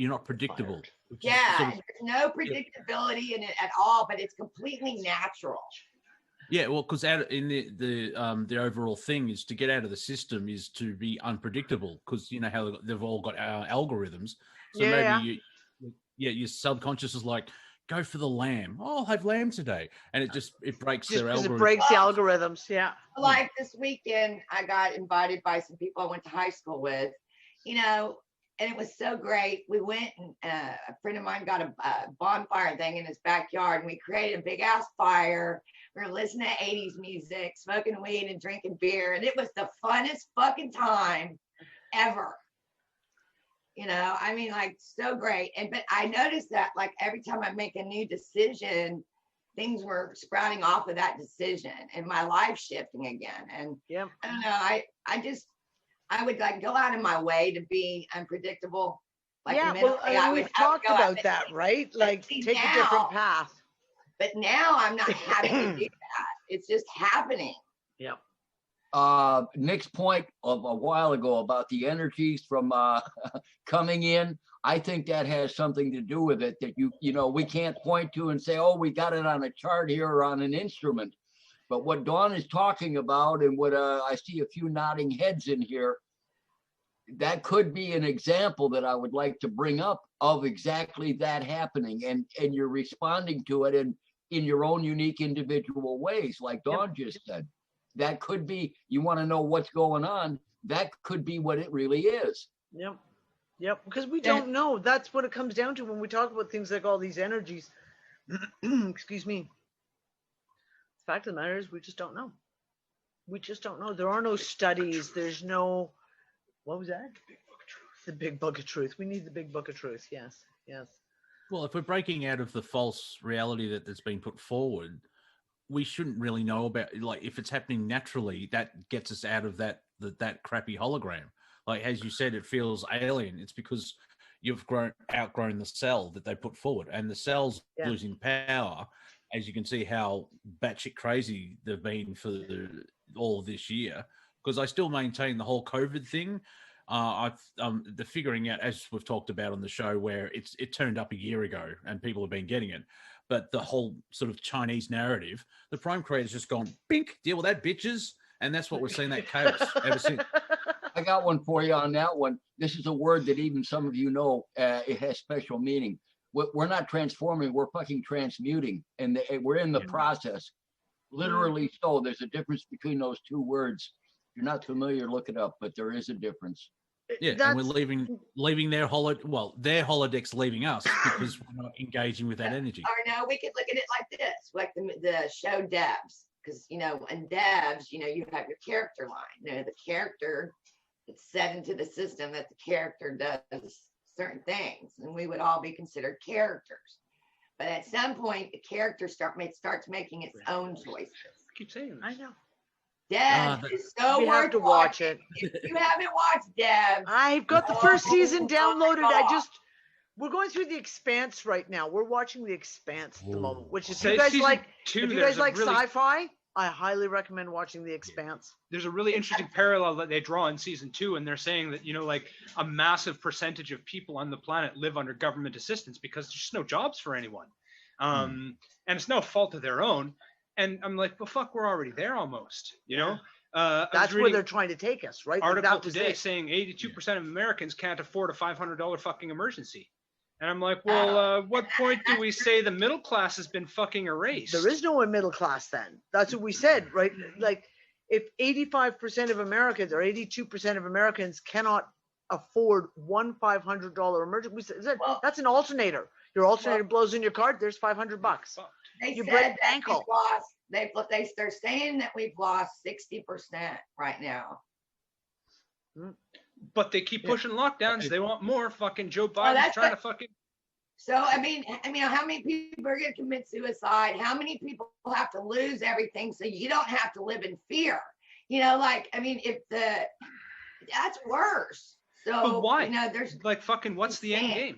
not predictable. Yeah, there's no predictability in it at all, but it's completely natural. Yeah, well, because in the overall thing is to get out of the system is to be unpredictable, because you know how they've all got algorithms. So maybe your subconscious is like, go for the lamb. Oh, I'll have lamb today, and it breaks their algorithm. It breaks the algorithms. Yeah. Like this weekend, I got invited by some people I went to high school with, and it was so great. We went and a friend of mine got a bonfire thing in his backyard, and we created a big ass fire. We were listening to 80s music, smoking weed and drinking beer, and it was the funnest fucking time ever. I mean, like, so great. But I noticed that, like, every time I make a new decision, things were sprouting off of that decision and my life shifting again. And I don't know, I would like go out of my way to be unpredictable. Like we've talked about that, right? Like, take a different path. But now I'm not having to do that. It's just happening. Yeah. Nick's point of a while ago about the energies from coming in, I think that has something to do with it, that we can't point to and say, oh, we got it on a chart here or on an instrument. But what Dawn is talking about, and what I see a few nodding heads in here, that could be an example that I would like to bring up of exactly that happening, and you're responding to it in your own unique individual ways, like Dawn just said. That could be, you want to know what's going on, that could be what it really is. Yep, because we don't know. That's what it comes down to when we talk about things like all these energies. Excuse me. The fact of the matter is, we just don't know. We just don't know. There are no studies. There's no, what was that? The big book of truth. We need the big book of truth. Yes. Well, if we're breaking out of the false reality that's been put forward, we shouldn't really know about, like, if it's happening naturally, that gets us out of that crappy hologram. Like, as you said, it feels alien. It's because you've outgrown the cell that they put forward, and the cell's losing power. As you can see how batshit crazy they've been for all of this year. Because I still maintain the whole COVID thing. The figuring out, as we've talked about on the show, where it turned up a year ago and people have been getting it. But the whole sort of Chinese narrative, the Prime creator's just gone, bink, deal with that, bitches. And that's what we're seeing, that chaos ever since. I got one for you on that one. This is a word that even some of you know, it has special meaning. We're not transforming, we're fucking transmuting. And we're in the process. Literally so. There's a difference between those two words. If you're not familiar, look it up, but there is a difference. Yeah, and we're leaving their holodecks leaving us because we're not engaging with that energy. Or no, we could look at it like this, like the show Devs, because in Devs, you have your character line. The character, it's set into the system that the character does certain things, and we would all be considered characters. But at some point, the character starts making its own choices. I keep saying this. I know. Devs is so we worth have to watch it. If you haven't watched Devs, I've got the first season downloaded. We're going through The Expanse right now. We're watching The Expanse at the moment, which is, if you guys like sci-fi, I highly recommend watching The Expanse. There's a really interesting parallel that they draw in season 2, and they're saying that, like, a massive percentage of people on the planet live under government assistance because there's just no jobs for anyone. And it's no fault of their own. And I'm like, well, fuck, we're already there almost, That's where they're trying to take us, right? Article today saying 82% of Americans can't afford a $500 fucking emergency. And I'm like, well, what point do we say the middle class has been fucking erased? There is no middle class then. That's what we said, right? Like, if 85% of Americans or 82% of Americans cannot afford one $500 emergency, that's an alternator. Your alternator blows in your card, there's $500. They you said break an that ankle. they're saying that we've lost 60% right now. But they keep pushing lockdowns. They want more. Fucking Joe Well, Biden's that's trying what- to fucking. So I mean, how many people are going to commit suicide? How many people have to lose everything so you don't have to live in fear? You know, like, I mean, that's worse. So But why? You know, there's like fucking what's the end insane.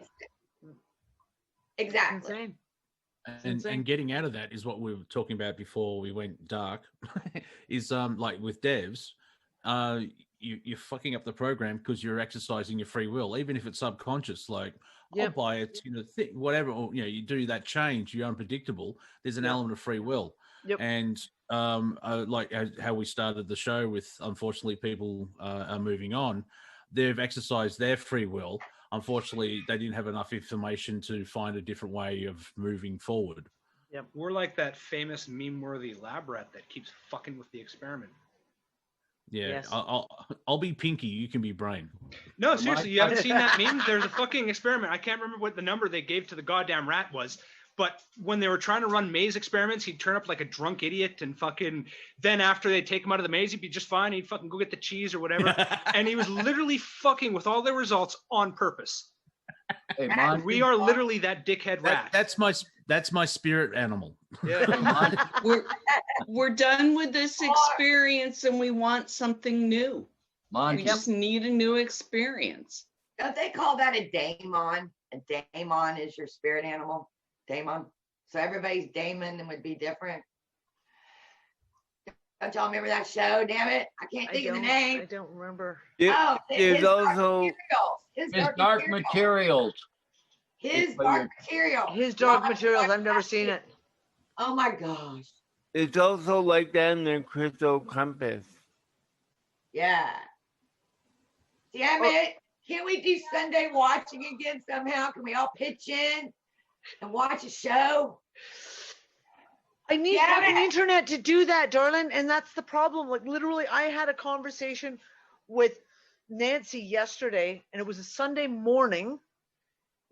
game? Exactly. And getting out of that is what we were talking about before we went dark. Is like with devs, you're fucking up the program because you're exercising your free will, even if it's subconscious. Like, I'll buy it, whatever. Or, you do that change. You're unpredictable. There's an element of free will. And like how we started the show with, unfortunately, people are moving on. They've exercised their free will. Unfortunately, they didn't have enough information to find a different way of moving forward. Yep. We're like that famous meme-worthy lab rat that keeps fucking with the experiment. Yeah, Yes. I'll be Pinky. You can be Brain. No, seriously, you haven't seen that meme? There's a fucking experiment. I can't remember what the number they gave to the goddamn rat was, but when they were trying to run maze experiments, he'd turn up like a drunk idiot and fucking, then after they take him out of the maze, he'd be just fine. He'd fucking go get the cheese or whatever. And he was literally fucking with all their results on purpose. Hey, Monty, We are literally that dickhead rat. That's my spirit animal. Yeah. We're done with this experience and we want something new. We Monty, just need a new experience. Don't they call that a daemon? A daemon is your spirit animal. Daemon. So everybody's daemon and would be different. Don't y'all remember that show? Damn it. I can't think of the name. I don't remember. Oh, There's his dark also materials. his dark materials. His dark material. His Dark Materials. I've never seen it. Oh my gosh. it's also like that in the Crystal Compass. Yeah. Damn it. Can't we do Sunday watching again somehow? Can we all pitch in and watch a show? I need Damn fucking it. internet to do that, darling. And that's the problem. Like, literally, I had a conversation with Nancy yesterday, and it was a Sunday morning.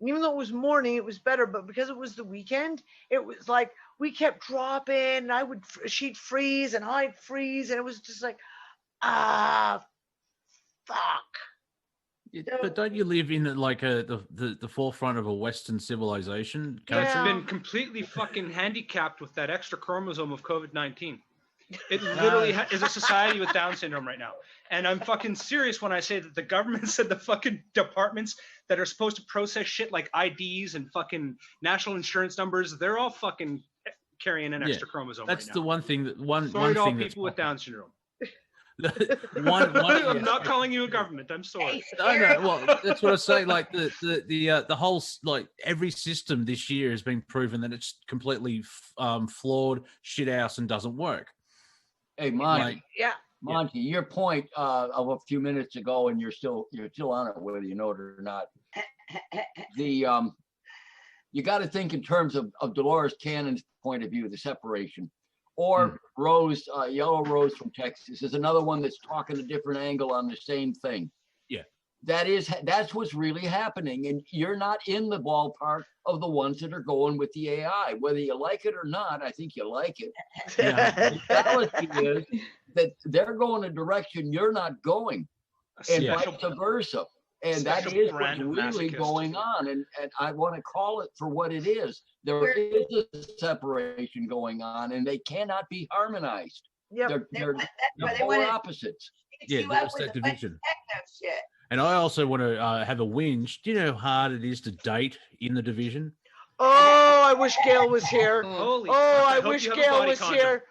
And even though it was morning, it was better. But because it was the weekend, it was like we kept dropping, and she'd freeze, and I'd freeze, and it was just like, fuck. But don't you live in like the forefront of a Western civilization? It's Yeah. been completely fucking handicapped with that extra chromosome of COVID-19. It literally is a society with Down syndrome right now. And I'm fucking serious when I say that the government said the fucking departments that are supposed to process shit like IDs and fucking national insurance numbers, they're all fucking carrying an extra chromosome That's right the now. one thing that one Sorry to all thing that's people with Down syndrome. I'm not calling you a government. I'm sorry. I know. Well, that's what I say. Like the whole like every system this year has been proven that it's completely flawed, shit house, and doesn't work. Hey, Monty. Like, Yeah. Monty, your point of a few minutes ago, and you're still on it, whether you know it or not. You got to think in terms of Dolores Cannon's point of view, the separation, or Rose, Yellow Rose from Texas is another one that's talking a different angle on the same thing. Yeah, that's what's really happening, and you're not in the ballpark of the ones that are going with the AI, whether you like it or not. I think you like it. The reality is that they're going a direction you're not going, and vice versa. And that is what's really going on. And I want to call it for what it is. There is a separation going on, and they cannot be harmonized. Yep. They're polar opposites. Yeah, that's that division. And I also want to have a whinge. Do you know how hard it is to date in the division? Oh, I wish Gail was here. Holy I fuck, wish hope you have a Gail body was condom. here.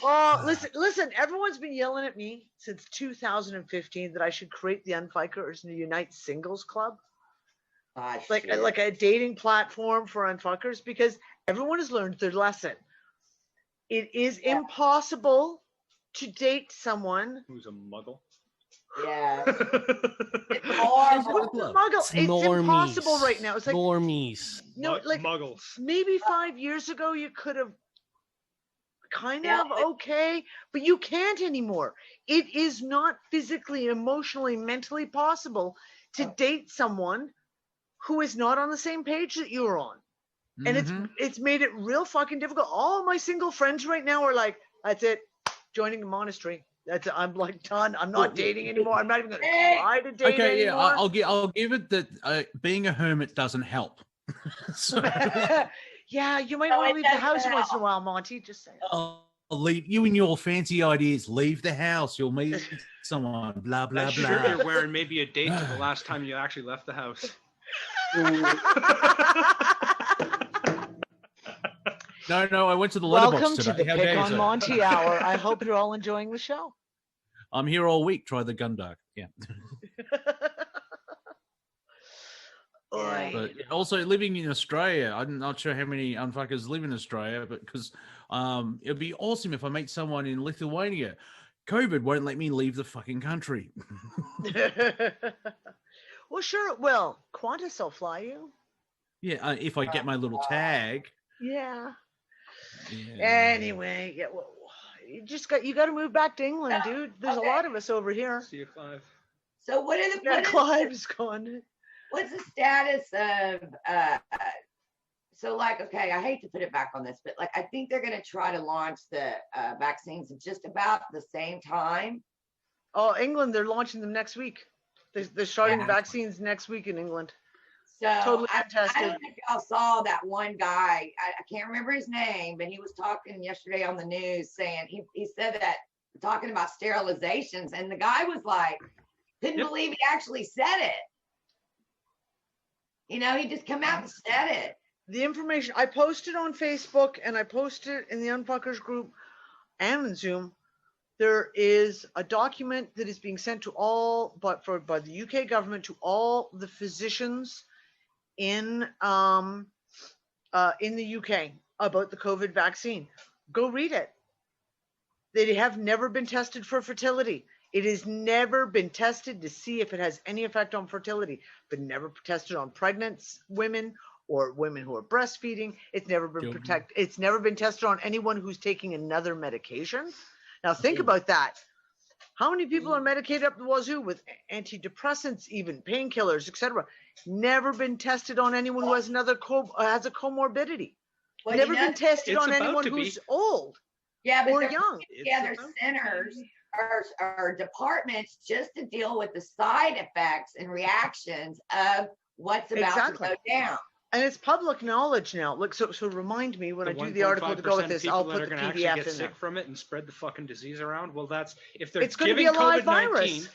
Oh, listen, everyone's been yelling at me since 2015 that I should create the UnFuckers and Unite Singles Club. Like a dating platform for UnFuckers, because everyone has learned their lesson. It is impossible to date someone who's a muggle. Yeah. It's impossible right now. It's like normies. No, like muggles. Maybe 5 years ago you could have kind of okay, but you can't anymore. It is not physically, emotionally, mentally possible to date someone who is not on the same page that you're on. And Mhm. it's made it real fucking difficult. All my single friends right now are like, that's it, joining a monastery. That's it. I'm like done. I'm not dating anymore. I'm not even gonna try to date Okay, yeah, anymore. I'll give it that being a hermit doesn't help. So, Yeah, you might No, want it to leave the doesn't house once in a help. while, Monty. Just saying. I'll leave you and your fancy ideas. Leave the house. You'll meet someone. Blah blah That shirt blah. you're wearing may be a date to the last time you actually left the house. No, I went to the letterbox Welcome to today. the How Pick dare you, on sir? Monty Hour. I hope you're all enjoying the show. I'm here all week. Try the Gundark. Yeah. Oi. But also living in Australia, I'm not sure how many unfuckers live in Australia, but because it'd be awesome if I meet someone in Lithuania. COVID won't let me leave the fucking country. Well, sure it will. Qantas will fly you. Yeah, if I get my little tag. Yeah. Yeah. Anyway, yeah. Well, you got to move back to England, dude. There's a lot of us over here. See you, Clive. So what are the Yeah, what is Clive's gone. what's the status of so like, okay, I hate to put it back on this, but like I think they're going to try to launch the vaccines at just about the same time. Oh, England, they're launching them next week. They're starting Yeah. vaccines next week in England. So Totally I untested. don't think y'all saw that one guy. I can't remember his name, but he was talking yesterday on the news saying he said that talking about sterilizations, and the guy was like, couldn't believe he actually said it. You know, he just come out and said it. The information I posted on Facebook and I posted in the UnFuckers group and in Zoom. There is a document that is being sent to all, by the UK government to all the physicians in the UK about the COVID vaccine. Go read it. They have never been tested for fertility. It has never been tested to see if it has any effect on fertility. But never tested on pregnant women or women who are breastfeeding. It's never been It's never been tested on anyone who's taking another medication. Now think about that. How many people are medicated up the wazoo with antidepressants, even painkillers, etc.? Never been tested on anyone who has another has a comorbidity. Well, Never you know, been tested it's on about anyone to be. who's old yeah, but or they're young. putting together centers or departments just to deal with the side effects and reactions of what's about to go down. And it's public knowledge now. Look, so remind me when I do the article to go with this, I'll put the PDF get in there. sick from it and spread the fucking disease around. Well, that's if they're It's going to be giving a live COVID-19 virus.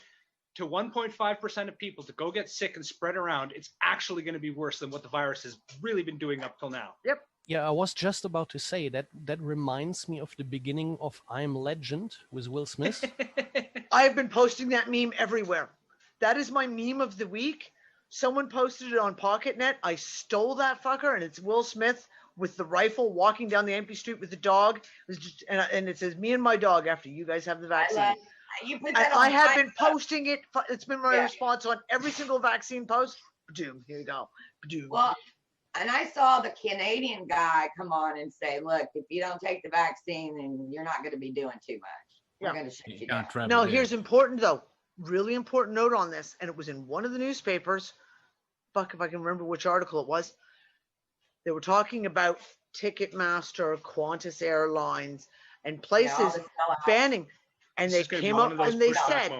to 1.5% of people to go get sick and spread around, it's actually going to be worse than what the virus has really been doing up till now. Yep. Yeah, I was just about to say that reminds me of the beginning of I'm Legend with Will Smith. I've been posting that meme everywhere. That is my meme of the week. Someone posted it on PocketNet. I stole that fucker, and it's Will Smith with the rifle walking down the empty street with the dog. It was just, and it says, "Me and my dog after you guys have the vaccine." You put that I on have my been posting it. It's been my response on every single vaccine post. Doom. Here you go. Doom. Well, and I saw the Canadian guy come on and say, look, if you don't take the vaccine, then you're not going to be doing too much. We're going to shut you down. Now, here's important, though. Really important note on this. And it was in one of the newspapers. Fuck if I can remember which article it was. They were talking about Ticketmaster, Qantas Airlines, and places banning. And they came up and they said,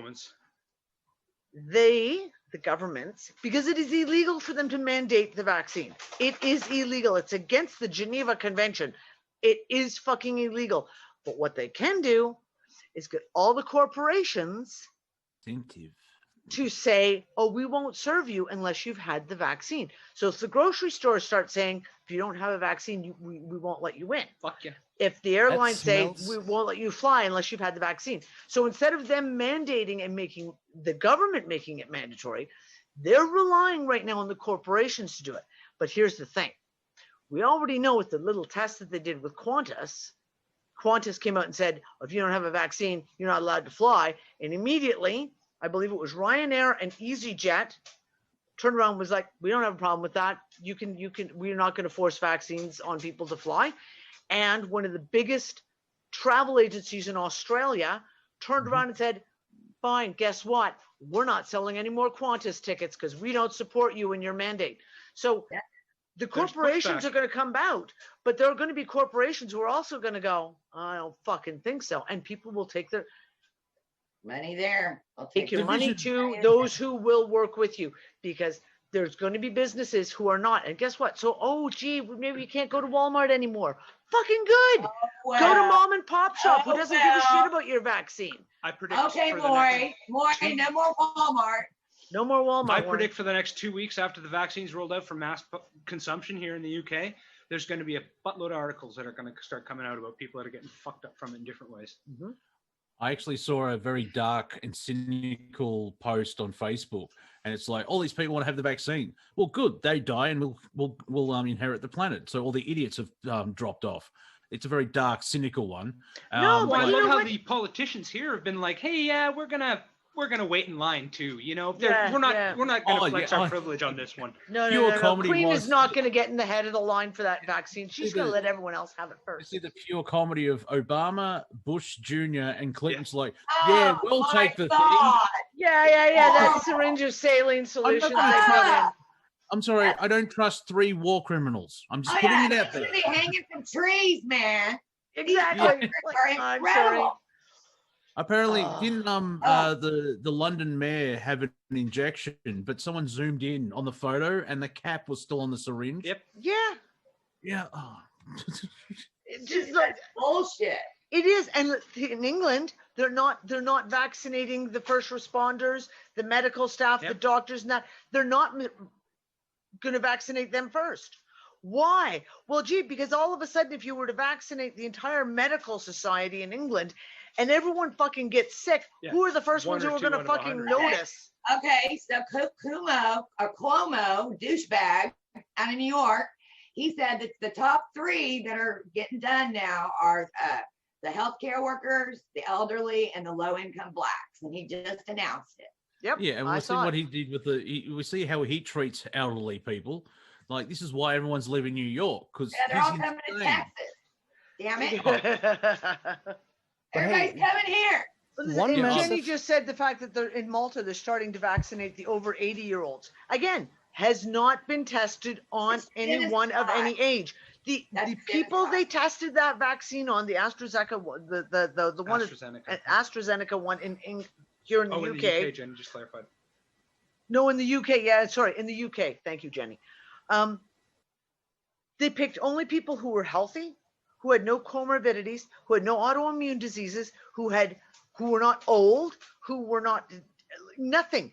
the governments, because it is illegal for them to mandate the vaccine. It is illegal. It's against the Geneva Convention. It is fucking illegal. But what they can do is get all the corporations to say, oh, we won't serve you unless you've had the vaccine. So if the grocery stores start saying, if you don't have a vaccine, we won't let you in. Fuck yeah. If the airlines say, we won't let you fly unless you've had the vaccine. So instead of them mandating and making the government making it mandatory, they're relying right now on the corporations to do it. But here's the thing. We already know with the little test that they did with Qantas came out and said, if you don't have a vaccine, you're not allowed to fly. And immediately, I believe it was Ryanair and EasyJet turned around and was like, we don't have a problem with that. We're not going to force vaccines on people to fly. And one of the biggest travel agencies in Australia turned around and said, fine, guess what? We're not selling any more Qantas tickets because we don't support you in your mandate. So The There's corporations pushback. are going to come out, but there are going to be corporations who are also going to go, I don't fucking think so. And people will take their Money there. I'll take your money Division. to those who will work with you, because there's going to be businesses who are not. And guess what? So, oh, gee, maybe you can't go to Walmart anymore. Fucking good. Go to Well, mom and pop shop who doesn't give a well. shit about your vaccine. I predict okay, for the next, Maury, no more Walmart. No more Walmart. I Warren. predict for the next 2 weeks after the vaccines rolled out for mass consumption here in the UK, there's going to be a buttload of articles that are going to start coming out about people that are getting fucked up from it in different ways. Mhm. I actually saw a very dark and cynical post on Facebook, and it's like all these people want to have the vaccine. Well, good, they die, and we'll inherit the planet. So all the idiots have dropped off. It's a very dark, cynical one. No, Well, but I you love know how what? the politicians here have been like, "Hey, yeah, we're gonna wait in line too." You know, Yeah, we're not yeah. gonna Oh, flex yeah. our privilege on this one. No, Pure no. comedy Queen was- is not going to get in the head of the line for that vaccine. She's See, going to the- let everyone else have it You first. see the pure comedy of Obama, Bush Jr., and Clinton's like, Oh, yeah, we'll my take the thing. God. Yeah. That syringe of saline solution gonna they put in. Ah, I'm sorry, I don't trust 3 war criminals. I'm just oh, putting yeah, it out they there. should be hanging from trees, man. Exactly. Are I'm incredible. sorry. Apparently, Oh. didn't the London mayor have an injection, but someone zoomed in on the photo and the cap was still on the syringe? Yep. Yeah. Yeah. Oh. It's Just just like, bullshit. it is. And in England, they're not vaccinating the first responders, the medical staff, the Yep. doctors, and that. They're not going to vaccinate them first. Why? Well, gee, because all of a sudden, if you were to vaccinate the entire medical society in England and everyone fucking gets sick, Yeah. who are the first One ones or who are two going to out of fucking 100. notice? Okay, so Cuomo, douchebag out of New York, he said that the top 3 that are getting done now are the healthcare workers, the elderly, and the low-income blacks, and he just announced it. Yep. Yeah, and I we'll see saw what it. he did with we see how he treats elderly people. Like, this is why everyone's leaving New York, because Yeah, they're all coming to Texas. Damn it. Everybody's coming here. One And massive- Jenny just said the fact that they're in Malta, they're starting to vaccinate the over 80-year-olds. Again, has not been tested on It's anyone of any age. The That's people genocide. they tested that vaccine on, the AstraZeneca one, the one AstraZeneca. AstraZeneca one in here in the Oh, in UK. the UK, Jen just clarified. No, in the UK. Yeah, sorry, in the UK. Thank you, Jenny. They picked only people who were healthy, who had no comorbidities, who had no autoimmune diseases, who were not old, who were not nothing.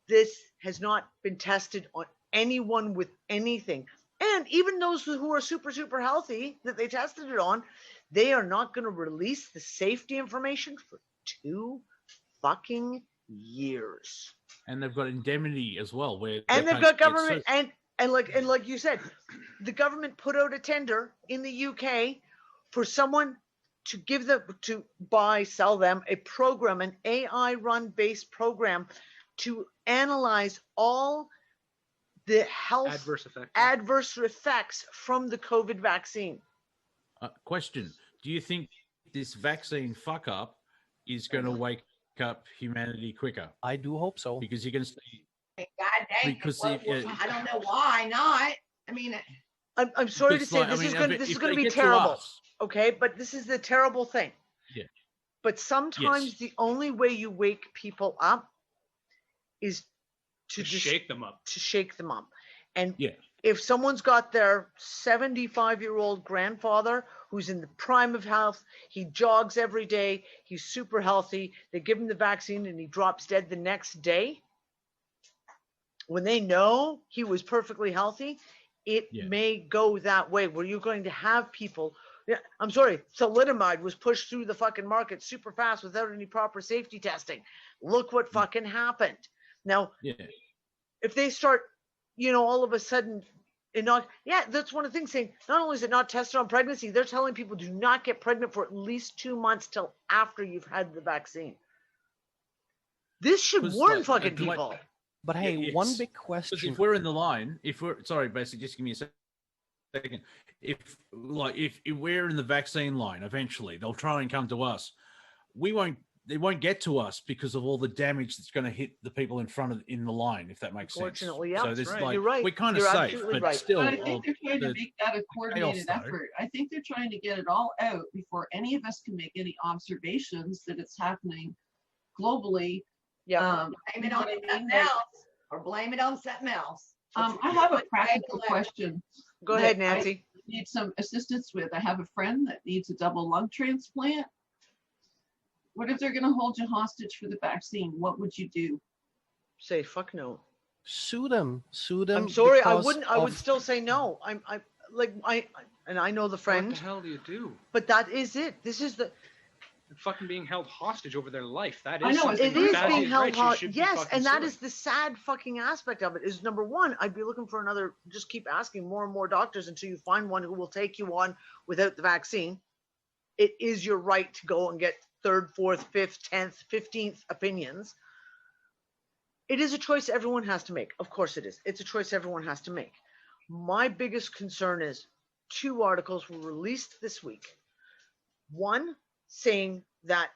This has not been tested on anyone with anything. And even those who are super, super healthy that they tested it on, they are not going to release the safety information for 2 fucking years. and they've got indemnity as well, where And they they've can't got get government sued. and like you said, the government put out a tender in the UK for someone to give them sell them a program, an AI run based program to analyze all the health Adverse effects. effects from the COVID vaccine. Question: do you think this vaccine fuck up is going to wake up humanity quicker? I do hope so. Because you're going to see. God dang it. Because Well, I don't know why not. I mean, I'm sorry to Because, say like, I this mean, is going if this is they going to be get to terrible. us- Okay, but this is the terrible thing. Yeah. But sometimes the only way you wake people up is to To just shake them up. to shake them up. And Yeah. if someone's got their 75-year-old grandfather who's in the prime of health, he jogs every day, he's super healthy, they give him the vaccine and he drops dead the next day, when they know he was perfectly healthy, it Yeah. may go that way where you're going to have people. Yeah, I'm sorry, thalidomide was pushed through the fucking market super fast without any proper safety testing. Look what fucking happened. Now, Yeah. if they start, all of a sudden, that's one of the things saying, not only is it not tested on pregnancy, they're telling people do not get pregnant for at least 2 months till after you've had the vaccine. This should 'Cause, warn like, fucking like- people. But hey, Yeah, one yes. big Because question. if we're in the line, basically, just give me a second. If we're in the vaccine line, eventually they'll try and come to us. We won't it won't get to us because of all the damage that's going to hit the people in the line, if that makes sense. Unfortunately, yeah. So there's right. like You're right. we're kind of You're safe, absolutely but right. still, But I think they're trying to the- make that a coordinated though. effort. I think they're trying to get it all out before any of us can make any observations that it's happening globally. Yeah. Blame You it know on what I mean? something Like, else, or blame it on something else. I have a practical question. Go that ahead, I Nancy. need some assistance with. I have a friend that needs a double lung transplant. What if they're going to hold you hostage for the vaccine? What would you do? Say fuck no. Sue them. Sue them. I'm sorry, I because wouldn't. I would of- still say no. And I know the friend, What the hell do you do? but that is it. This is the. They're fucking being held hostage over their life. That is I know, something It that is bad being is held right. You hostage. should be Yes, fucking and that suing. is the sad fucking aspect of it. Is number one, I'd be looking for another. Just keep asking more and more doctors until you find one who will take you on without the vaccine. It is your right to go and get third, fourth, fifth, 10th, 15th opinions. It is a choice everyone has to make. Of course it is. It's a choice everyone has to make. My biggest concern is 2 articles were released this week. One saying that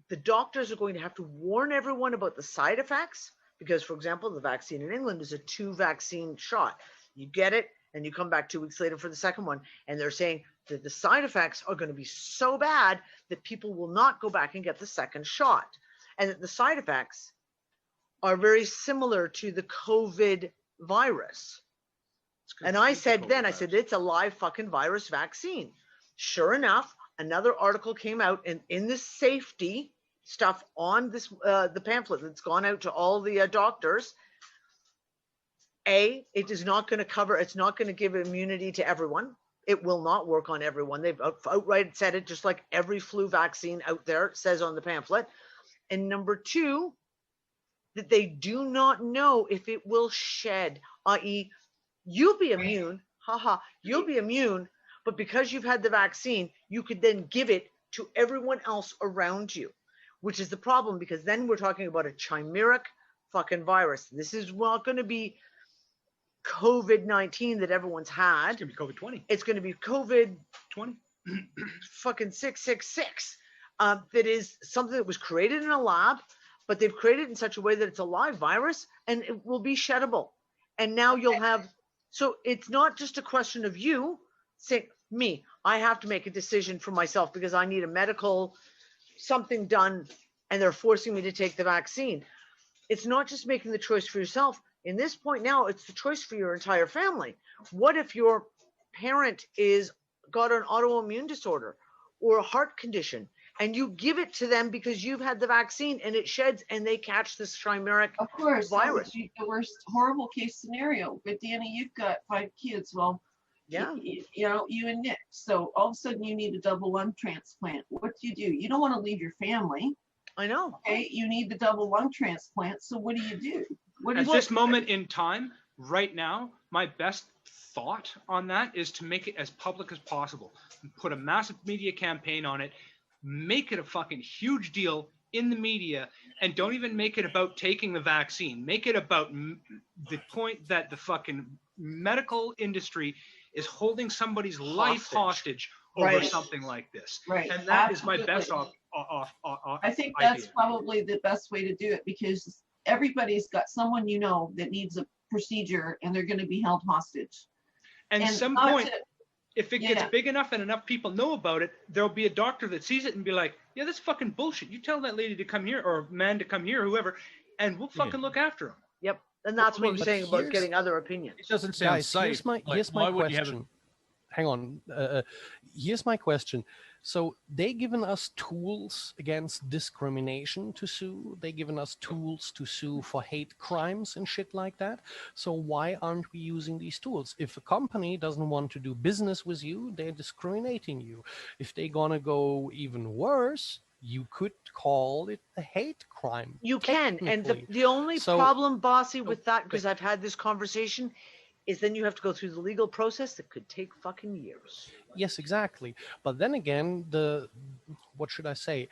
the doctors are going to have to warn everyone about the side effects because, for example, the vaccine in England is a 2 vaccine shot. You get it and you come back 2 weeks later for the second one. And they're saying that the side effects are going to be so bad that people will not go back and get the second shot. And that the side effects are very similar to the COVID virus. And I said then, I said, it's a live fucking virus vaccine. Sure enough, another article came out and in the safety stuff on this, the pamphlet that's gone out to all the doctors. It is not going to cover, it's not going to give immunity to everyone. It will not work on everyone. They've outright said it, just like every flu vaccine out there says on the pamphlet. And number 2, that they do not know if it will shed, i.e., you'll be immune, you'll be immune, but because you've had the vaccine, you could then give it to everyone else around you, which is the problem because then we're talking about a chimeric fucking virus. This is not going to be COVID-19 that everyone's had. It's going to be COVID-20. It's going to be COVID 20. fucking 666. That is something that was created in a lab, but they've created it in such a way that it's a live virus and it will be sheddable. And now you'll have, so it's not just a question of you saying, me, I have to make a decision for myself because I need a medical something done and they're forcing me to take the vaccine. It's not just making the choice for yourself. In this point now, it's the choice for your entire family. What if your parent got an autoimmune disorder or a heart condition and you give it to them because you've had the vaccine and it sheds and they catch this chimeric Of course, that would virus? be the worst horrible case scenario. But Danny, you've got 5 kids. Well, Yeah. you know, you and Nick. So all of a sudden you need a double lung transplant. What do? You don't want to leave your family. I know. Okay, you need the double lung transplant. So what do? What At do this moment in time, right now, my best thought on that is to make it as public as possible. Put a massive media campaign on it. Make it a fucking huge deal in the media, and don't even make it about taking the vaccine. Make it about the point that the fucking medical industry is holding somebody's life hostage over Right. something like this. Right. And that is my best Absolutely. off I think that's idea. probably the best way to do it because everybody's got someone you know that needs a procedure and they're going to be held hostage. And And some not point, to- if it gets yeah. big enough and enough people know about it, there'll be a doctor that sees it and be like, yeah, that's fucking bullshit. You tell that lady to come here or man to come here or whoever, and we'll fucking look after him. Yep. And that's what I'm But saying about here's- getting other opinions. It doesn't sound Guys, safe. here's my Why would you have question. Hang on. Here's my question. So they given us tools against discrimination to sue. They given us tools to sue for hate crimes and shit like that. So why aren't we using these tools? If a company doesn't want to do business with you, they're discriminating you. If they're gonna go even worse, you could call it a hate crime. You can. And technically. the only So- problem, Bossy, with that, because I've had this conversation, is then you have to go through the legal process that could take fucking years. Yes, exactly. But then again, what should I say?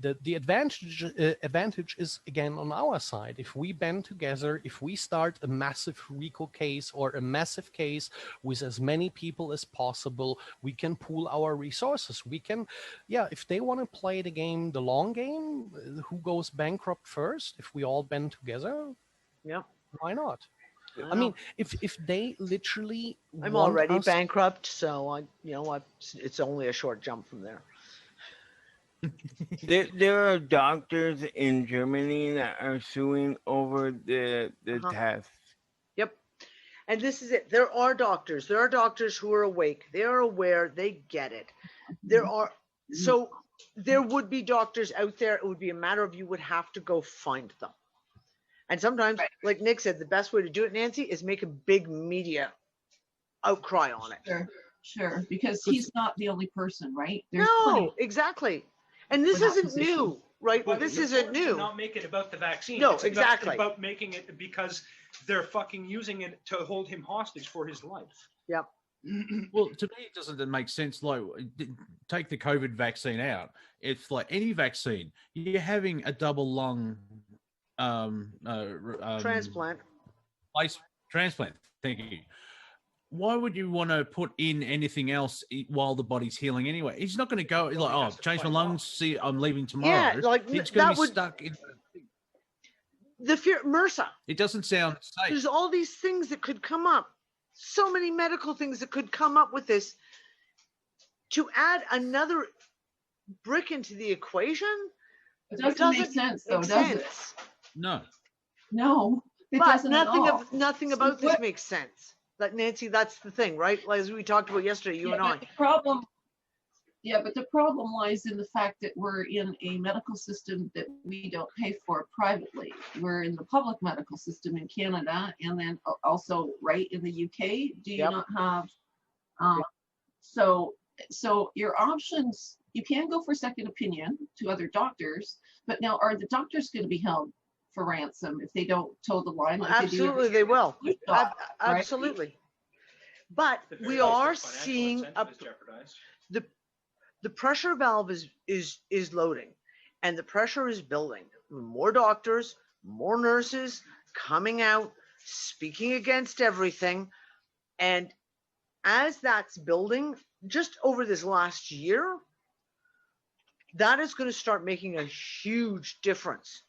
The advantage is again on our side. If we band together, if we start a massive RICO case or a massive case with as many people as possible, we can pool our resources. We can, if they want to play the game, the long game, who goes bankrupt first? If we all band together, why not? I mean, if they literally, I'm want already us- bankrupt, so it's only a short jump from there. There are doctors in Germany that are suing over the tests. Yep. And this is it. There are doctors. There are doctors who are awake. They are aware. They get it. So there would be doctors out there. It would be a matter of you would have to go find them. And sometimes, like Nick said, the best way to do it, Nancy, is make a big media outcry on it. Sure, because he's not the only person, right? No, exactly. And this isn't new, right? But This the isn't point is new. to not make it about the vaccine. No, It's exactly. about making it because they're fucking using it to hold him hostage for his life. Yep. Well, to me, it doesn't make sense. Like, take the COVID vaccine out. It's like any vaccine. You're having a double lung transplant. Transplant. Thank you. Why would you want to put in anything else while the body's healing anyway? He's not going to go like, oh, change my lungs. See, I'm leaving tomorrow. Yeah, like he's going that to be would stuck in. The fear, MRSA. It doesn't sound safe. There's all these things that could come up. So many medical things that could come up with this. To add another brick into the equation, it doesn't make sense, though, does it? No. No, it but doesn't at all. nothing about this makes sense. Like Nancy, that's the thing, right? Like, as we talked about yesterday, you and I. But the problem lies in the fact that we're in a medical system that we don't pay for privately. We're in the public medical system in Canada, and then also right in the UK. Do you not have? So your options, you can go for second opinion to other doctors, but now are the doctors going to be held for ransom if they don't toe the line? Like Absolutely, they will. Absolutely. But we are seeing the pressure valve is loading, and the pressure is building. More doctors, more nurses coming out, speaking against everything, and as that's building, just over this last year, that is going to start making a huge difference.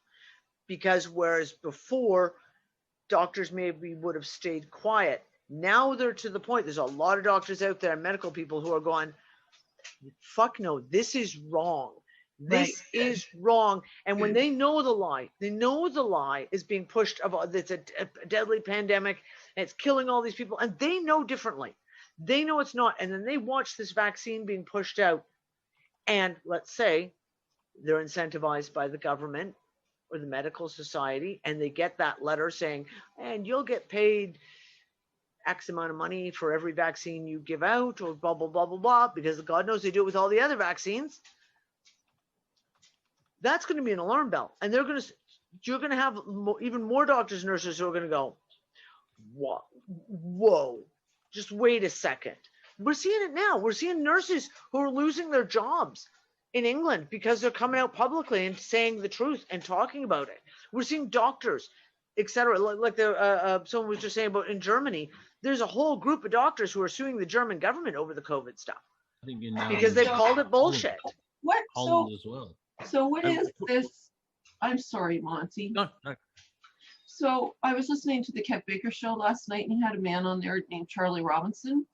Because whereas before, doctors maybe would have stayed quiet, now they're to the point, there's a lot of doctors out there, medical people who are going, fuck no, this is wrong. This is wrong. And when they know the lie is being pushed about it's a deadly pandemic and it's killing all these people, and they know differently. They know it's not. And then they watch this vaccine being pushed out, and let's say they're incentivized by the government or the medical society, and they get that letter saying, and you'll get paid X amount of money for every vaccine you give out, or blah, blah, blah, blah, blah, because God knows they do it with all the other vaccines. That's going to be an alarm bell. And you're going to have even more doctors and nurses who are going to go, whoa, just wait a second. We're seeing it now. We're seeing nurses who are losing their jobs in England because they're coming out publicly and saying the truth and talking about it. We're seeing doctors, etc. Like someone was just saying about in Germany, there's a whole group of doctors who are suing the German government over the COVID stuff because they've called it bullshit. What? Holland as well. So what is this? I'm sorry, Monty. No. So I was listening to the Kev Baker show last night, and he had a man on there named Charlie Robinson.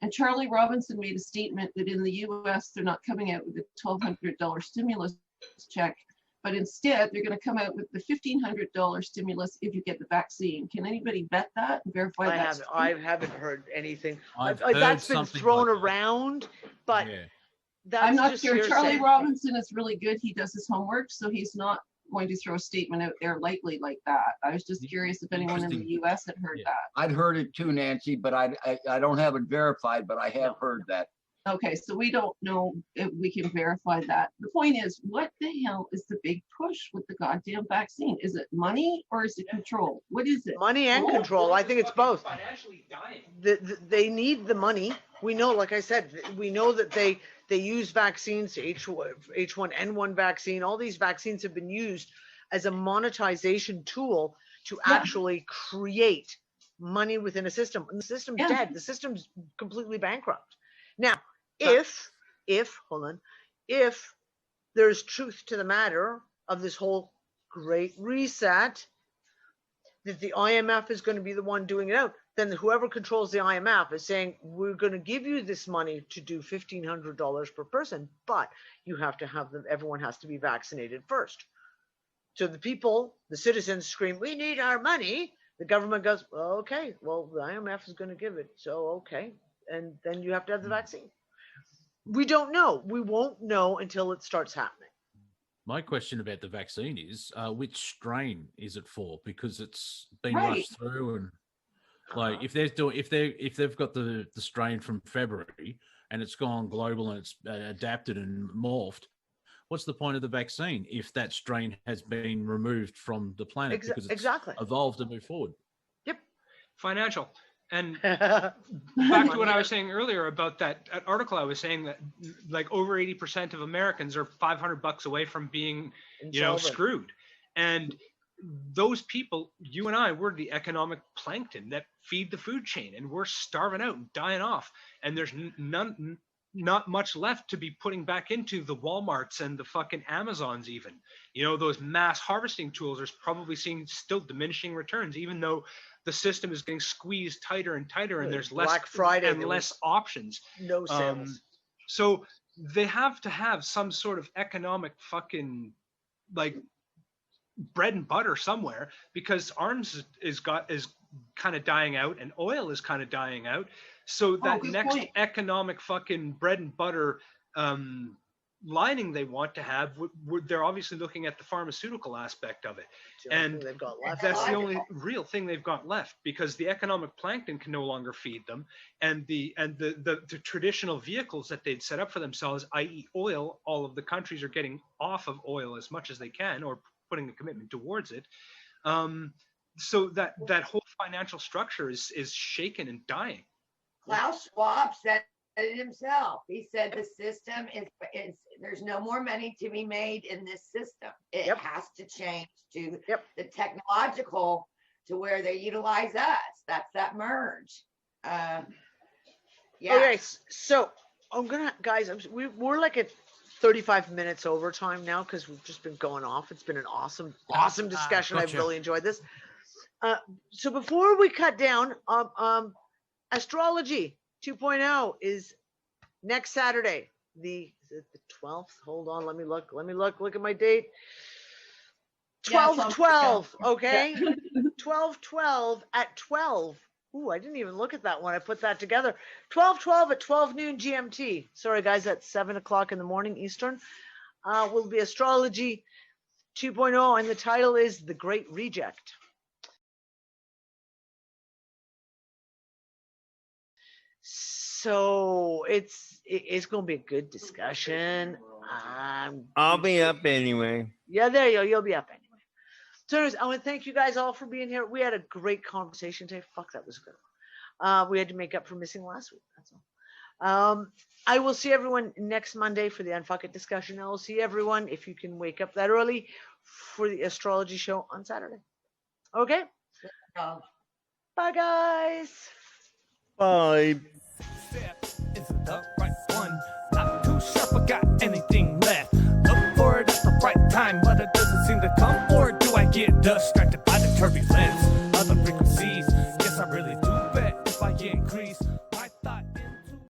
And Charlie Robinson made a statement that in the US, they're not coming out with a $1,200 stimulus check, but instead they're going to come out with the $1,500 stimulus if you get the vaccine. Can anybody bet that and verify that? I haven't heard anything. I've heard that's been thrown like around, but that's I'm not just sure. hearsay. Charlie Robinson is really good. He does his homework, so he's not going to throw a statement out there lightly like that. I was just curious if anyone in the US had heard that. I'd heard it too, Nancy, but I don't have it verified, but I have heard that. Okay, so we don't know if we can verify that. The point is, what the hell is the big push with the goddamn vaccine? Is it money or is it control? What is it? Money and control. I think it's both. Financially dying they need the money. We know, like I said, we know that they use vaccines, H1N1 vaccine. All these vaccines have been used as a monetization tool to actually create money within a system. And the system's dead. The system's completely bankrupt. Now, if there's truth to the matter of this whole great reset, that the IMF is going to be the one doing it out, then whoever controls the IMF is saying, we're going to give you this money to do $1,500 per person, but you have to have them, everyone has to be vaccinated first. So the people, the citizens scream, we need our money. The government goes, well, okay, well, the IMF is going to give it. So, okay. And then you have to have the vaccine. We don't know. We won't know until it starts happening. My question about the vaccine is, which strain is it for? Because it's been rushed through, and like if they've got the strain from February and it's gone global and it's adapted and morphed, what's the point of the vaccine if that strain has been removed from the planet because it's evolved and moved forward? Yep. Financial. And back to what I was saying earlier about that article, I was saying that like over 80% of Americans are $500 away from being, screwed. And those people, you and I, we're the economic plankton that feed the food chain, and we're starving out and dying off. And there's not much left to be putting back into the Walmarts and the fucking Amazons even. Those mass harvesting tools are probably seeing still diminishing returns, even though the system is getting squeezed tighter and tighter, and there's less Black Friday and less options. No sales. So they have to have some sort of economic fucking like bread and butter somewhere, because arms is kind of dying out and oil is kind of dying out. So that next economic fucking bread and butter lining they want to have, they're obviously looking at the pharmaceutical aspect of it, and that's the only real thing they've got left, because the economic plankton can no longer feed them, and the traditional vehicles that they'd set up for themselves, i.e. oil, all of the countries are getting off of oil as much as they can, or putting a commitment towards it, so that whole financial structure is shaken and dying. Klaus Schwab said it himself. He said the system is there's no more money to be made in this system. It has to change to the technological, to where they utilize us. That's that merge. Okay, so I'm gonna, guys, we're like at 35 minutes overtime now because we've just been going off. It's been an awesome discussion. I've really enjoyed this. So before we cut down, Astrology 2.0 is next Saturday, the 12th. Hold on, let me look at my date. 12/12, okay? 12/12 at 12. Ooh, I didn't even look at that when I put that together. 12/12 at 12 noon GMT. Sorry, guys, that's 7 o'clock in the morning Eastern. Will be Astrology 2.0, and the title is The Great Reject. So it's going to be a good discussion. I'll be up anyway. Yeah, there you go. You'll be up anyway. So anyways, I want to thank you guys all for being here. We had a great conversation today. Fuck, that was a good one. We had to make up for missing last week. That's all. I will see everyone next Monday for the UnFuckIt discussion. I will see everyone, if you can wake up that early, for the astrology show on Saturday. Okay? Bye, guys. Bye. Isn't the right one? Not too sure if I got anything left. Look for it at the right time, but it doesn't seem to come. Or do I get distracted?